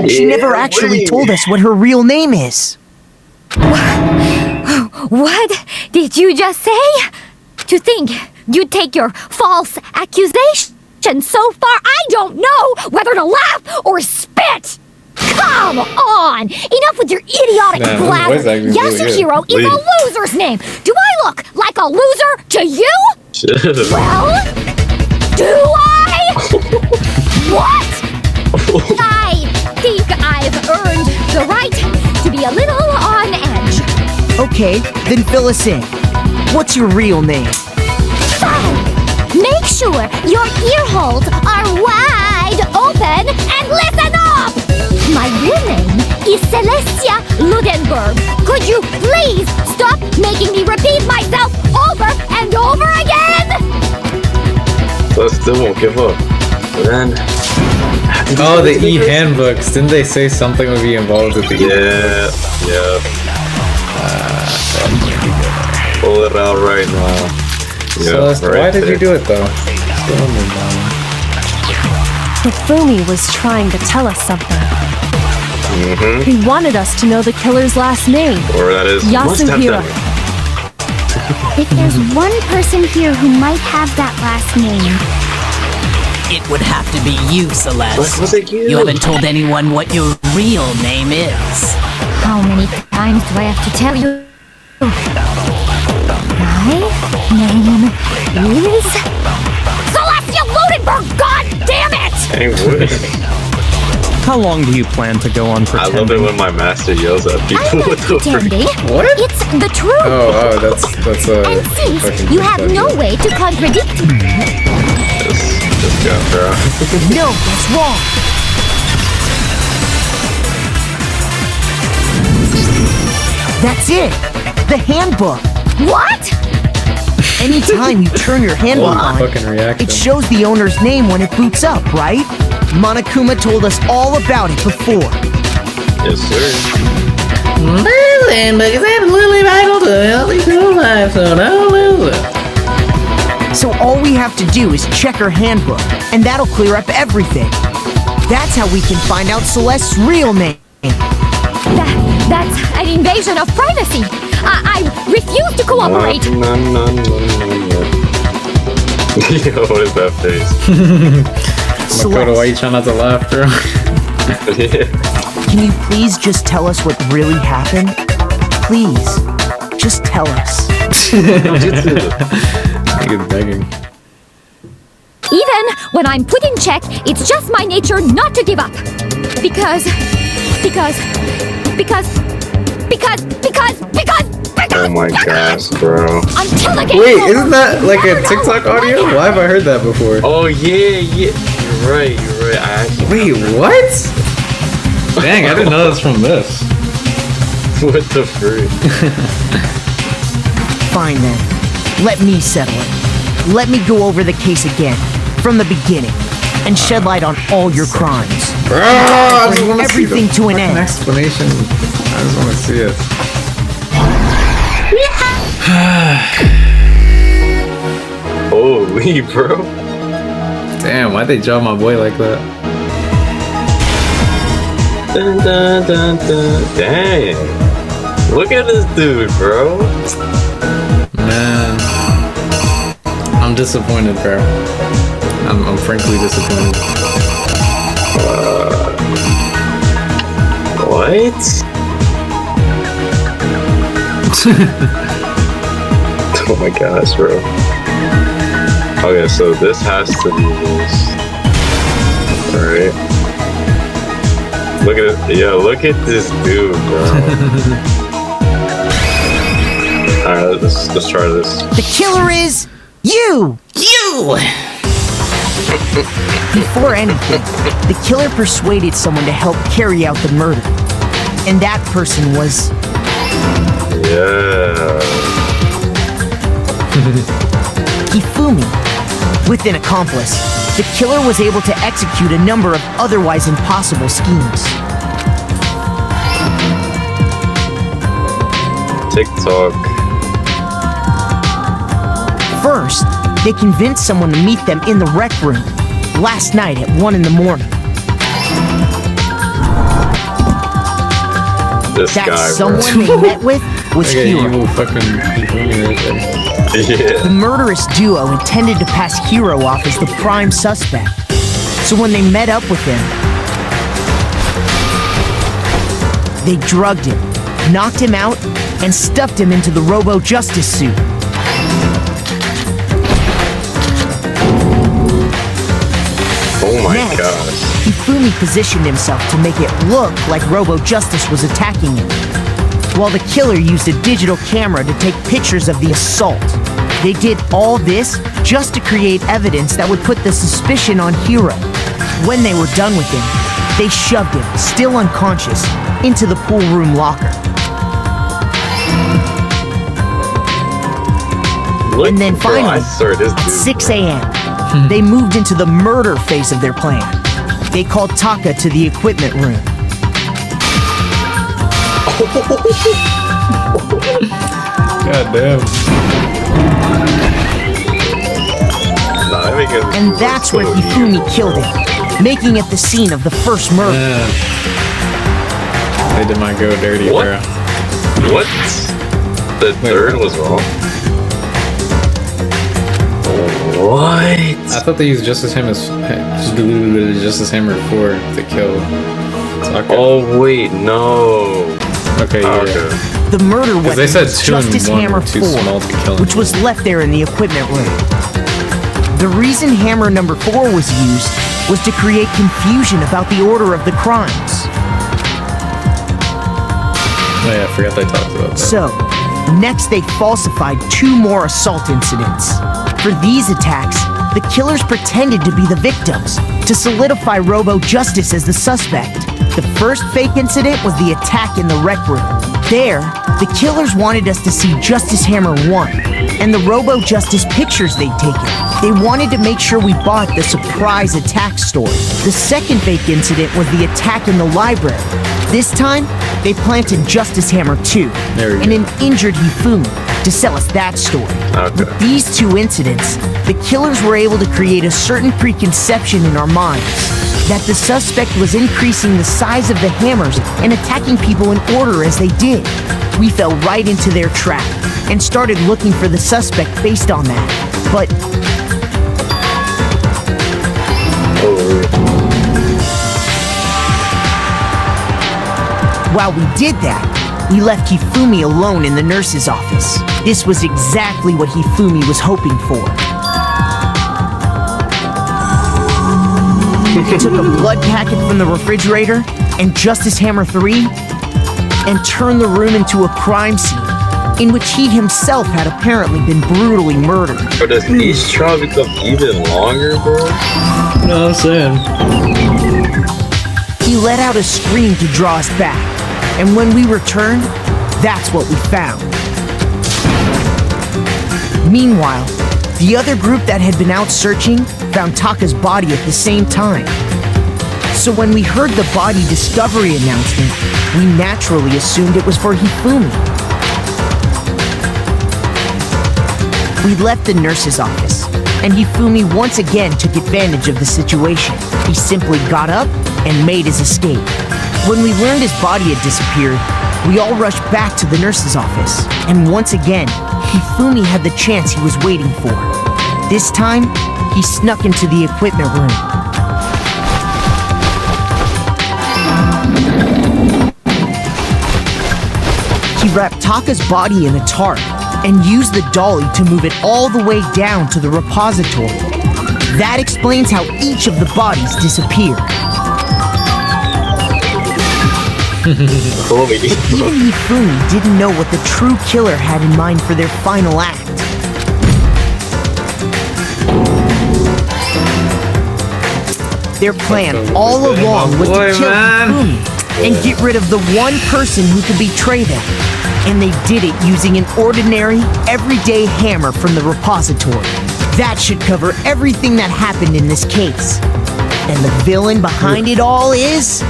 She Yeah, never actually boy. told us what her real name is. What did you just say? To think you'd take your false accusation so far, I don't know whether to laugh or spit! Come on! Enough with your idiotic Nah, blather! voice acting's really Yasuhiro good. is a loser's name! Do I look like a loser to you? Well, do I? What? I think I've earned the right to be a little on edge. Okay, then fill us in. What's your real name? Fine. Make sure your ear holes are wide open and listen up! My real name is Celestia Ludenberg. Could you please stop making me repeat myself over and over again? But still won't give up. And then... Oh, the e-handbooks. Didn't they say something would be involved with the Yeah. Pull it out right now. Celeste, why did you do it though? Hifumi was trying to tell us something. Mm-hmm. He wanted us to know the killer's last name. Or that is... Yasuhiro. If there's one person here who might have that last name, It would have to be you, Celeste. Was it you? You haven't told anyone what your real name is. how many times do I have to tell you? My name is Celestia Ludenberg! God damn it! Hey, what? How long do you plan to go on I pretending? love it when my master yells at people. I'm not What the pretending. What? It's the truth. Oh, that's And since you have no way to contradict me, Just go, bro. No, that's wrong. That's it. The handbook. what? Anytime you turn your handbook on, fucking reaction. it shows the owner's name when it boots up, right? Monokuma told us all about it before. Yes, sir. This handbook is absolutely vital to a healthy school life, so don't lose it. So all we have to do is check her handbook, and that'll clear up everything. That's how we can find out Celeste's real name. That's an invasion of privacy. I refuse to cooperate. No. Yo, what is that face? Makoto, why you trying not to laugh, bro? Can you please just tell us what really happened? Please, just tell us. Nigga's begging. Even when I'm put in check, it's just my nature not to give up. Because... Oh my gosh, bro. Until the game Wait, over. isn't that like a TikTok audio? Why have I heard that before? Oh, yeah. You're right. I actually... Wait, what? Dang, I didn't know that's from this. What the frick? Fine then. Let me settle it. Let me go over the case again, from the beginning, and shed light on all your crimes. Bro, I just Bring wanna see everything the to an fucking end. explanation. I just want to see it. Holy, bro. Damn, why'd they draw my boy like that? Dun, dun, dun, dun. Dang. Look at this dude, bro. Man, I'm disappointed, bro. I'm frankly disappointed. What? Oh my gosh, bro. Okay, so this has to be this. Alright. Look at it. Yeah, look at this dude, bro. Alright, let's try this. The killer is you! You! Before anything, the killer persuaded someone to help carry out the murder. And that person was Yeah. Hifumi. With an accomplice, the killer was able to execute a number of otherwise impossible schemes. TikTok. First, they convinced someone to meet them in the rec room last night at 1 in the morning. This that guy, someone bro. they met with was Hiro. Yeah. The murderous duo intended to pass Hiro off as the prime suspect. So when they met up with him, they drugged him, knocked him out, and stuffed him into the Robo-Justice suit. Oh my Next, gosh. Hifumi positioned himself to make it look like Robo-Justice was attacking him, while the killer used a digital camera to take pictures of the assault. They did all this just to create evidence that would put the suspicion on Hiro. When they were done with him, they shoved him, still unconscious, into the pool room locker. And then finally, at 6 a.m., they moved into the murder phase of their plan. They called Taka to the equipment room. God damn. And that's where Hifumi killed him, making it the scene of the first murder. They did my go dirty, What? bro. What? The third was wrong. What? I thought they used Justice Hammer for the kill. Taka. Oh wait, no. Okay, yeah. Okay. The murder weapon they said was 2 and Justice 1 Hammer were too 4, small to kill him. which was left there in the equipment room. The reason hammer number 4 was used was to create confusion about the order of the crimes. Oh yeah, I forgot they talked about that. So, next they falsified 2 more assault incidents. For these attacks, the killers pretended to be the victims to solidify Robo-Justice as the suspect. The first fake incident was the attack in the rec room. There, the killers wanted us to see Justice Hammer 1 and the Robo-Justice pictures they'd taken. They wanted to make sure we bought the surprise attack story. The second fake incident was the attack in the library. This time, they planted Justice Hammer 2 and an injured Hifumi to sell us that story. Okay. With these 2 incidents, the killers were able to create a certain preconception in our minds that the suspect was increasing the size of the hammers and attacking people in order as they did. We fell right into their trap and started looking for the suspect based on that. But while we did that, we left Hifumi alone in the nurse's office. This was exactly what Hifumi was hoping for. He took a blood packet from the refrigerator and Justice Hammer 3 and turned the room into a crime scene in which he himself had apparently been brutally murdered. But does each trial become even longer, bro? No, I'm saying. He let out a scream to draw us back, and when we returned, that's what we found. Meanwhile, the other group that had been out searching found Taka's body at the same time. So when we heard the body discovery announcement, we naturally assumed it was for Hifumi. We left the nurse's office, and Hifumi once again took advantage of the situation. He simply got up and made his escape. When we learned his body had disappeared, we all rushed back to the nurse's office, and once again, Hifumi had the chance he was waiting for. This time, he snuck into the equipment room. He wrapped Taka's body in a tarp and used the dolly to move it all the way down to the repository. That explains how each of the bodies disappeared. But even Hifumi didn't know what the true killer had in mind for their final act. Their plan all along was to kill Hifumi and get rid of the one person who could betray them. And they did it using an ordinary, everyday hammer from the repository. That should cover everything that happened in this case. And the villain behind it all is...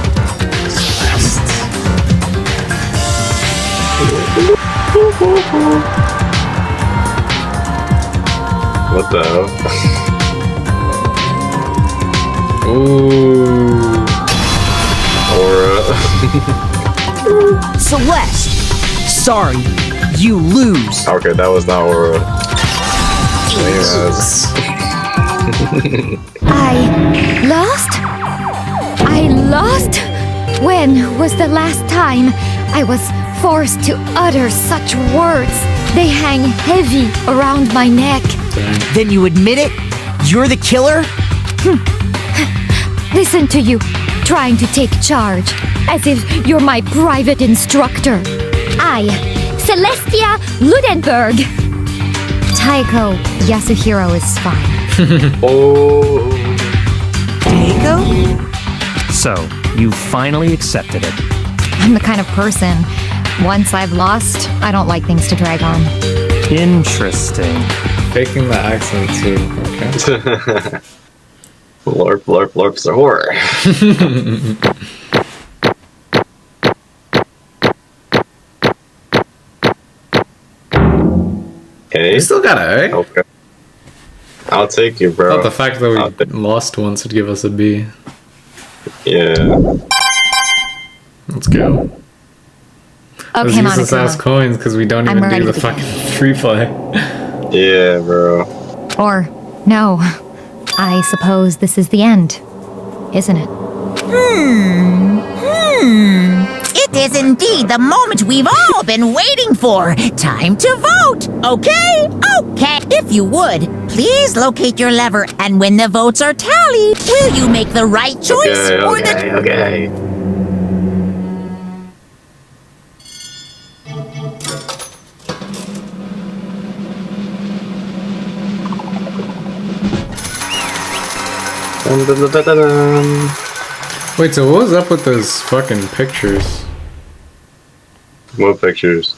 What the hell? Ooh. Aura. Celeste! Sorry, you lose. Okay, that was not Aura. I lost? When was the last time I was forced to utter such words? They hang heavy around my neck. Then you admit it? You're the killer? Listen to you, trying to take charge, as if you're my private instructor. I, Celestia Ludenberg. Taiko Yasuhiro is fine. Oh. Taiko? So, you finally accepted it. I'm the kind of person, once I've lost, I don't like things to drag on. Interesting. Faking the accent too. Okay. Lorp, lorp, lorp's a horror. Okay. You still got an A? Okay. I'll take you, bro. Thought the fact that we lost once would give us a B. Yeah. Let's go. Okay, Let's use this ass coins because we don't even do the fucking free play. Yeah, bro. Or, no, I suppose this is the end, isn't it? It is indeed the moment we've all been waiting for. Time to vote. Okay? Okay. If you would, please locate your lever, and when the votes are tallied, will you make the right choice or the... Okay. Wait, so what was up with those fucking pictures? What pictures?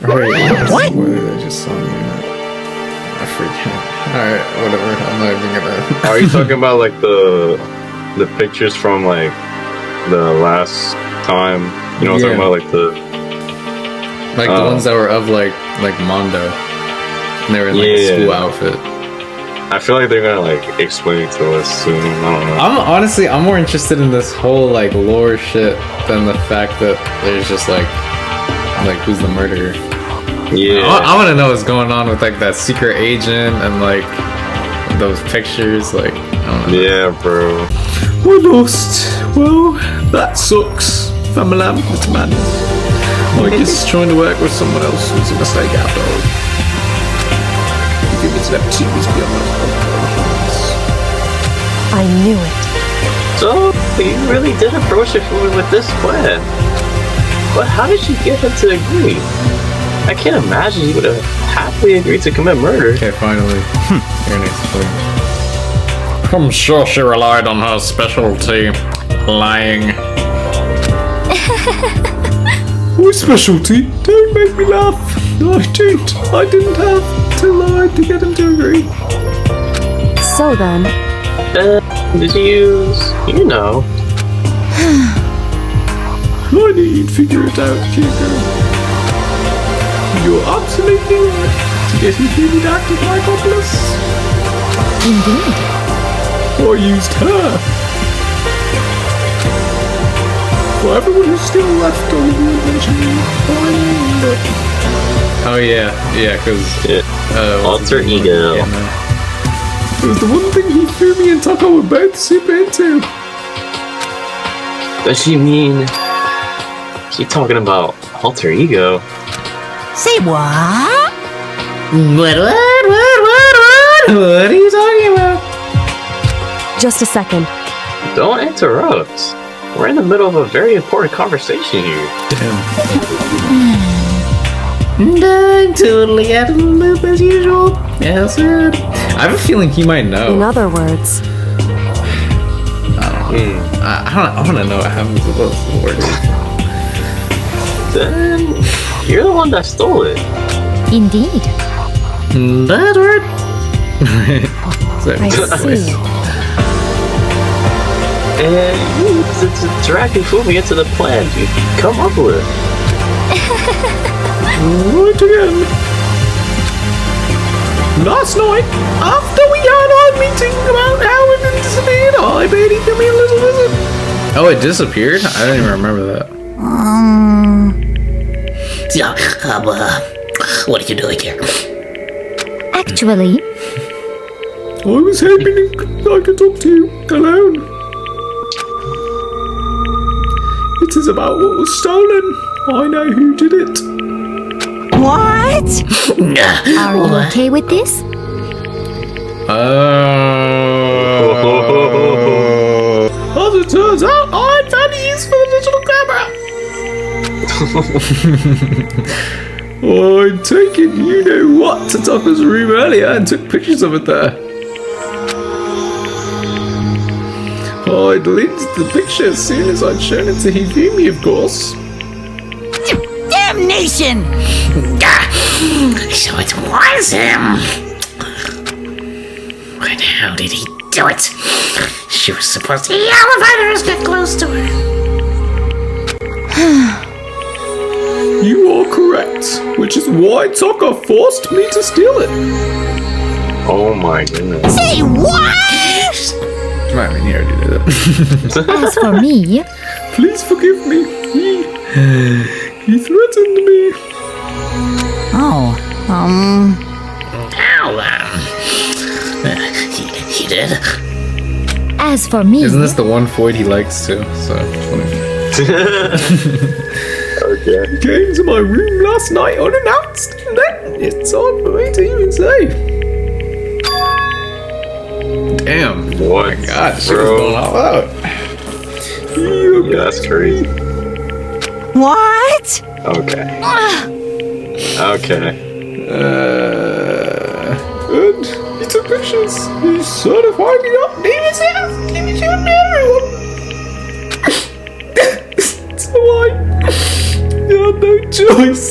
Wait, what? What did I just saw you? I forget. Alright, whatever. I'm not even gonna... Are you talking about like the pictures from like the last time? You know what I'm talking about? Like the... Like the ones that were of like Mondo. And they were in like a school outfit. I feel like they're gonna like explain it to us soon. I don't know. I'm more interested in this whole like lore shit than the fact that there's just like who's the murderer. Yeah. I want to know what's going on with like that secret agent and like those pictures. Like, I don't know. Yeah, bro. We lost. Well, that sucks. Family man. I guess trying to work with someone else was a mistake after all. If it's left to us beyond my operations. I knew it. So, you really did approach it with this plan. But how did you get him to agree? I can't imagine you would have happily agreed to commit murder. Okay, finally. Here next play. I'm sure she relied on her specialty, lying. My specialty? Don't make me laugh. I didn't have to lie to get him to agree. So then... Did you use... You know. I knew you'd figure it out, Chico. You're absolutely right. Guess you really acted my accomplice. Indeed. I used her. For everyone who's still left on the invention, Oh yeah, because alter ego. It was the one thing he threw me and Taco were both super into. Does she mean... She talking about alter ego? Say what? What are you talking about? Just a second. Don't interrupt. We're in the middle of a very important conversation here. I'm totally out of the loop as usual. Yes, sir. I have a feeling he might know. In other words... I don't know. I want to know what happens to those words. Then you're the one that stole it. Indeed. That word. I see. And you used it to drag Hifumi into the plan you come up with. Right again. Last night, after we had our meeting about how it had disappeared, I paid Hifumi a little visit. Oh, it disappeared? I don't even remember that. So, what are you doing here? Actually, I was hoping I could talk to you alone. It is about what was stolen. I know who did it. what? Are you okay with this? As it turns out, I found a use for the digital camera. I take it you know what to Tucker's room earlier and took pictures of it there. I deleted the picture as soon as I'd shown it to Hifumi, of course. Damnation! So it was him. But how did he do it? She was supposed to yell if others get close to her. You are correct, which is why Tucker forced me to steal it. Oh my goodness. Say what? I mean, you already did it. As for me, Please forgive me. He threatened me. Oh, he did. as for me, Isn't this the one Floyd he likes too? So, Okay. He came to my room last night unannounced, and then it's hard for me to even say. damn. What? Oh my god, she was going all out. Yeah, that's crazy. what? Okay. Okay. And he took pictures. He certified me up. He was here. He was showing me everyone. So I had no choice.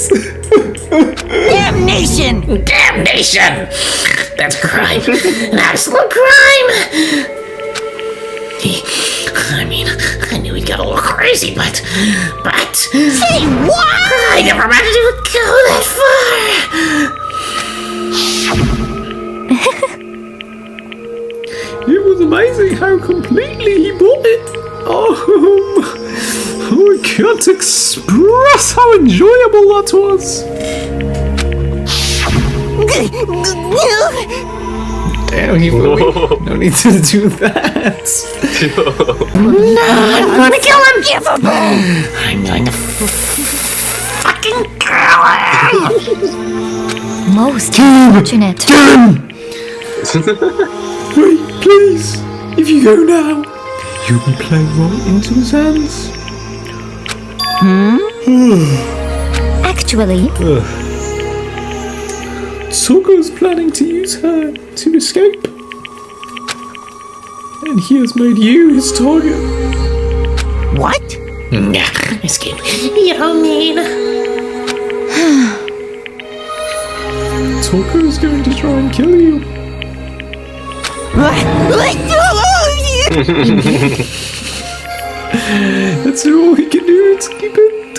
Damnation! Damnation! That's a crime. An absolute crime! I mean, I knew he got a little crazy, but... Say what? I never imagined he would go that It was amazing how completely he bought it. I can't express how enjoyable that was. Damn, he no need to do that. No, I'm gonna kill him! I'm going to fucking kill him! Most unfortunate. Wait, please. If you go now, you'll be playing right into his hands. Actually, Tucker's planning to use her to escape. And he has made you his target. What? Escape. You don't mean... Tucker is going to try and kill you. That's all he can do is keep going.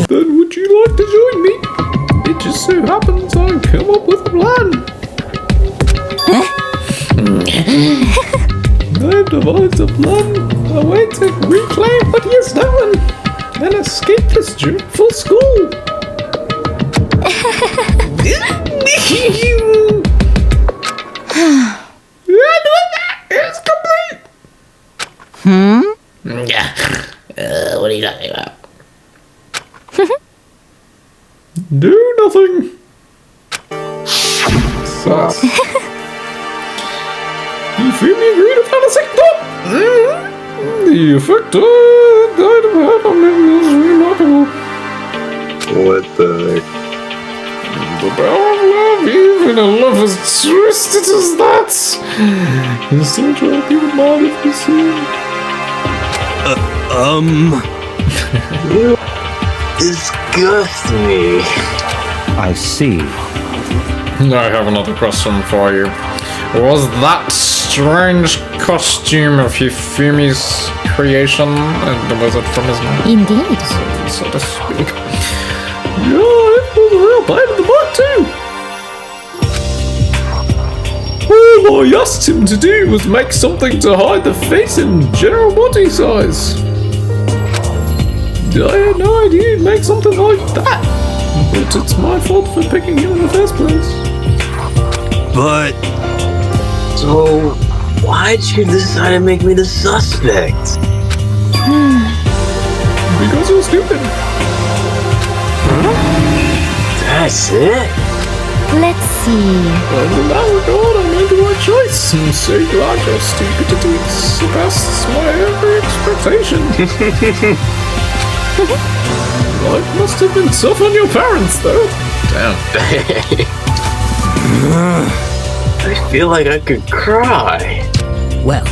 Then would you like to join me? It just so happens I've come up with a plan. I've devised a plan, a way to reclaim what he has stolen and escape this dreadful school. It's complete. What are you talking about? Do nothing. Sus. Hifumi agreed to fantastic thought. The effect I have had on him is remarkable. What the heck? The power of love, even a love as twisted as that. Can still drive people mad if you see. You disgust me. I see. I have another question for you. Was that strange costume of Hifumi's creation? And was it from his mouth? Indeed. So to speak. Yeah, it was a real pain in the butt too. All I asked him to do was make something to hide the face in general body size. I had no idea he'd make something like that. But it's my fault for picking him in the first place. But... So, why'd you decide to make me the suspect? Because you're stupid. That's it? Let's see. And in that regard, I made the right choice. I'm so glad your stupidity surpasses my every expectation. Life must have been tough on your parents, though. Damn. I feel like I could cry. Well.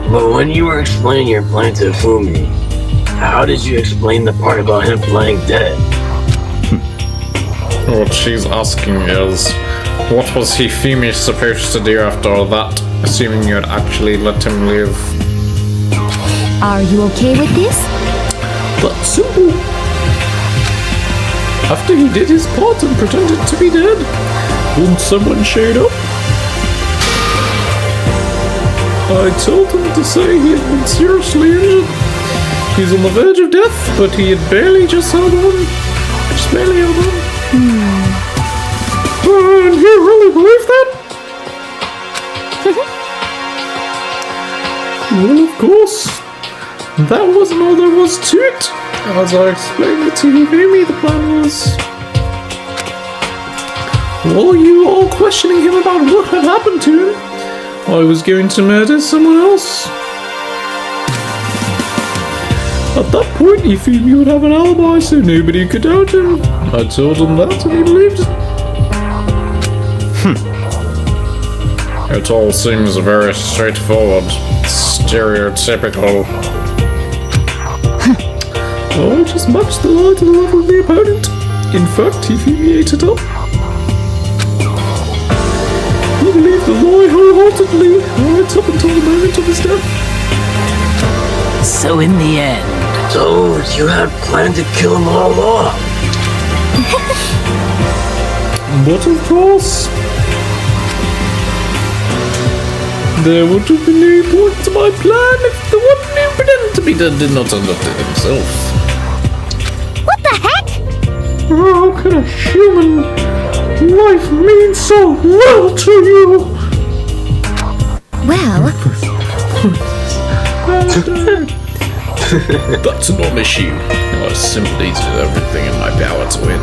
But when you were explaining your plan to Fumi, how did you explain the part about him playing dead? What she's asking is, what was Hifumi supposed to do after all that, assuming you had actually let him live? Are you okay with this? That's simple. After he did his part and pretended to be dead, once someone showed up, I told him to say he had been seriously injured. He's on the verge of death, but he had barely just held on. Just barely held on. And you really believe that? Well, of course. That wasn't all there was to it. As I explained it to Hifumi, the plan was... While you were all questioning him about what had happened to him, I was going to murder someone else. At that point, Hifumi would have an alibi so nobody could doubt him. I told him that and he believed it. It all seems very straightforward, stereotypical. I just matched the lie to the level of the opponent. In fact, Hifumi ate it up. He believed the lie wholeheartedly right up until the moment of his death. So in the end... So, you had planned to kill him all along? But of course... There would have been no point to my plan if the one who pretended to be dead did not end up dead himself. What the heck? How can a human life mean so little to you? Well... That's a non-issue. I simply did everything in my power to win.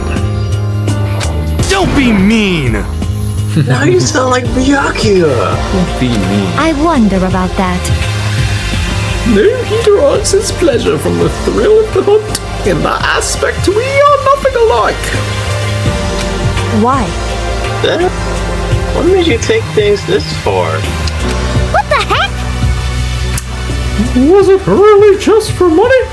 Don't be mean! Now you sound like Byakuya. Don't be mean. I wonder about that. No, he derives his pleasure from the thrill of the hunt. In that aspect, we are nothing alike. Why? What made you take things this far? What the heck? Was it really just for money?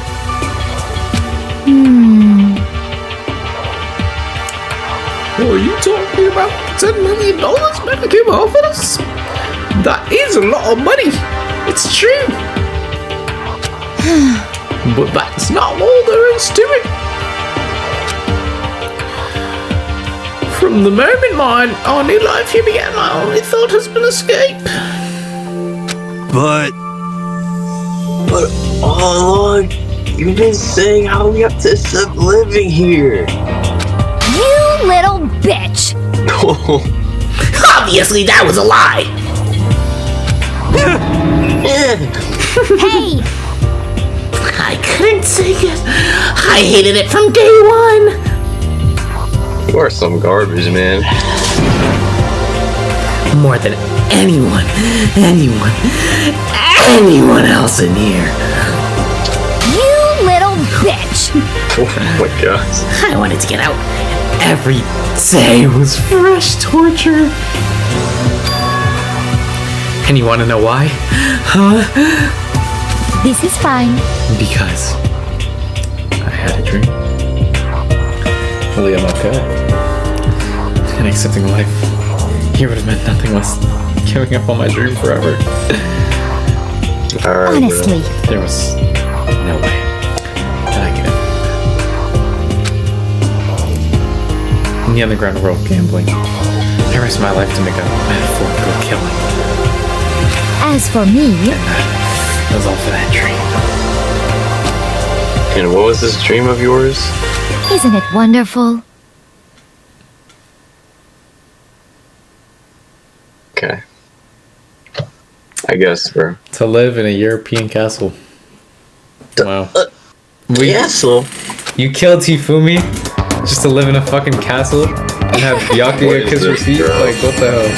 What are you talking about? $10 million Mega came offered us? That is a lot of money. It's true. But that's not all there is to it. From the moment our new life here began, my only thought has been escape. But all along, you've been saying how we have to accept living here. You little bitch! Obviously, that was a lie. Hey! I couldn't take it. I hated it from day one. You are some garbage, man. More than anyone else in here. You little bitch! Oh my gosh. I wanted to get out. Every day was fresh torture. And you want to know why? Huh? This is fine. Because I had a dream. Hopefully I'm okay. And accepting life here would have meant nothing less than giving up on my dream forever. Honestly. There was no way that I could ever. In the underground world gambling, I risked my life to make a metaphorical killing. As for me, That was all for that dream. And what was this dream of yours? isn't it wonderful? Okay. I guess, bro. To live in a European castle. Wow. Castle? You killed Tifumi just to live in a fucking castle and have Byakuya kiss your feet? Like, what the hell?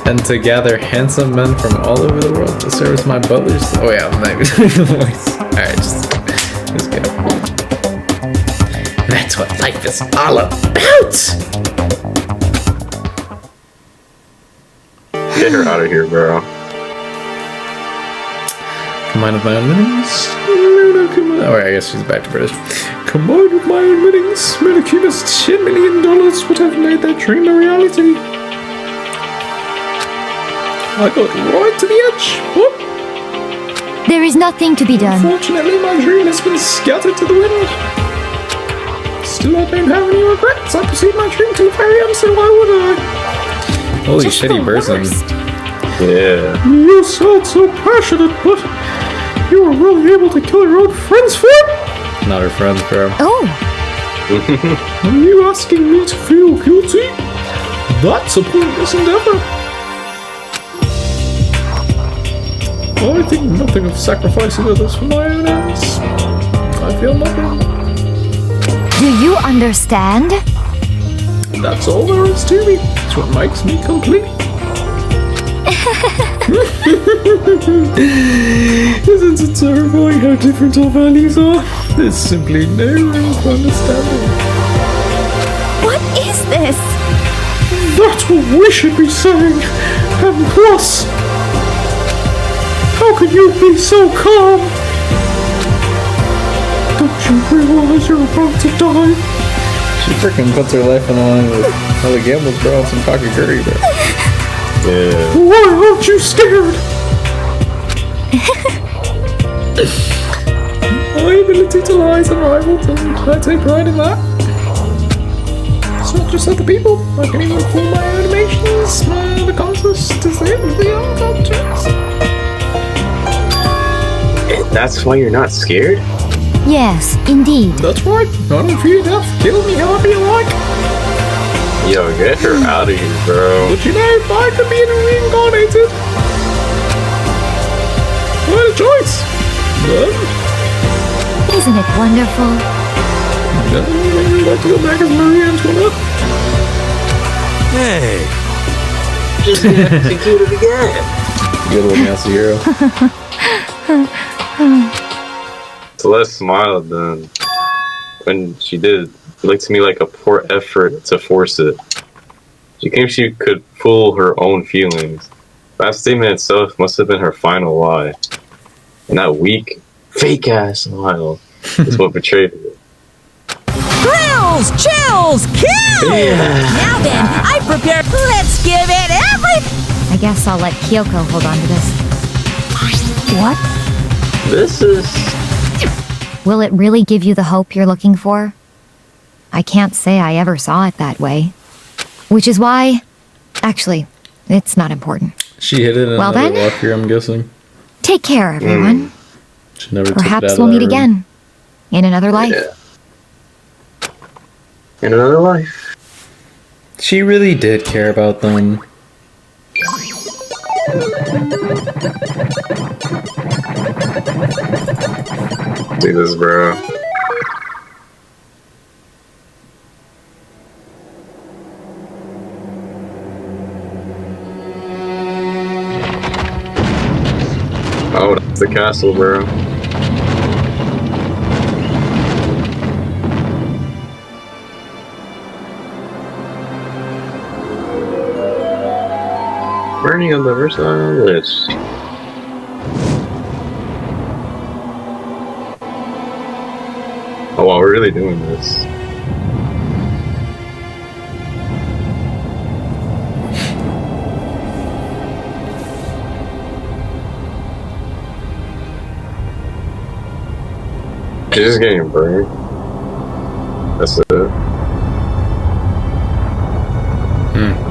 And to gather handsome men from all over the world to serve as my butlers? Oh yeah, I'm not Alright, just go. That's what life is all about! Get her out of here, bro. Combined with my own winnings. Oh, I guess she's back to British. Combined with my own winnings, Manakima's $10 million would have made that dream a reality. I got right to the edge. Whoop. There is nothing to be done. Unfortunately, my dream has been scattered to the wind. Still, I don't have any regrets. I pursued my dream to the very end, so why would I? Holy shit, he burst him. Yeah. You sound so passionate, but you were really able to kill your own friends for it? Not her friends, bro. Oh. Are you asking me to feel guilty? That's a pointless endeavor. I think nothing of sacrificing others for my own ends. I feel nothing. Do you understand? That's all there is to me. It's what makes me complete. Isn't it terrifying how different our values are? There's simply no room for understanding. What is this? That's what we should be saying. And plus, how can you be so calm? Don't you realize you're about to die? She freaking puts her life on the line with hella gambles, bro, on some kakiguri, bro. Yeah. Why aren't you scared? My ability to lie is unrivaled, and I take pride in that. It's not just other people. I can even fool my own emotions, the conscious, to save the unconscious. That's why you're not scared? Yes, indeed. That's right. I don't fear death. Kill me however you like. Yo, get her out of here, bro. But you know, if I could be reincarnated, I had a choice. Isn't it wonderful? Would you like to go back as Marie Antoinette? Hey. Just get executed again. Good one, Yasuhiro. Celeste smiled then. When she did, it looked to me like a poor effort to force it. She claimed she could fool her own feelings. That statement itself must have been her final lie. And that weak, fake-ass smile is what betrayed her. Thrills, chills, kills! Now then, I prepared. Let's give it everything! I guess I'll let Kyoko hold on to this. What? This is... Will it really give you the hope you're looking for? I can't say I ever saw it that way. Which is why... Actually, it's not important. She hid it in Well another then. locker, I'm guessing. Take care, everyone. She never took it out Perhaps of we'll that meet room. again. In another life. Yeah. In another life. She really did care about them. See this, bro. Oh, that's the castle, bro. burning of the versatile list. Oh wow, we're really doing this. She's just getting burned. That's it.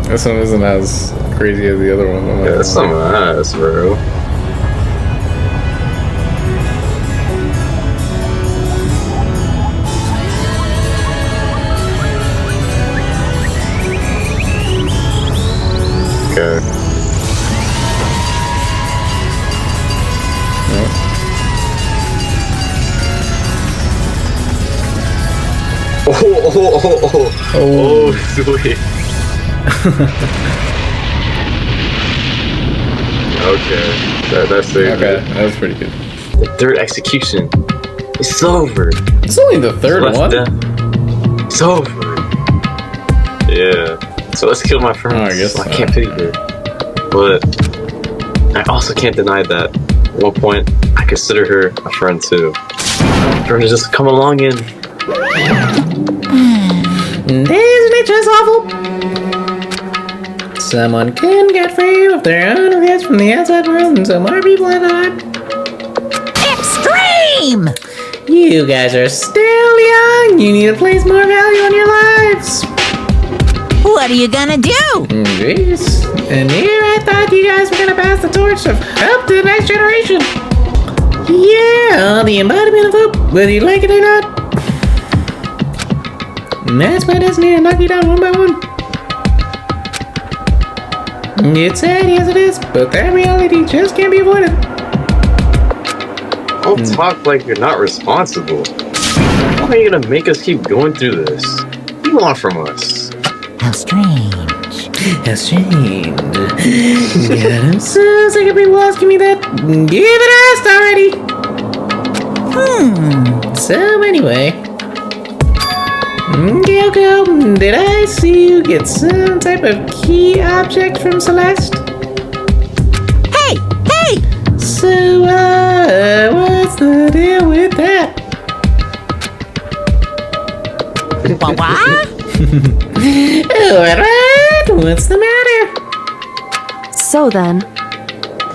This one isn't as crazy as the other one. Yeah, that's some ass, bro. Okay. Oh, sweet. Okay, that's it. Okay, that was pretty good. The third execution. It's over. It's only the third one. It's over. Yeah. So let's kill my friends. Oh, I guess I can't pity her. But I also can't deny that at one point I consider her a friend too. For her to just come along in. Isn't it just awful? Someone can get free of their own arrest from the outside world, and so more people are not. Extreme! You guys are still young. You need to place more value on your lives. What are you gonna do? Jeez. And here I thought you guys were gonna pass the torch of hope to the next generation. Yeah, the embodiment of hope, whether you like it or not. And that's my destiny to knock you down one by one. It's sad, yes it is, but that reality just can't be avoided. Don't talk like you're not responsible. How are you gonna make us keep going through this? What do you want from us? How strange. How strange. God, I'm so sick of people asking me that. Give it us already. So anyway. Kyoko, did I see you get some type of key object from Celeste? Hey! Hey! So, what's the deal with that? What? Alright, what's the matter? So then,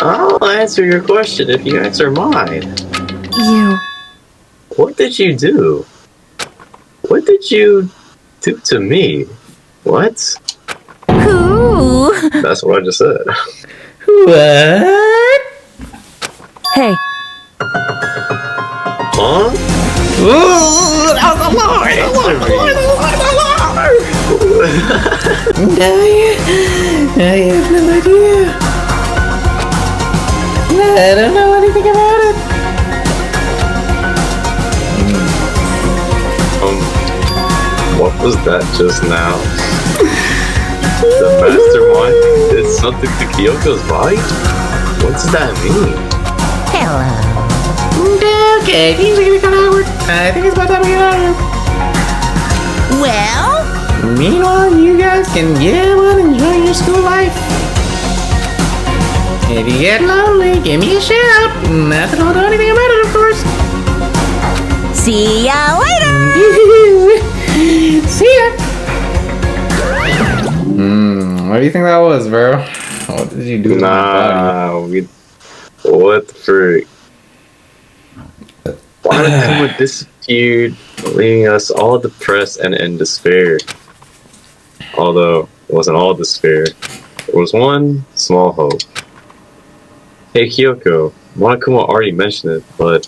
I'll answer your question if you answer mine. you... What did you do? What did you do to me? What? Who? That's what I just said. What? Hey, Huh? I have no idea. I don't know anything about it. What was that just now? The mastermind did something to Kyoko's body? What does that mean? Hello. Okay, things are getting kind of awkward. I think it's about time we get out of here. Well? Meanwhile, you guys can get on and enjoy your school life. If you get lonely, give me a shout. Not that I'll do anything about it, of course. See ya later! See ya! What do you think that was, bro? What did you do to my body? What the frick? Why did Kuma disappeared, leaving us all depressed and in despair? Although it wasn't all despair, there was one small hope. Hey Kyoko, Monokuma already mentioned it, but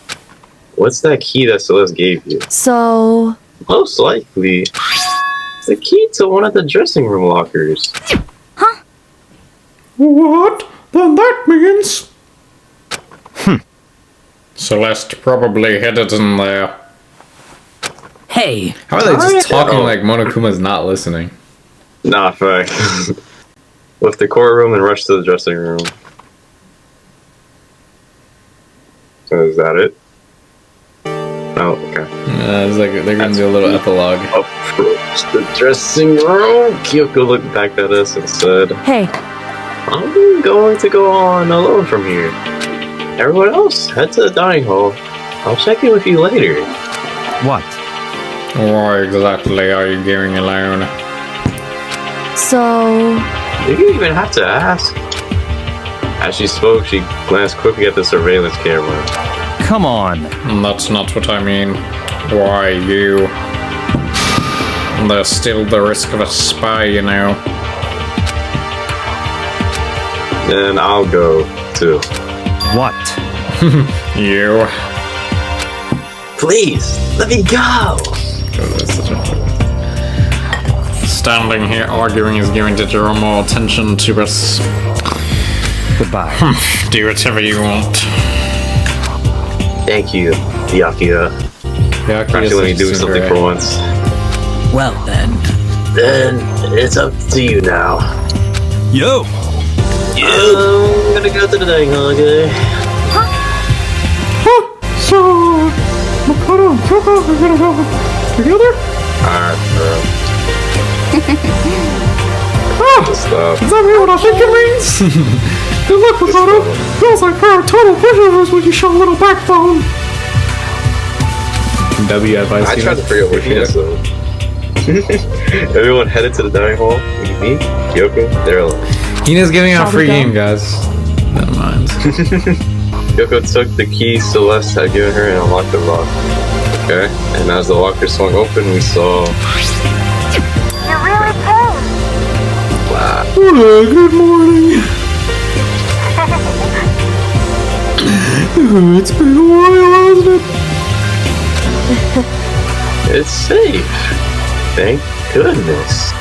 what's that key that Celeste gave you? so... Most likely, it's the key to one of the dressing room lockers. What? Then that means... Celeste probably hid it in there. Hey! How are they just talking like Monokuma's not listening? Nah, fact. Left the courtroom and rushed to the dressing room. So is that it? Oh, okay. It's like they're gonna do a little epilogue. Approach the dressing room. Kyoko looked back at us and said, Hey, I'm going to go on alone from here. Everyone else, head to the dining hall. I'll check in with you later. What? Why exactly are you going alone? So... You didn't even have to ask. As she spoke, she glanced quickly at the surveillance camera. Come on. That's not what I mean. Why you? There's still the risk of a spy, you know. Then I'll go, too. What? You. Please, let me go! Standing here arguing is going to draw more attention to us. Goodbye. Do whatever you want. Thank you, Byakuya. Actually, let me do something for once. Well then. Then, it's up to you now. Yo! I'm gonna go to the dining hall, okay? So, Makoto and Kyoko are gonna go together? Alright, bro. Stop. Is that really what I think it means? Good luck, Makoto. Feels like there are total prisoners when you show a little backbone. I tried to figure out where he is, though. Everyone headed to the dining hall. Me, Kyoko, they're alone. Hina's giving out free game, guys. Never mind. Kyoko took the key Celeste had given her and unlocked the lock. Okay, and as the locker swung open, we saw... You really came. Wow. Good morning. It's been a while, hasn't it? It's safe. Thank goodness.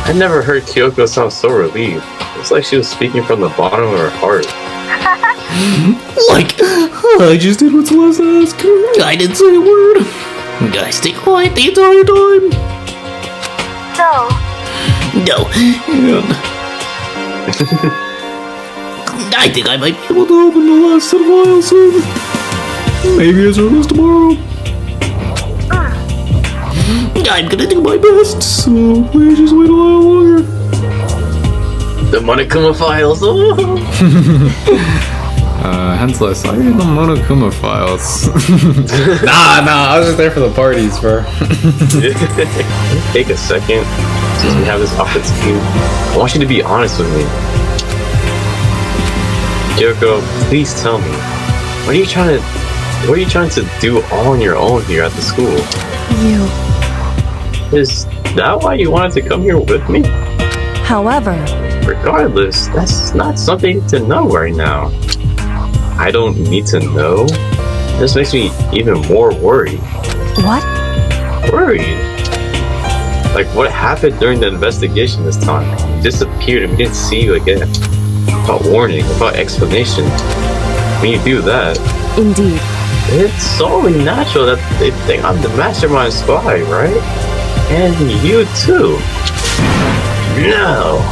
I never heard Kyoko sound so relieved. It's like she was speaking from the bottom of her heart. Like, I just did what Celeste asked. I didn't say a word. I stayed quiet the entire time. So, No. I think I might be able to open the last set of files soon. Maybe as early as tomorrow. I'm gonna do my best, so please just wait a little longer. The Monokuma files. Hensel, I saw you in the Monokuma files. nah, I was just there for the parties, bro. Take a second, since we have this opportunity. I want you to be honest with me. Kyoko, please tell me, what are you trying to do all on your own here at the school? Is that why you wanted to come here with me? However... Regardless, that's not something to know right now. I don't need to know. This makes me even more worried. What? Worried? Like, what happened during the investigation this time? You disappeared and we didn't see you again. Without warning, without explanation. When you do that... Indeed. It's only natural that they think I'm the mastermind spy, right? And you too. No.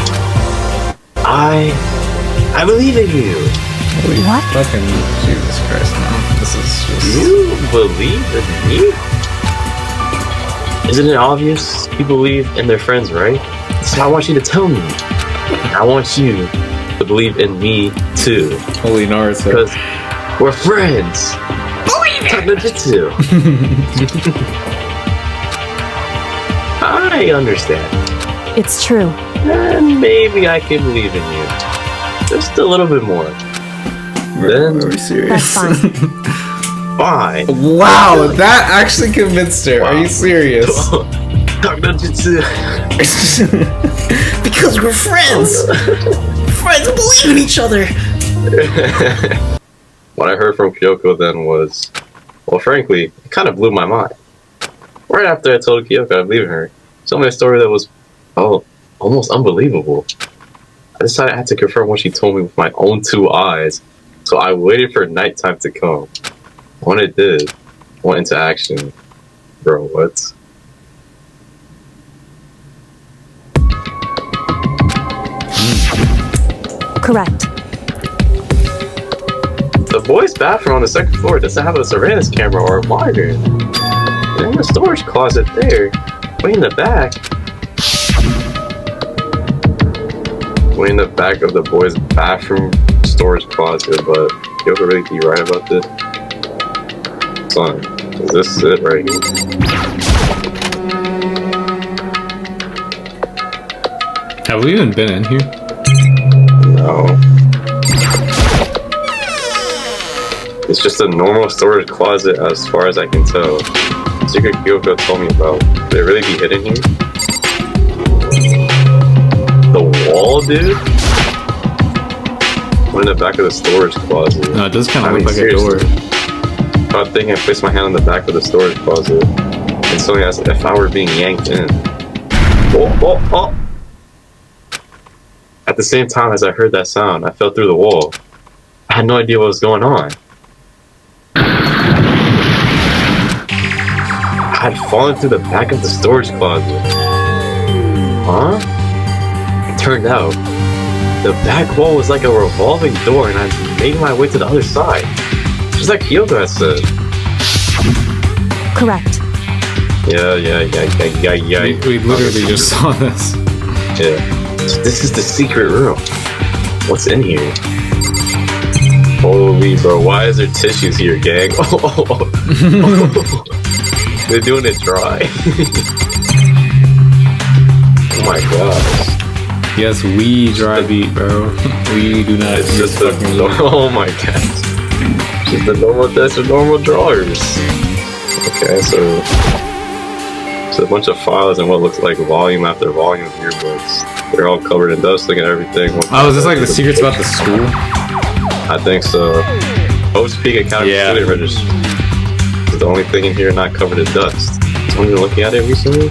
I believe in you. What? Fucking Jesus Christ, man. This is just... You believe in me? Isn't it obvious? You believe in their friends, right? So I want you to tell me. I want you to believe in me too. Holy Naruto. Because we're friends. Taijutsu. I understand. It's true. And maybe I can believe in you. Just a little bit more. Then are we serious? That's fine. Fine. Wow, that actually convinced her. Wow. Are you serious? Taijutsu. Because we're friends. Friends believe in each other. What I heard from Kyoko then was, well, frankly, it kind of blew my mind. Right after I told Kyoko I believe in her, she told me a story that was, almost unbelievable. I decided I had to confirm what she told me with my own 2 eyes, so I waited for nighttime to come. When it did, I went into action. Bro, what? Correct. The boys' bathroom on the 2nd floor doesn't have a surveillance camera or a monitor. And in the storage closet there, way in the back. Way in the back of the boys' bathroom storage closet, but you ever really be right about this? Son, is this it right here? Have we even been in here? No. It's just a normal storage closet as far as I can tell. Secret Kyoko told me about. Could they really be hidden here? The wall, dude? One in the back of the storage closet. No, it does kind of look like a door. I think I placed my hand on the back of the storage closet and something as if I were being yanked in. Oh. At the same time as I heard that sound, I fell through the wall. I had no idea what was going on. I had fallen through the back of the storage closet. Huh? It turned out, the back wall was like a revolving door and I made my way to the other side. Just like Kyoko had said. Correct. Yeah. We literally just saw this. Yeah. So this is the secret room. What's in here? Holy bro, why is there tissues here, gang? Oh. They're doing it dry. Oh my gosh. Yes, we dry beat, bro. We do not. It's just a oh my gosh. Just the normal that's the normal drawers. Okay, so a bunch of files and what looks like volume after volume of yearbooks. They're all covered in dust. Look at everything. Oh, is this like the secrets about the school? I think so. Hopes Peak Academy Student Registry. It's the only thing in here not covered in dust. Someone been looking at it recently?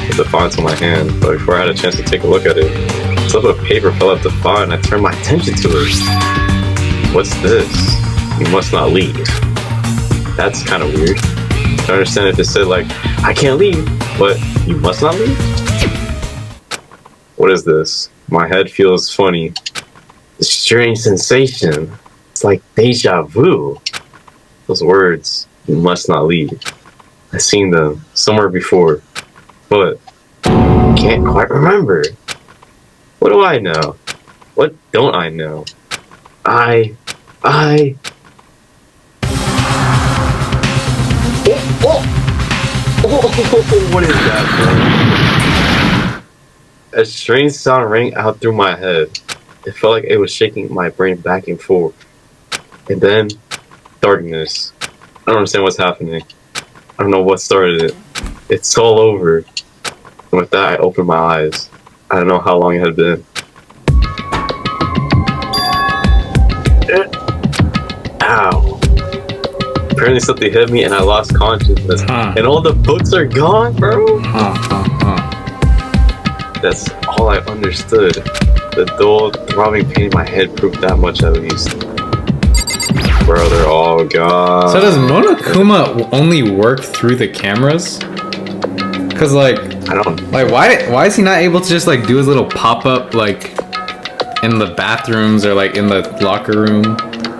With the files in my hand, but before I had a chance to take a look at it, a slip of paper fell out the file and I turned my attention to it. What's this? You must not leave. That's kind of weird. I understand if it said like, I can't leave, but you must not leave? What is this? My head feels funny. A strange sensation. It's like deja vu. Those words, you must not leave. I've seen them somewhere before, but can't quite remember. What do I know? What don't I know? What is that, bro? A strange sound rang out through my head. It felt like it was shaking my brain back and forth. And then, darkness. I don't understand what's happening. I don't know what started it. It's all over. And with that, I opened my eyes. I don't know how long it had been. Ow. Apparently something hit me and I lost consciousness. And all the books are gone, bro? That's all I understood. The dull, throbbing pain in my head proved that much at least. Bro, they're all gone. So does Monokuma only work through the cameras? Cause like, I don't. Like, why is he not able to just like do his little pop up like in the bathrooms or like in the locker room?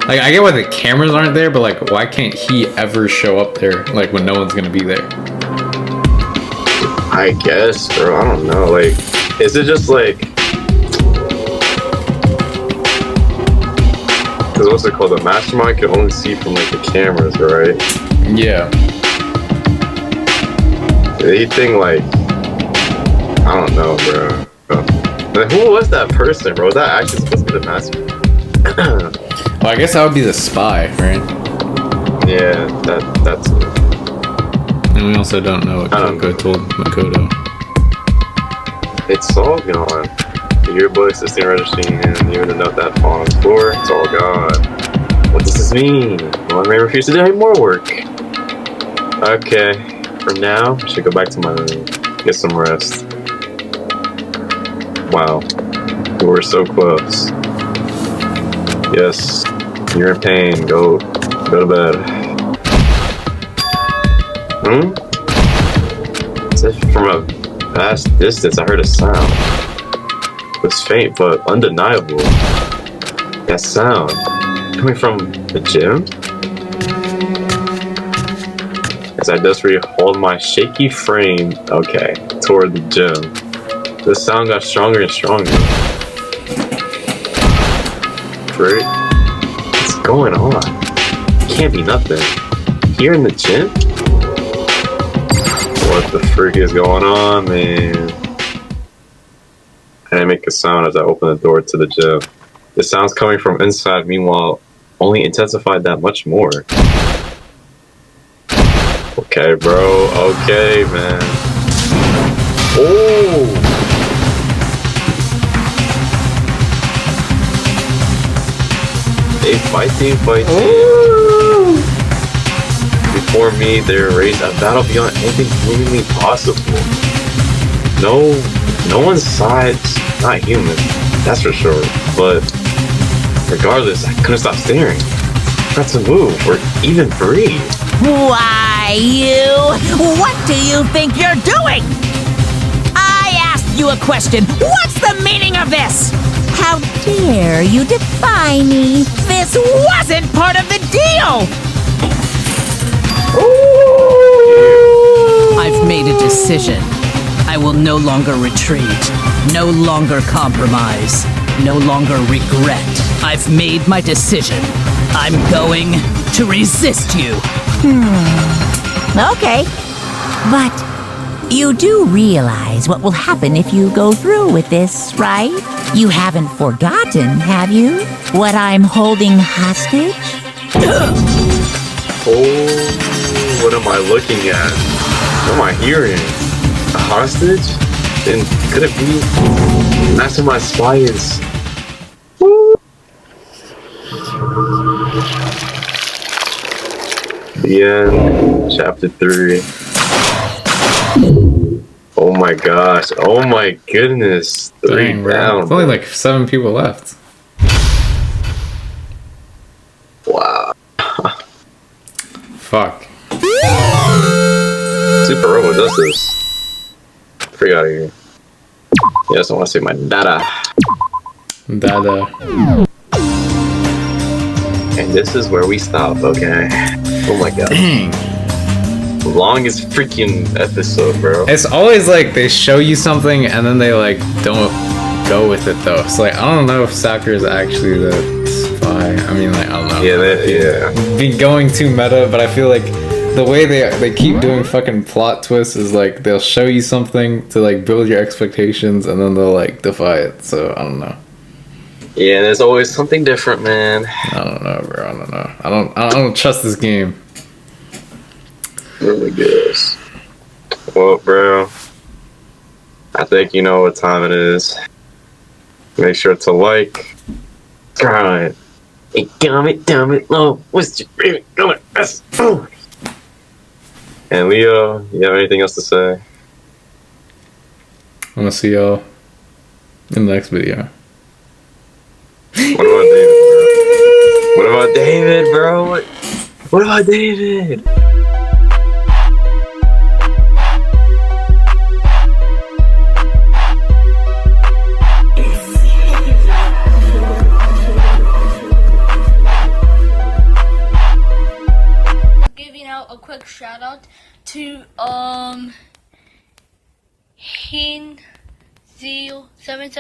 Like, I get why the cameras aren't there, but like, why can't he ever show up there like when no one's gonna be there? I guess, bro. I don't know. Like, is it just like? Because what's it called? The mastermind can only see from like the cameras, right? Yeah. Anything like, I don't know, bro. Like, who was that person, bro? Was that actually supposed to be the mastermind? Well, I guess that would be the spy, right? Yeah, that's it. And we also don't know what Kyoko told Makoto. It's all gone. The yearbook, assistant registry, and even the note that fell on the floor, it's all gone. What does this mean? Well, I may refuse to do any more work. Okay, for now, I should go back to my room, get some rest. Wow, we were so close. Yes, you're in pain. Go to bed. As if from a vast distance, I heard a sound. It was faint but undeniable. That sound coming from the gym? As I desperately hauled my shaky frame, toward the gym. The sound got stronger and stronger. secret? What's going on? Can't be nothing. Here in the gym? What the freak is going on, man? I didn't make a sound as I opened the door to the gym. The sound's coming from inside, meanwhile, only intensified that much more. Okay, bro. Okay, man. Oh! They fighting. Ooh. Before me, there raised a battle beyond anything humanly possible. No one's side's not human, that's for sure. But regardless, I couldn't stop staring. Not to move or even breathe. Why, you? What do you think you're doing? I asked you a question. What's the meaning of this? How dare you defy me? This wasn't part of the deal! I've made a decision. I will no longer retreat, no longer compromise, no longer regret. I've made my decision. I'm going to resist you. Okay. But you do realize what will happen if you go through with this, right? You haven't forgotten, have you? What I'm holding hostage? Oh, what am I looking at? What am I hearing? A hostage? Then could it be? That's what my spy is. The end. Chapter 3. Oh my gosh. Oh my goodness. Dang, bro. There's only like 7 people left. Wow. Fuck. Super Robo does this. Freak out of here. Yes, I want to say my dada. Dada. And this is where we stop, okay? Oh my god. Dang. Longest freaking episode, bro. It's always like they show you something and then they like don't go with it though. So like I don't know if Sakura is actually the spy. I mean like I don't know. Yeah, Be going too meta, but I feel like the way they keep doing fucking plot twists is like they'll show you something to like build your expectations and then they'll like defy it. So I don't know. Yeah, there's always something different, man. I don't know, bro. I don't know. I don't trust this game. Really good. Well, bro, I think you know what time it is. Make sure to like, subscribe, and comment down below. What's your favorite color? And Leo, you have anything else to say? I'm gonna see y'all in the next video. What about David, bro? What about David? Giving out a quick shout out to Hin0777